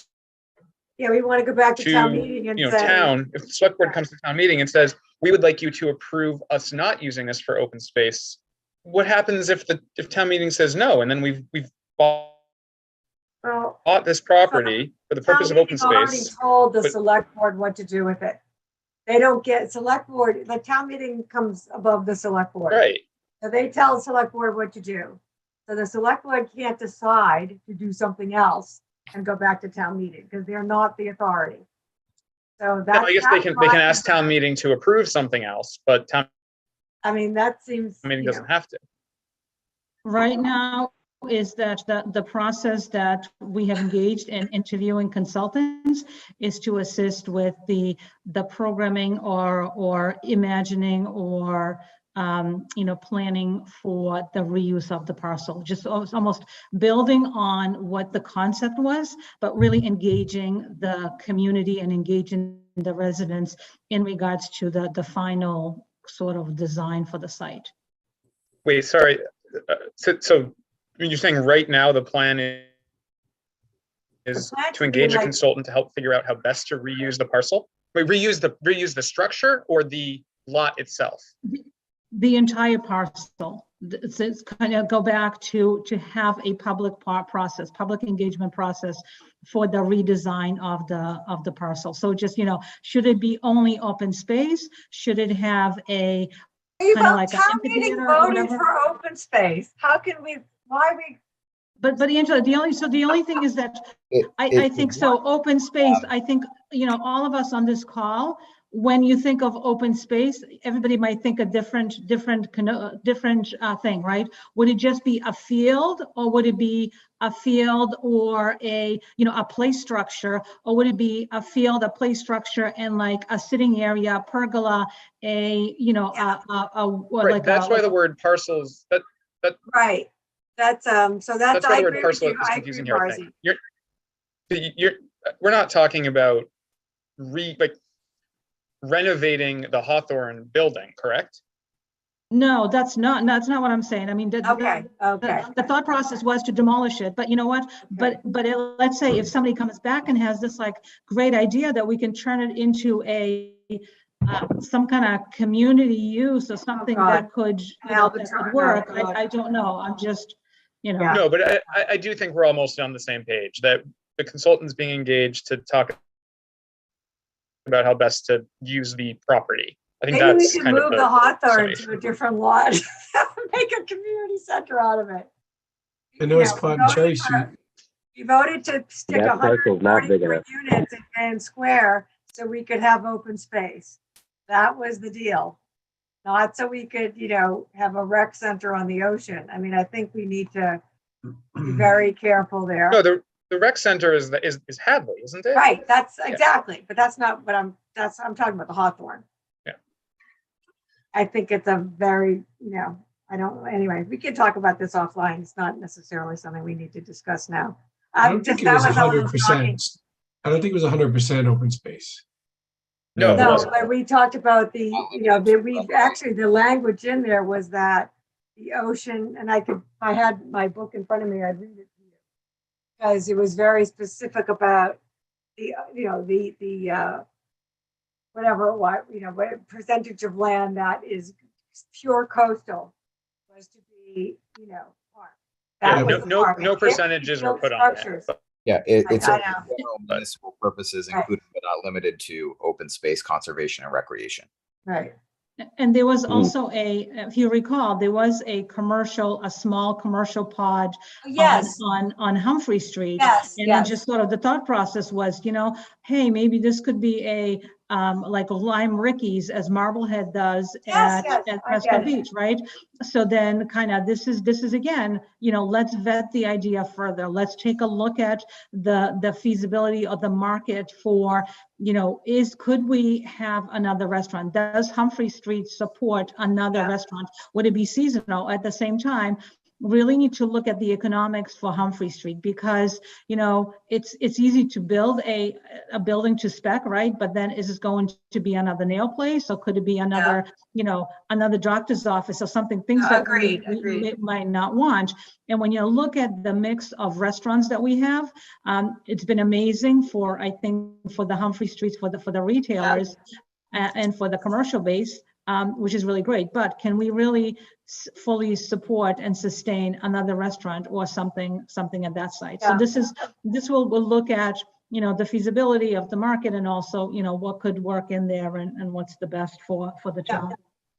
Yeah, we want to go back to town meeting and say, if the select board comes to town meeting and says, we would like you to approve us not using this for open space. What happens if town meeting says no, and then we've bought this property for the purpose of open space? Already told the select board what to do with it. They don't get select board. The town meeting comes above the select board. Right. So they tell the select board what to do. So the select board can't decide to do something else and go back to town meeting because they're not the authority. So that's. I guess they can ask town meeting to approve something else, but that seems. Meeting doesn't have to. Right now is that the process that we have engaged in interviewing consultants is to assist with the programming or imagining or planning for the reuse of the parcel, just almost building on what the concept was, but really engaging the community and engaging the residents in regards to the final sort of design for the site. Wait, sorry. So you're saying right now the plan is to engage a consultant to help figure out how best to reuse the parcel? Wait, reuse the structure or the lot itself? The entire parcel. it's kind of go back to have a public process, public engagement process for the redesign of the parcel. So just, should it be only open space? Should it have a kind of like an town meeting amphitheater or voted whatever? for open space. How can we, why we? But Angela, the only thing is that I think so. Open space, I think, all of us on this call, when you think of open space, everybody might think a different thing, right? Would it just be a field, or would it be a field or a play structure, or would it be a field, a play structure, and like a sitting area, pergola, Right, that's why the word parcels, Right. That's so that's why I the word agree with parcel you. is I confusing agree, here, I Marzi. think. We're not talking about renovating the Hawthorne building, correct? No, that's not what I'm saying. I mean, Okay. the thought process was to demolish it, but you know what? But let's say if somebody comes back and has this like great idea that we can turn it into a some kind of community use or something that could, that could work. I don't know. I'm just, Yeah. No, but I do think we're all mostly on the same page, that the consultant's being engaged to talk about how best to use the property. I think Maybe we that's could kind move of the Hawthorne summation. to a different lot, make a community center out of it. I know it's called Cherry Street. We voted to stick That parcel's not big 144 enough. units in Grand Square so we could have open space. That was the deal. Not so we could, have a rec center on the ocean. I mean, I think we need to be very careful there. No, the rec center is Hadley, isn't it? Right, that's exactly, but that's not what I'm talking about the Hawthorne. Yeah. I think it's a very, anyway, we can talk about this offline. It's not necessarily something we need to discuss now. I don't think it was 100%. I don't think it was 100% open space. No, it No, wasn't. but we talked about the language in there was that the ocean, and if I had my book in front of me, I'd read it to you. Because it was very specific about the what percentage of land that is pure coastal was to be, park. That was the part. No percentages were put on there. Yeah, it's I a know. general municipal purposes, including but not limited to open space, conservation, and recreation. Right. And there was also if you recall, there was a small commercial pod on Humphrey Street. Yes. And then just sort of the thought process was, hey, maybe this could be a like a Lime Ricky's, as Marblehead does at Prescott Beach, right? So then kind of this is again, let's vet the idea further. Let's take a look at the feasibility of the market for, could we have another restaurant? Does Humphrey Street support another restaurant? Would it be seasonal? At the same time, really need to look at the economics for Humphrey Street, because it's easy to build a building to spec, right? But then is it going to be another nail place, or could it be another another doctor's office or something, things that we might not want. And when you look at the mix of restaurants that we have, it's been amazing for the Humphrey Streets, for the retailers and for the commercial base, which is really great. But can we really fully support and sustain another restaurant or something at that site? So this will look at the feasibility of the market, and also what could work in there, and what's the best for the town.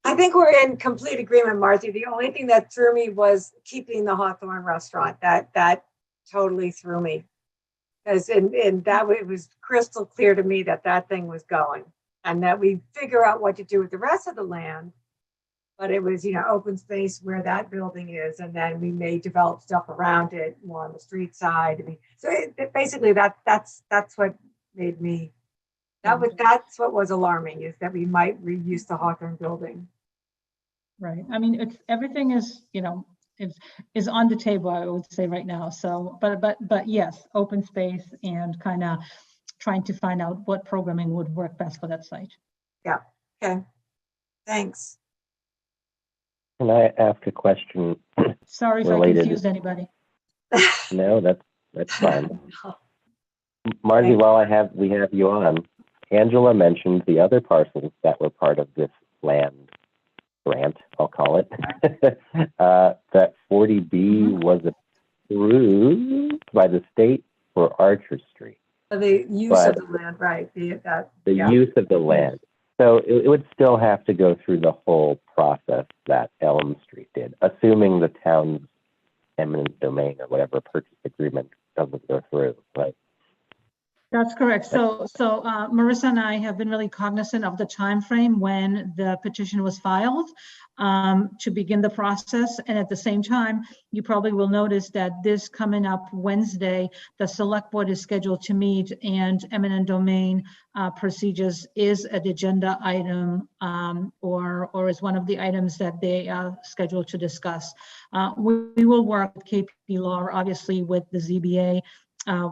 I think we're in complete agreement, Marcy. The only thing that threw me was keeping the Hawthorne restaurant. That totally threw me, because in that way it was crystal clear to me that thing was going, and that we figure out what to do with the rest of the land. But it was, open space where that building is, and then we may develop stuff around it more on the street side. I mean, so basically that's what made me. That's what was alarming, is that we might reuse the Hawthorne building. Right. I mean, everything is, is on the table, I would say right now. So, but yes, open space and kind of trying to find out what programming would work best for that site. Yeah. Okay. Thanks. Can I ask a question? Sorry if I confused anybody. No, that's fine. Margie, while we have you on, Angela mentioned the other parcels that were part of this land grant, I'll call it, that 40B was approved by the state for Archer Street. The use But of the land, right? The the use of the land. So it would still have to go through the whole process that Elm Street did, assuming the town's eminent domain or whatever purchase agreement doesn't go through, right? That's correct. So Marissa and I have been really cognizant of the time frame when the petition was filed to begin the process. And at the same time, you probably will notice that this coming up Wednesday, the select board is scheduled to meet, and eminent domain procedures is an agenda item or is one of the items that they are scheduled to discuss. We will work with KP Law, obviously with the ZBA,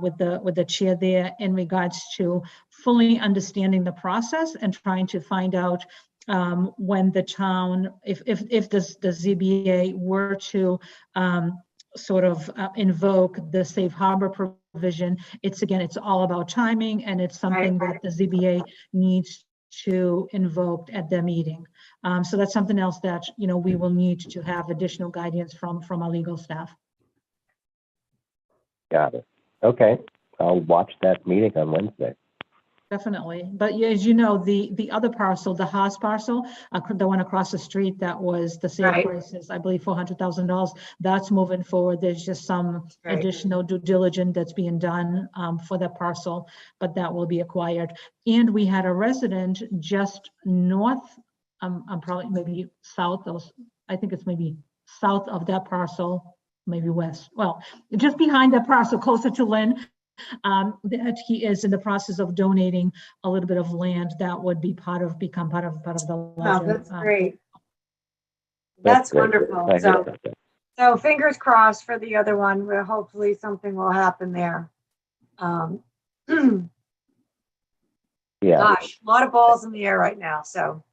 with the chair there in regards to fully understanding the process and trying to find out when the town, if the ZBA were to sort of invoke the safe harbor provision, it's all about timing, and it's something that the ZBA needs to invoke at their meeting. So that's something else that, we will need to have additional guidance from our legal staff. Got it. Okay, I'll watch that meeting on Wednesday. Definitely. But as you know, the other parcel, the Haas parcel, the one across the street that was the sale price is, I believe, $400,000. That's moving forward. There's just some additional due diligence that's being done for that parcel, but that will be acquired. And we had a resident just north, I'm probably maybe south of, I think it's maybe south of that parcel, maybe west. Well, just behind that parcel, closer to Lynn, that he is in the process of donating a little bit of land that would be become part of the Wow, legend. that's great. That's great. wonderful. So fingers crossed for the other one, where hopefully something will happen there. Yeah. Gosh, a lot of balls in the air right now, so.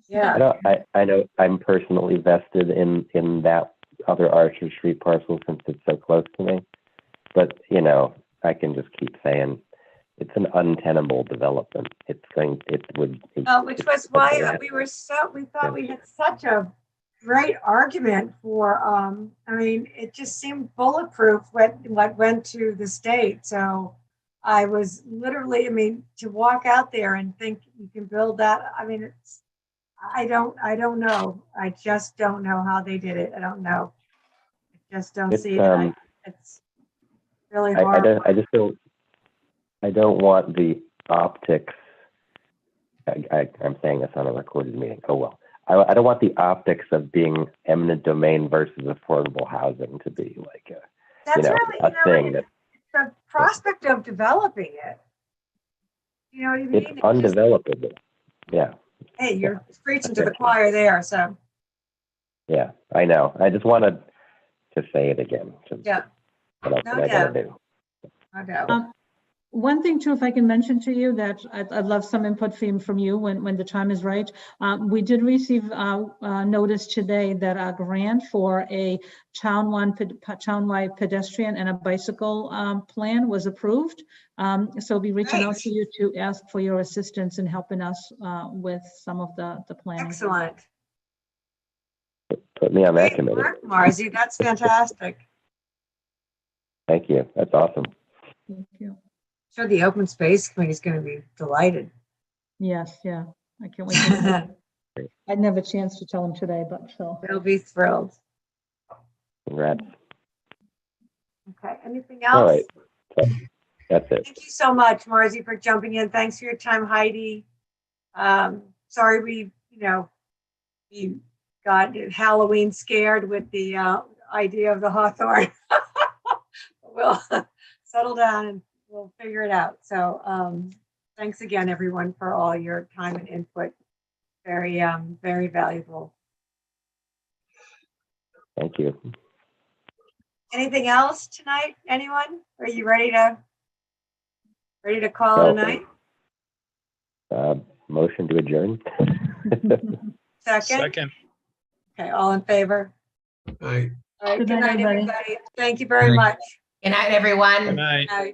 Yeah. I know I'm personally vested in that other Archer Street parcel since it's so close to me. But, I can just keep saying it's an untenable development. Which was why we thought we had such a great argument for, it just seemed bulletproof what went to the state. So I was literally, to walk out there and think you can build that. I don't know. I just don't know how they did it. I don't know. I just don't see it. It's really hard. I don't want the optics. I'm saying this on a recorded meeting. Oh, well. I don't want the optics of being eminent domain versus affordable housing to be like a thing. The prospect of developing it. You know what I mean? It's undevelopable. Yeah. Hey, you're preaching to the choir there, so. Yeah, I know. I just wanted to say it again. Yeah. No doubt. One thing too, if I can mention to you that I'd love some input from you when the time is right. We did receive notice today that a grant for a townwide pedestrian and a bicycle plan was approved. So we'll be reaching out to you to ask for your assistance in helping us with some of the planning. Excellent. Put me on that committee. Work, Marzi, that's fantastic. Thank you. That's awesome. Thank you. Sure, the open space committee is going to be delighted. Yes, yeah. I can't wait. I didn't have a chance to tell them today, but so. They'll be thrilled. Congrats. Okay, anything else? All right. So, that's it. Thank you so much, Marzi, for jumping in. Thanks for your time, Heidi. Sorry we got Halloween scared with the idea of the hawthorn. We'll settle down and we'll figure it out. So thanks again, everyone, for all your time and input. Very, very valuable. Thank you. Anything else tonight? Anyone? Are you ready to call it a night? Motion to adjourn. Second. Okay, all in favor? Aye. All right, good night, everybody. Thank you very much. Good night, everyone. Good night. Good night.